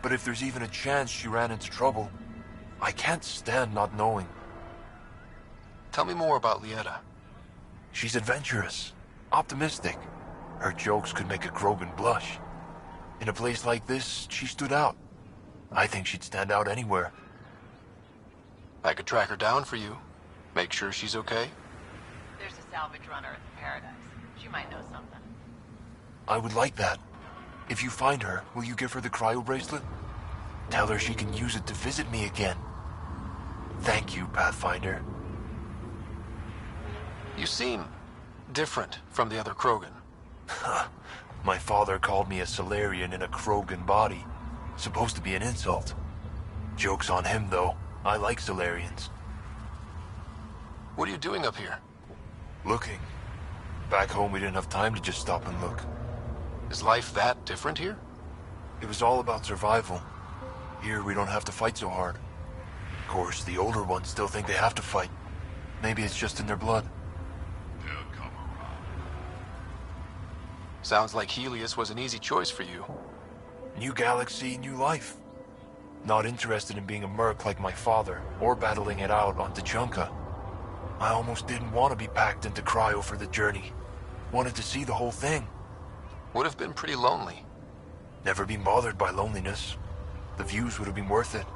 [SPEAKER 21] But if there's even a chance she ran into trouble, I can't stand not knowing.
[SPEAKER 12] Tell me more about Lieta.
[SPEAKER 21] She's adventurous, optimistic. Her jokes could make a Krogan blush. In a place like this, she stood out. I think she'd stand out anywhere.
[SPEAKER 12] I could track her down for you. Make sure she's okay.
[SPEAKER 11] There's a salvage runner at the Paradise. She might know something.
[SPEAKER 21] I would like that. If you find her, will you give her the cryo bracelet? Tell her she can use it to visit me again. Thank you, Pathfinder.
[SPEAKER 12] You seem different from the other Krogan.
[SPEAKER 21] My father called me a Solarian in a Krogan body. Supposed to be an insult. Joke's on him, though. I like Solarians.
[SPEAKER 12] What are you doing up here?
[SPEAKER 21] Looking. Back home, we didn't have time to just stop and look.
[SPEAKER 12] Is life that different here?
[SPEAKER 21] It was all about survival. Here, we don't have to fight so hard. Of course, the older ones still think they have to fight. Maybe it's just in their blood.
[SPEAKER 12] Sounds like Helios was an easy choice for you.
[SPEAKER 21] New galaxy, new life. Not interested in being a merc like my father, or battling it out on Tuchanka. I almost didn't want to be packed into cryo for the journey. Wanted to see the whole thing.
[SPEAKER 12] Would have been pretty lonely.
[SPEAKER 21] Never been bothered by loneliness. The views would have been worth it.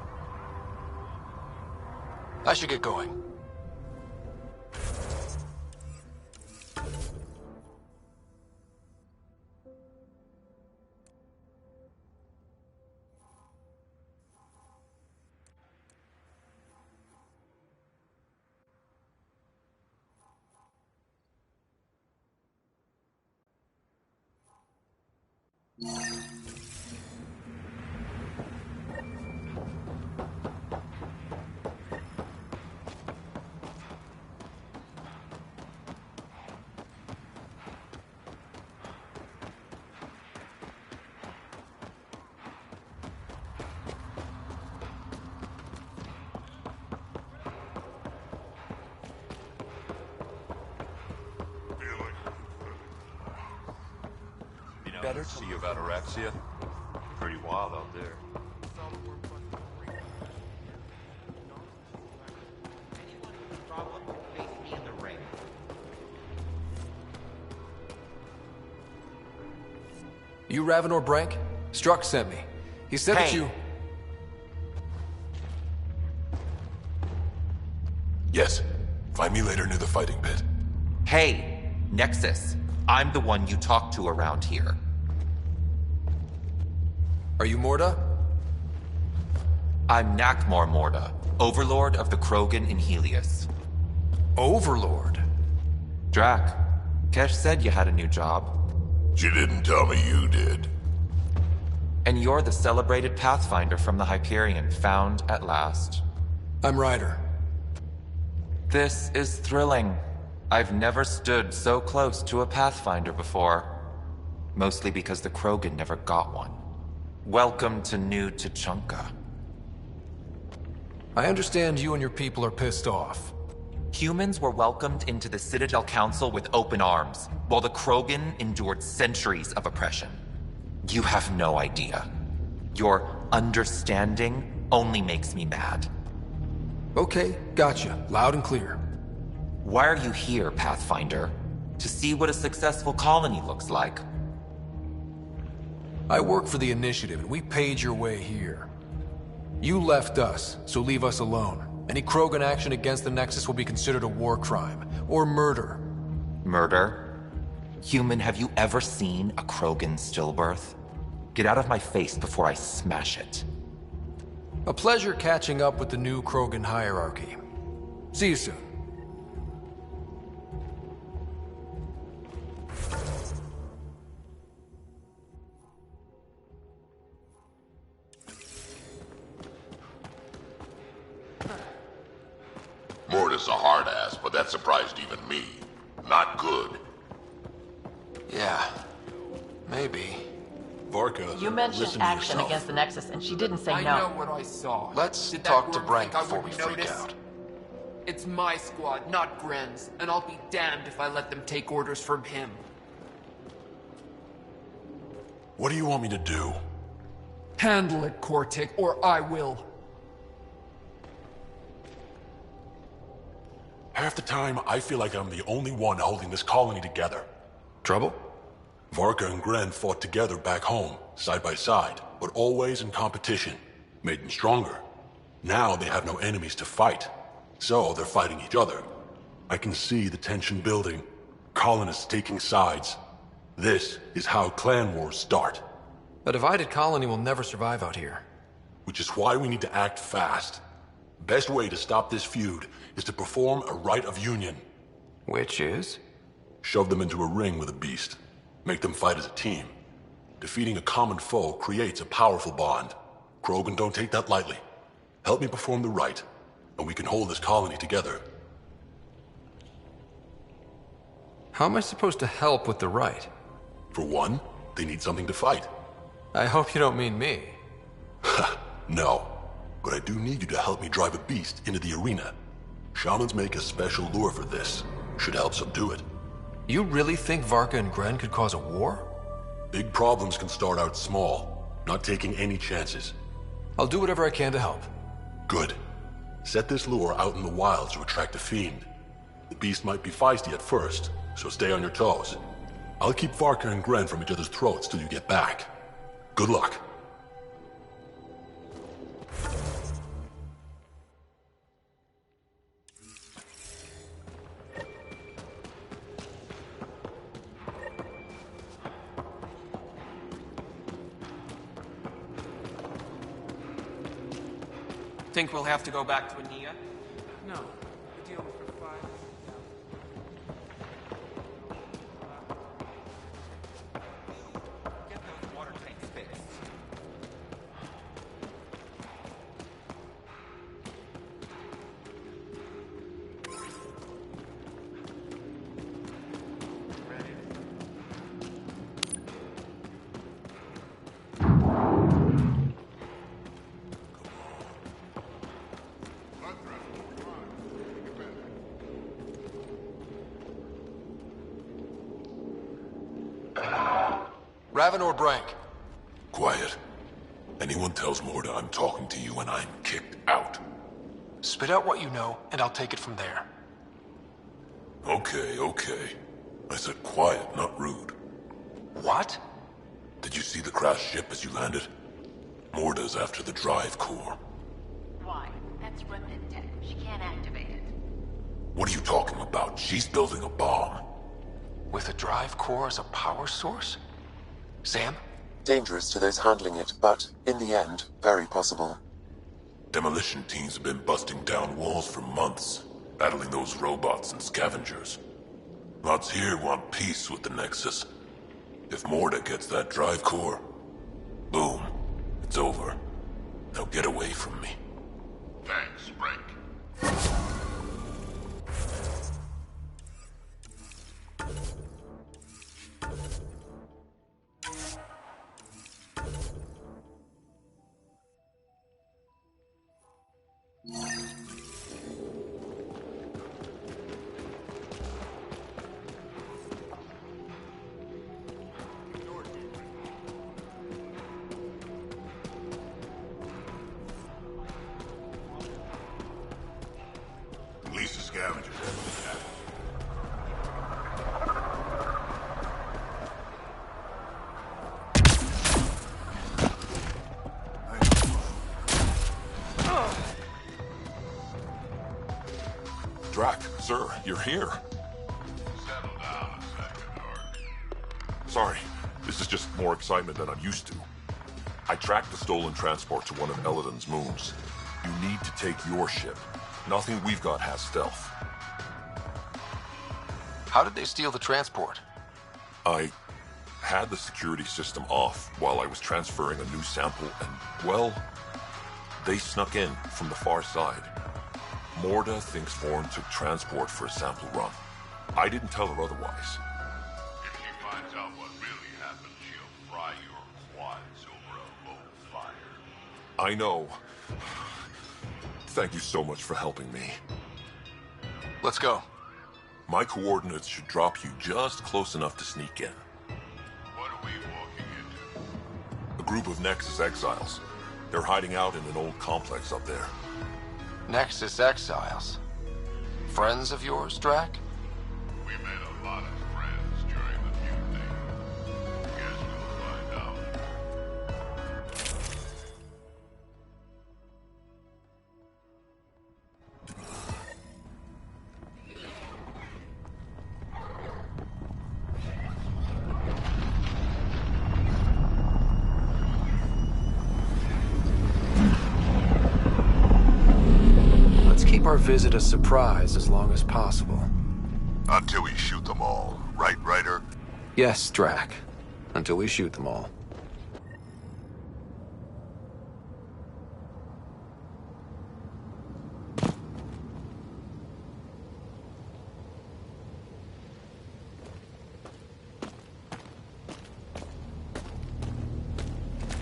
[SPEAKER 12] I should get going.
[SPEAKER 19] better to see about Araxia. Pretty wild out there.
[SPEAKER 12] You Ravenor Brank? Struck sent me. He said that you...
[SPEAKER 9] Yes. Find me later near the fighting pit.
[SPEAKER 22] Hey, Nexus. I'm the one you talk to around here.
[SPEAKER 12] Are you Morda?
[SPEAKER 22] I'm Nakmor Morda, Overlord of the Krogan in Helios.
[SPEAKER 12] Overlord?
[SPEAKER 22] Drac, Kesh said you had a new job.
[SPEAKER 20] She didn't tell me you did.
[SPEAKER 22] And you're the celebrated Pathfinder from the Hyperion, found at last.
[SPEAKER 12] I'm Ryder.
[SPEAKER 22] This is thrilling. I've never stood so close to a Pathfinder before. Mostly because the Krogan never got one. Welcome to New Tuchanka.
[SPEAKER 12] I understand you and your people are pissed off.
[SPEAKER 22] Humans were welcomed into the Citadel Council with open arms, while the Krogan endured centuries of oppression. You have no idea. Your understanding only makes me mad.
[SPEAKER 12] Okay, gotcha. Loud and clear.
[SPEAKER 22] Why are you here, Pathfinder? To see what a successful colony looks like.
[SPEAKER 12] I work for the Initiative, and we paid your way here. You left us, so leave us alone. Any Krogan action against the Nexus will be considered a war crime, or murder.
[SPEAKER 22] Murder? Human, have you ever seen a Krogan stillbirth? Get out of my face before I smash it.
[SPEAKER 12] A pleasure catching up with the new Krogan hierarchy. See you soon.
[SPEAKER 20] Morda's a hard ass, but that surprised even me. Not good.
[SPEAKER 9] Yeah. Maybe. Vorka,
[SPEAKER 11] You mentioned
[SPEAKER 9] listen to
[SPEAKER 11] action
[SPEAKER 9] yourself.
[SPEAKER 11] against the Nexus, and she didn't say
[SPEAKER 13] I
[SPEAKER 11] no.
[SPEAKER 13] know what I saw.
[SPEAKER 9] Let's
[SPEAKER 13] Did that
[SPEAKER 9] talk to
[SPEAKER 13] worm
[SPEAKER 9] Brank
[SPEAKER 13] think I
[SPEAKER 9] before we
[SPEAKER 13] wouldn't
[SPEAKER 9] freak
[SPEAKER 13] notice?
[SPEAKER 9] out.
[SPEAKER 13] It's my squad, not Gren's, and I'll be damned if I let them take orders from him.
[SPEAKER 9] What do you want me to do?
[SPEAKER 13] Handle it, Kortik, or I will.
[SPEAKER 9] Half the time, I feel like I'm the only one holding this colony together. Trouble? Varka and Gren fought together back home, side by side, but always in competition. Made them stronger. Now they have no enemies to fight, so they're fighting each other. I can see the tension building, colonists taking sides. This is how clan wars start.
[SPEAKER 12] A divided colony will never survive out here.
[SPEAKER 9] Which is why we need to act fast. Best way to stop this feud is to perform a rite of union.
[SPEAKER 12] Which is?
[SPEAKER 9] Shove them into a ring with a beast. Make them fight as a team. Defeating a common foe creates a powerful bond. Krogan don't take that lightly. Help me perform the rite, and we can hold this colony together.
[SPEAKER 12] How am I supposed to help with the rite?
[SPEAKER 9] For one, they need something to fight.
[SPEAKER 12] I hope you don't mean me.
[SPEAKER 9] No, but I do need you to help me drive a beast into the arena. Shamans make a special lure for this. Should help subdue it.
[SPEAKER 12] You really think Varka and Gren could cause a war?
[SPEAKER 9] Big problems can start out small, not taking any chances.
[SPEAKER 12] I'll do whatever I can to help.
[SPEAKER 9] Good. Set this lure out in the wilds to attract a fiend. The beast might be feisty at first, so stay on your toes. I'll keep Varka and Gren from each other's throats till you get back. Good luck.
[SPEAKER 23] Think we'll have to go back to Ania? No. The deal for 5.
[SPEAKER 22] Get those watertight spits.
[SPEAKER 12] Raven or Brank?
[SPEAKER 9] Quiet. Anyone tells Morda I'm talking to you and I'm kicked out.
[SPEAKER 12] Spit out what you know, and I'll take it from there.
[SPEAKER 9] Okay, okay. I said quiet, not rude.
[SPEAKER 12] What?
[SPEAKER 9] Did you see the crashed ship as you landed? Morda's after the drive core.
[SPEAKER 11] Why? That's remnant tech. She can't activate it.
[SPEAKER 9] What are you talking about? She's building a bomb.
[SPEAKER 12] With a drive core as a power source? Sam?
[SPEAKER 6] Dangerous to those handling it, but, in the end, very possible.
[SPEAKER 9] Demolition teams have been busting down walls for months, battling those robots and scavengers. Lots here want peace with the Nexus. If Morda gets that drive core, boom, it's over. Now get away from me.
[SPEAKER 20] Thanks, Frank. Release the scavengers.
[SPEAKER 9] Drac, sir, you're here.
[SPEAKER 20] Settle down a second, Ark.
[SPEAKER 9] Sorry, this is just more excitement than I'm used to. I tracked the stolen transport to one of Elodin's moons. You need to take your ship. Nothing we've got has stealth.
[SPEAKER 12] How did they steal the transport?
[SPEAKER 9] I had the security system off while I was transferring a new sample and, well, they snuck in from the far side. Morda thinks Vorn took transport for a sample run. I didn't tell her otherwise.
[SPEAKER 20] If she finds out what really happened, she'll fry your quads over a bowl of fire.
[SPEAKER 9] I know. Thank you so much for helping me.
[SPEAKER 12] Let's go.
[SPEAKER 9] My coordinates should drop you just close enough to sneak in.
[SPEAKER 20] What are we walking into?
[SPEAKER 9] A group of Nexus exiles. They're hiding out in an old complex up there.
[SPEAKER 12] Nexus exiles. Friends of yours, Drac?
[SPEAKER 20] We made a lot of friends during the mutiny. Guess we'll find out.
[SPEAKER 12] Keep our visit a surprise as long as possible.
[SPEAKER 20] Until we shoot them all, right, Ryder?
[SPEAKER 12] Yes, Drac. Until we shoot them all.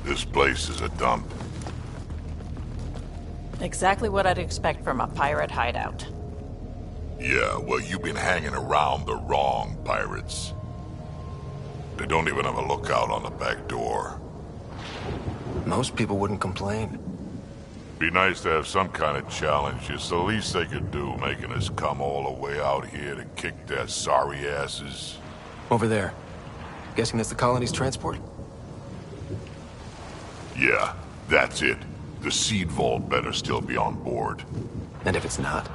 [SPEAKER 20] This place is a dump.
[SPEAKER 11] Exactly what I'd expect from a pirate hideout.
[SPEAKER 20] Yeah, well, you've been hanging around the wrong pirates. They don't even have a lookout on the back door.
[SPEAKER 12] Most people wouldn't complain.
[SPEAKER 20] Be nice to have some kind of challenge. It's the least they could do, making us come all the way out here to kick their sorry asses.
[SPEAKER 12] Over there. Guessing that's the colony's transport?
[SPEAKER 20] Yeah, that's it. The seed vault better still be on board.
[SPEAKER 12] And if it's not?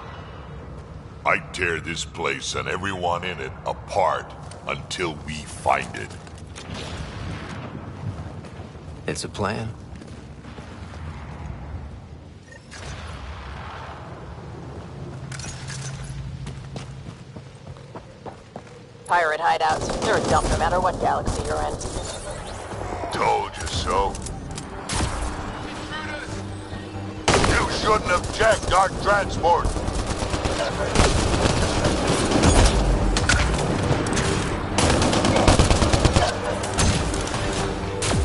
[SPEAKER 20] I'd tear this place and everyone in it apart until we find it.
[SPEAKER 12] It's a plan.
[SPEAKER 11] Pirate hideouts. They're a dump no matter what galaxy you're in.
[SPEAKER 20] Told you so. You shouldn't have checked our transport.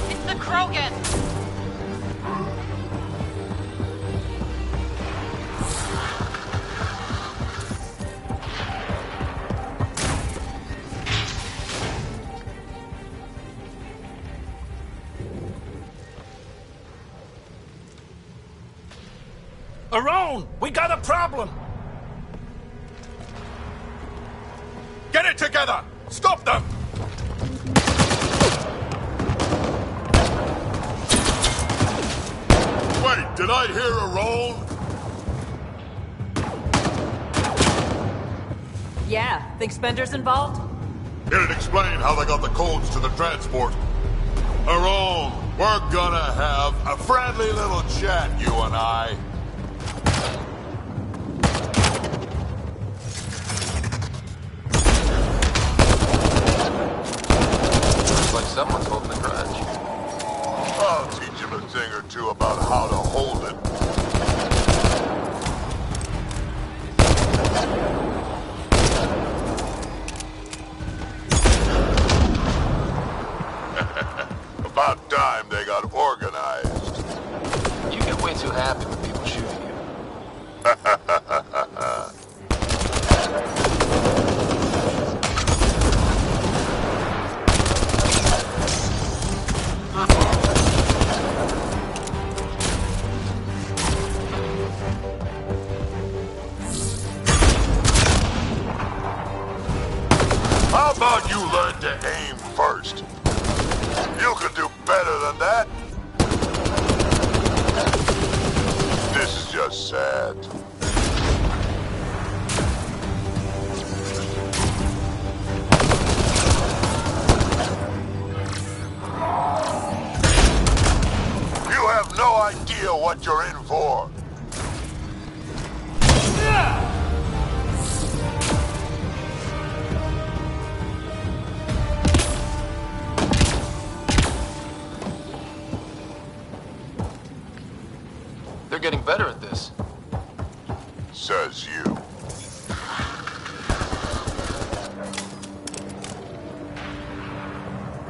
[SPEAKER 11] It's the Krogan!
[SPEAKER 1] Around! We got a problem!
[SPEAKER 4] Get it together! Stop them! Wait, did I hear a roll?
[SPEAKER 15] Yeah, think Spender's involved?
[SPEAKER 17] It'd explain how they got the codes to the transport. Aaron, we're gonna have a friendly little chat, you and I.
[SPEAKER 3] Looks like someone's holding a grudge.
[SPEAKER 17] I'll teach him a thing or two about how to hold it. About time they got organized.
[SPEAKER 3] You get way too happy when people shoot you.
[SPEAKER 17] How about you learn to aim first? You can do better than that. This is just sad. You have no idea what you're in for.
[SPEAKER 3] They're getting better at this.
[SPEAKER 17] Says you.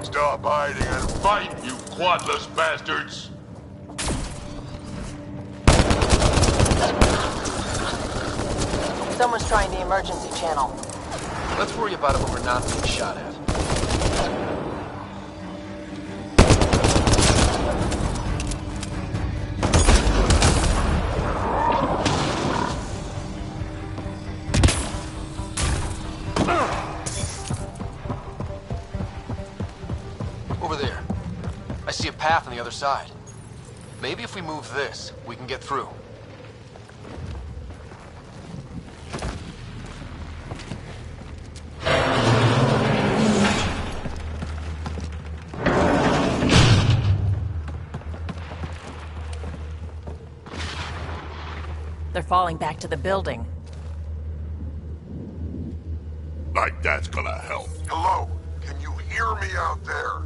[SPEAKER 17] Stop hiding and fight, you quadless bastards!
[SPEAKER 15] Someone's trying the emergency channel.
[SPEAKER 3] Let's worry about it when we're not being shot at. Over there. I see a path on the other side. Maybe if we move this, we can get through.
[SPEAKER 15] They're falling back to the building.
[SPEAKER 20] Like that's gonna help.
[SPEAKER 17] Hello? Can you hear me out there?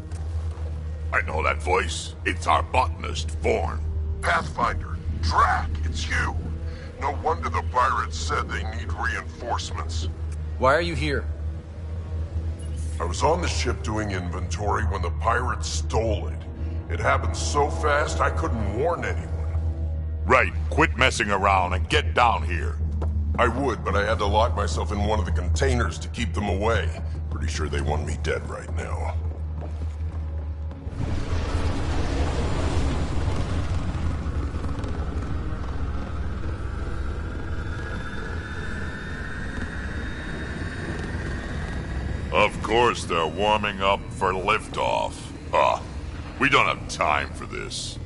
[SPEAKER 20] I know that voice. It's our botanist, Vorn.
[SPEAKER 17] Pathfinder, Drac, it's you. No wonder the pirates said they need reinforcements.
[SPEAKER 12] Why are you here?
[SPEAKER 16] I was on the ship doing inventory when the pirates stole it. It happened so fast I couldn't warn anyone.
[SPEAKER 20] Right, quit messing around and get down here.
[SPEAKER 16] I would, but I had to lock myself in one of the containers to keep them away. Pretty sure they want me dead right now.
[SPEAKER 20] Of course they're warming up for liftoff. We don't have time for this.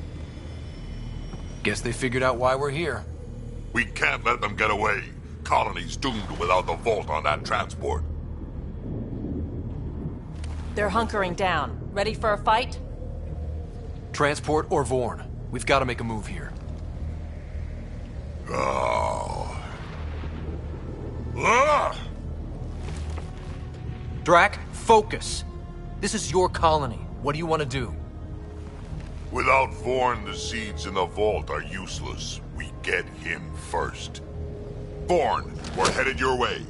[SPEAKER 12] Guess they figured out why we're here.
[SPEAKER 20] We can't let them get away. Colony's doomed without the vault on that transport.
[SPEAKER 15] They're hunkering down. Ready for a fight?
[SPEAKER 12] Transport or Vorn. We've got to make a move here.
[SPEAKER 20] Oh.
[SPEAKER 12] Drac, focus. This is your colony. What do you want to do?
[SPEAKER 20] Without Vorn, the seeds in the vault are useless. We get him first. Vorn, we're headed your way.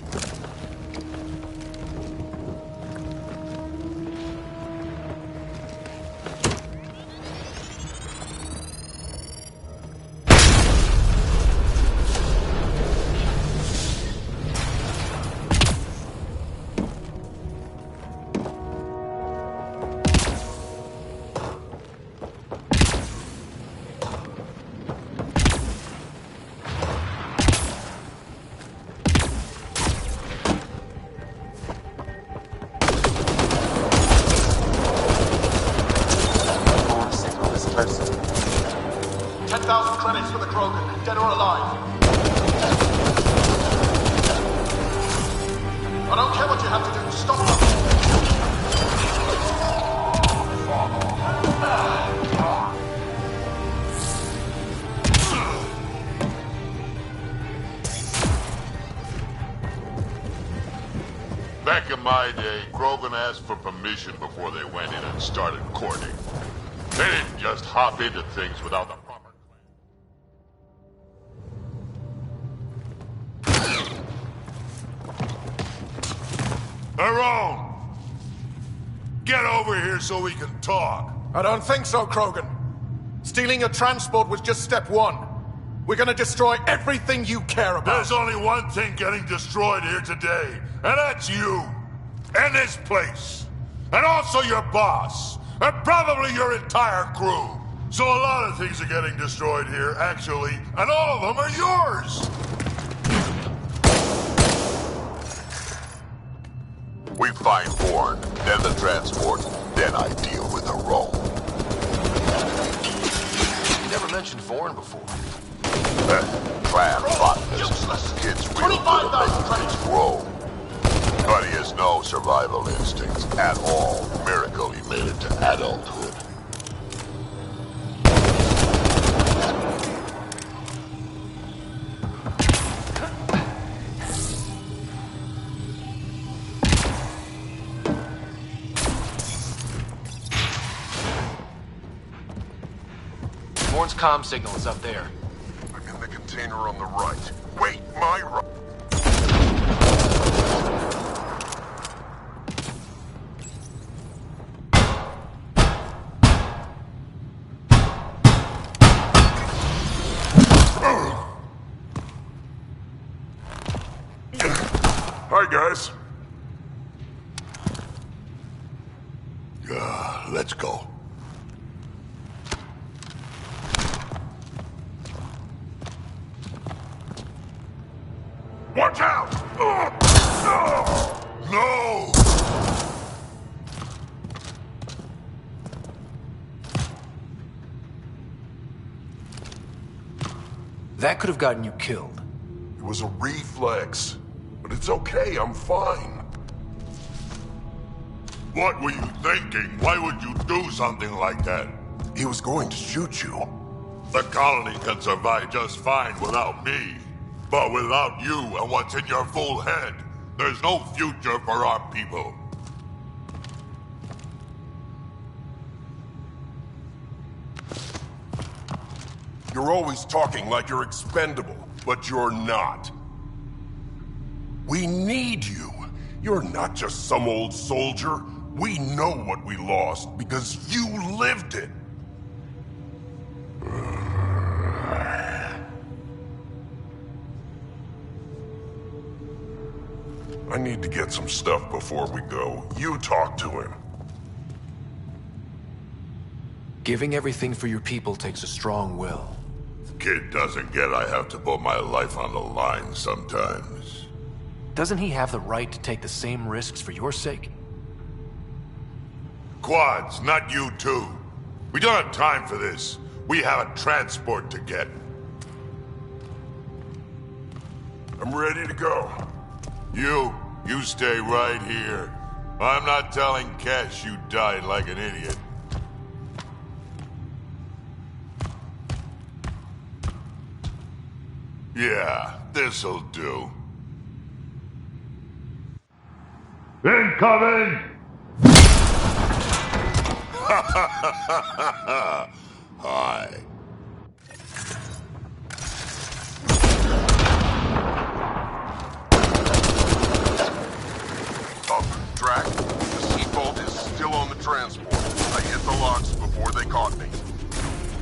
[SPEAKER 7] credits for the Krogan, dead or alive. I don't care what you have to do, stop them!
[SPEAKER 17] Back in my day, Krogan asked for permission before they went in and started courting. They didn't just hop into things without the proper plan. Tyrone! Get over here so we can talk.
[SPEAKER 1] I don't think so, Krogan. Stealing a transport was just step one. We're gonna destroy everything you care about.
[SPEAKER 17] There's only one thing getting destroyed here today, and that's you. And this place. And also your boss. And probably your entire crew. So a lot of things are getting destroyed here, actually, and all of them are yours!
[SPEAKER 20] We find Bourne, then the transport, then I deal with the Rome.
[SPEAKER 3] You never mentioned Vorn before.
[SPEAKER 20] Clan botanist. Kid's real good at making things grow. But he has no survival instincts at all. Miracle he made it to adulthood.
[SPEAKER 3] Vorn's comm signal is up there.
[SPEAKER 16] I'm in the container on the right. Wait, my right. Hi, guys.
[SPEAKER 20] Let's go.
[SPEAKER 16] Watch out!
[SPEAKER 17] No!
[SPEAKER 12] That could have gotten you killed.
[SPEAKER 16] It was a reflex. But it's okay, I'm fine.
[SPEAKER 17] What were you thinking? Why would you do something like that?
[SPEAKER 16] He was going to shoot you.
[SPEAKER 17] The colony can survive just fine without me. But without you and what's in your full head, there's no future for our people.
[SPEAKER 16] You're always talking like you're expendable, but you're not. We need you. You're not just some old soldier. We know what we lost because you lived it. I need to get some stuff before we go. You talk to him.
[SPEAKER 12] Giving everything for your people takes a strong will.
[SPEAKER 17] Kid doesn't get I have to put my life on the line sometimes.
[SPEAKER 12] Doesn't he have the right to take the same risks for your sake?
[SPEAKER 17] Quads, not you too. We don't have time for this. We have a transport to get.
[SPEAKER 16] I'm ready to go.
[SPEAKER 17] You stay right here. I'm not telling Cash you died like an idiot. Yeah, this'll do. Incoming! Hi.
[SPEAKER 16] Drac, the seatbelt is still on the transport. I hit the locks before they caught me.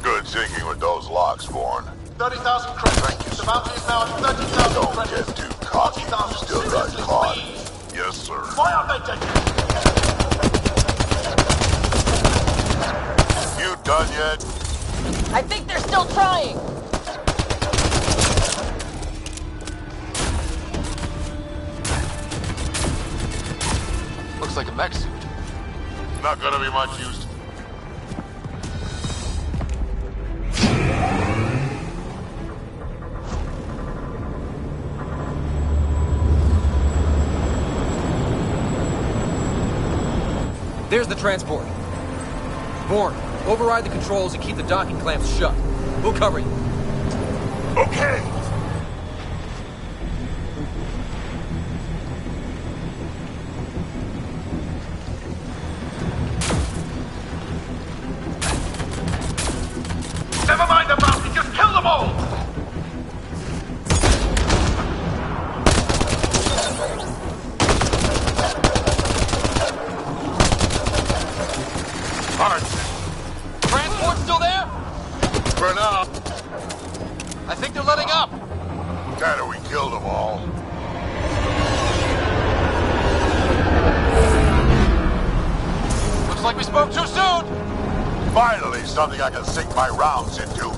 [SPEAKER 20] Good thinking with those locks, Vorn.
[SPEAKER 7] 30,000 credits. The bounty is now at 30,000
[SPEAKER 20] Don't
[SPEAKER 7] credits.
[SPEAKER 20] get too cocky. You still got caught.
[SPEAKER 16] Yes, sir.
[SPEAKER 7] Why aren't they taking
[SPEAKER 20] You done yet?
[SPEAKER 15] I think they're still trying.
[SPEAKER 3] Looks like a mech suit.
[SPEAKER 17] Not gonna be much use.
[SPEAKER 12] There's the transport. Bourne, override the controls and keep the docking clamps shut. We'll cover you.
[SPEAKER 16] Okay!
[SPEAKER 7] Never mind the bounty, just kill them all!
[SPEAKER 10] Transport still there?
[SPEAKER 17] For now.
[SPEAKER 10] I think they're letting up.
[SPEAKER 17] Kinda, we killed them all.
[SPEAKER 10] Looks like we spoke too soon.
[SPEAKER 17] Finally, something I can sink my rounds into.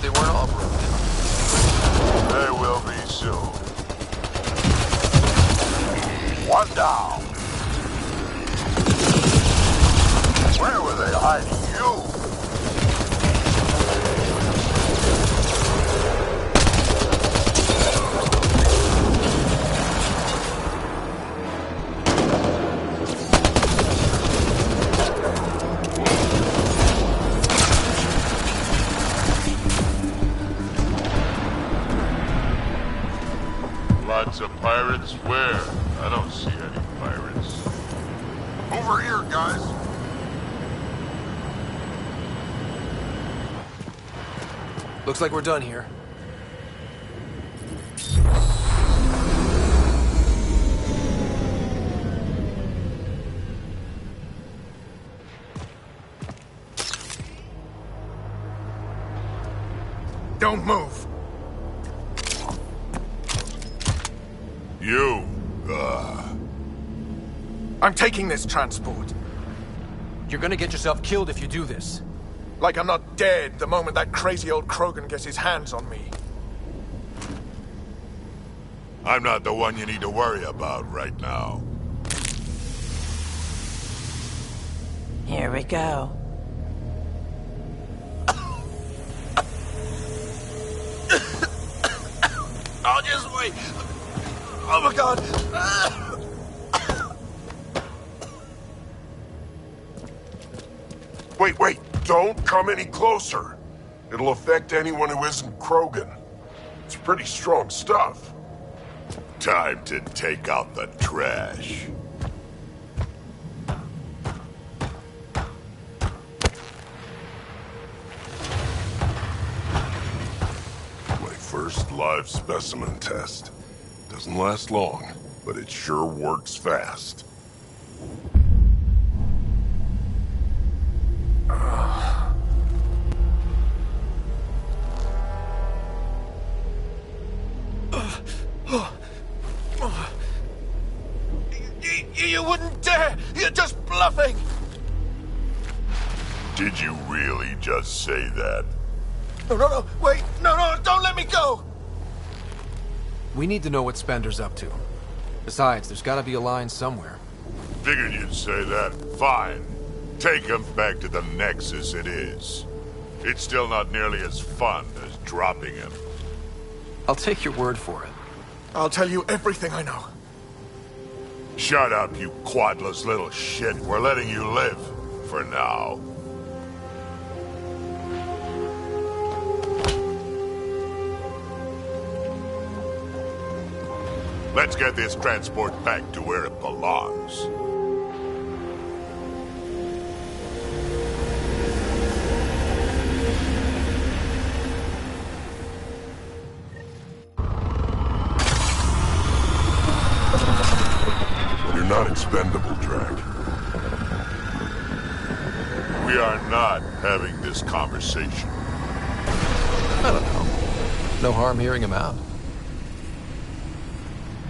[SPEAKER 10] They weren't all broken.
[SPEAKER 17] They will be soon. One down. Where were they hiding you? Lots of pirates? Where? I don't see any pirates. Over here, guys.
[SPEAKER 12] Looks like we're done here.
[SPEAKER 1] Don't move.
[SPEAKER 17] You,
[SPEAKER 1] I'm taking this transport.
[SPEAKER 12] You're gonna get yourself killed if you do this.
[SPEAKER 1] Like I'm not dead the moment that crazy old Krogan gets his hands on me.
[SPEAKER 17] I'm not the one you need to worry about right now.
[SPEAKER 11] Here we go.
[SPEAKER 1] I'll just wait. Oh my god.
[SPEAKER 16] Wait. Don't come any closer. It'll affect anyone who isn't Krogan. It's pretty strong stuff.
[SPEAKER 17] Time to take out the trash.
[SPEAKER 16] My first live specimen test. Doesn't last long, but it sure works fast.
[SPEAKER 1] You wouldn't dare! You're just bluffing!
[SPEAKER 17] Did you really just say that?
[SPEAKER 1] No, wait! No, don't let me go!
[SPEAKER 12] We need to know what Spender's up to. Besides, there's gotta be a line somewhere.
[SPEAKER 17] Figured you'd say that. Fine. Take him back to the Nexus it is. It's still not nearly as fun as dropping him.
[SPEAKER 12] I'll take your word for it.
[SPEAKER 1] I'll tell you everything I know.
[SPEAKER 17] Shut up, you quadless little shit. We're letting you live. For now. Let's get this transport back to where it belongs.
[SPEAKER 16] You're not expendable, Drac.
[SPEAKER 17] We are not having this conversation.
[SPEAKER 12] I don't know. No harm hearing him out.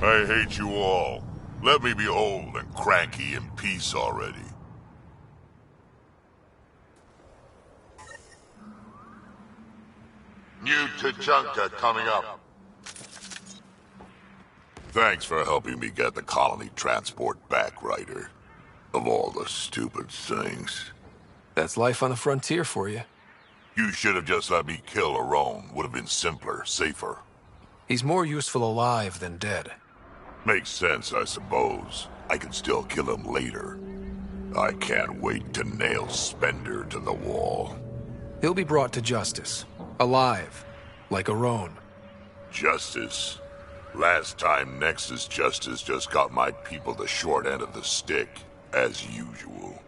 [SPEAKER 17] I hate you all. Let me be old and cranky in peace already. New Tachanka coming up. Thanks for helping me get the colony transport back, Ryder. Of all the stupid things.
[SPEAKER 12] That's life on the frontier for you.
[SPEAKER 17] You should have just let me kill Aron. Would have been simpler, safer.
[SPEAKER 12] He's more useful alive than dead.
[SPEAKER 20] Makes sense, I suppose. I can still kill him later. I can't wait to nail Spender to the wall.
[SPEAKER 12] He'll be brought to justice. Alive. Like Aron.
[SPEAKER 20] Justice? Last time Nexus Justice just got my people the short end of the stick, as usual.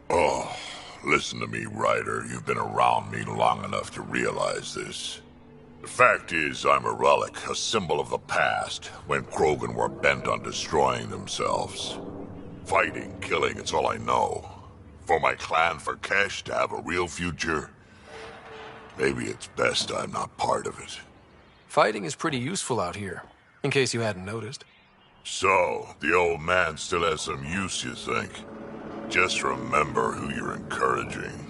[SPEAKER 20] Oh, listen to me, Ryder. You've been around me long enough to realize this. The fact is, I'm a relic, a symbol of the past, when Krogan were bent on destroying themselves. Fighting, killing, it's all I know. For my clan, for Kesh to have a real future, maybe it's best I'm not part of it.
[SPEAKER 12] Fighting is pretty useful out here, in case you hadn't noticed.
[SPEAKER 20] So, the old man still has some use, you think? Just remember who you're encouraging.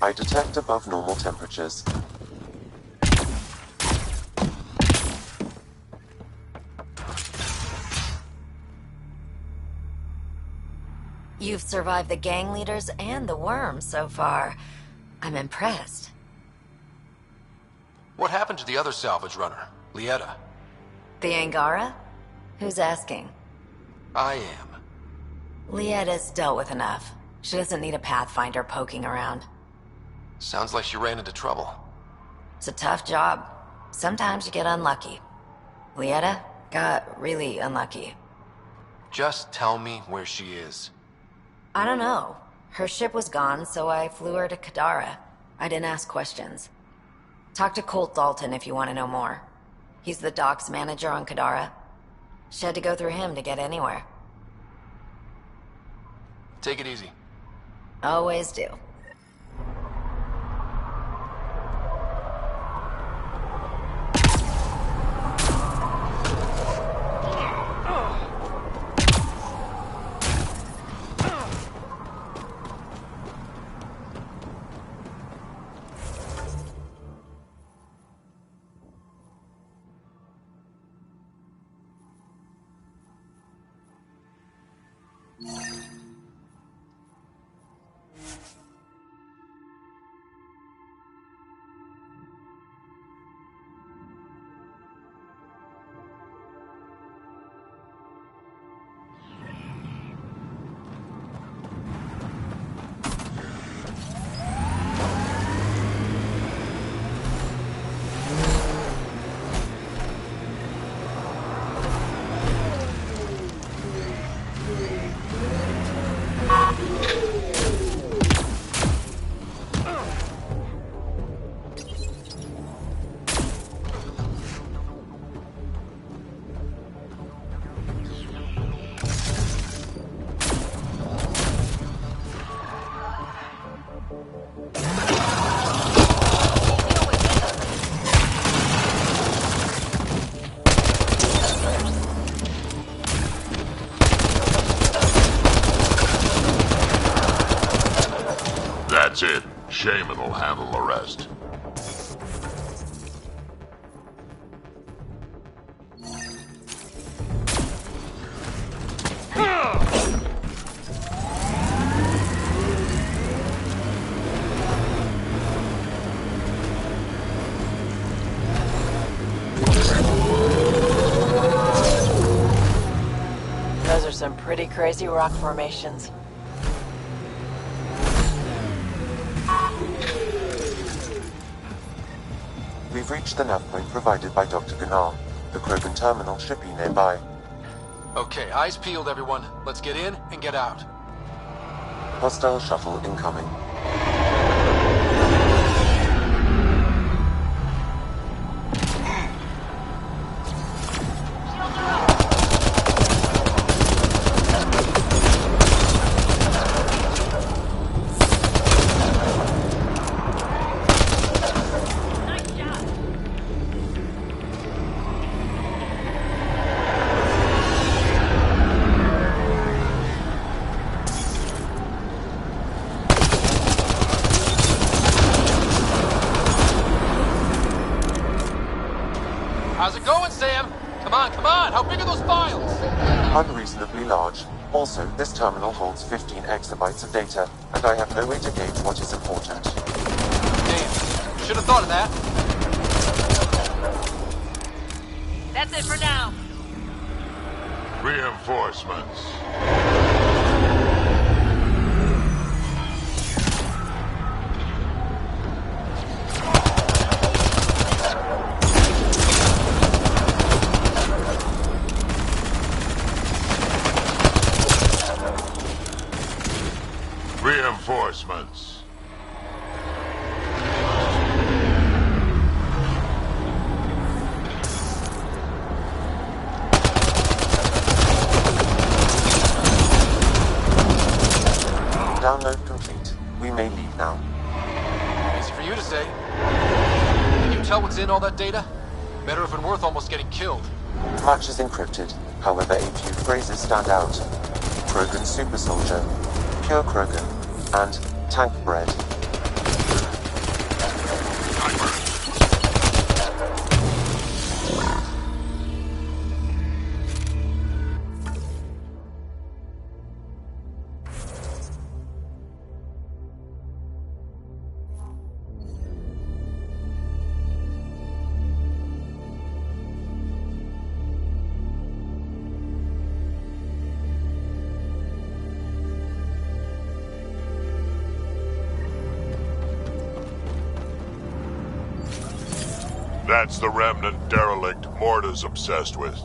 [SPEAKER 6] I detect above normal temperatures.
[SPEAKER 5] You've survived the gang leaders and the worms so far. I'm impressed.
[SPEAKER 12] What happened to the other salvage runner, Lieta?
[SPEAKER 5] The Angara? Who's asking?
[SPEAKER 12] I am.
[SPEAKER 5] Lieta's dealt with enough. She doesn't need a Pathfinder poking around.
[SPEAKER 12] Sounds like she ran into trouble.
[SPEAKER 5] It's a tough job. Sometimes you get unlucky. Lieta got really unlucky.
[SPEAKER 12] Just tell me where she is.
[SPEAKER 5] I don't know. Her ship was gone, so I flew her to Kadara. I didn't ask questions. Talk to Colt Dalton if you want to know more. He's the docks manager on Kadara. She had to go through him to get anywhere.
[SPEAKER 12] Take it easy.
[SPEAKER 5] Always do.
[SPEAKER 20] That's it. Shaman will handle the rest.
[SPEAKER 11] Those are some pretty crazy rock formations.
[SPEAKER 6] We've reached the nav point provided by Dr. Gunnar. The Krogan terminal should be nearby.
[SPEAKER 12] Okay, eyes peeled, everyone. Let's get in and get out.
[SPEAKER 6] Hostile shuttle incoming.
[SPEAKER 12] How's it going, Sam? Come on, come on! How big are those files?
[SPEAKER 6] Unreasonably large. Also, this terminal holds 15 exabytes of data, and I have no way to gauge what is important.
[SPEAKER 12] Damn. Should have thought of that.
[SPEAKER 15] That's it for now.
[SPEAKER 17] Reinforcements. Reinforcements.
[SPEAKER 6] Download complete. We may leave now.
[SPEAKER 12] Easy for you to say. Can you tell what's in all that data? Better if it's worth almost getting killed.
[SPEAKER 6] Much is encrypted. However, a few phrases stand out. Krogan super soldier, pure Krogan, and tank bread.
[SPEAKER 17] That's the remnant derelict Morta's obsessed with.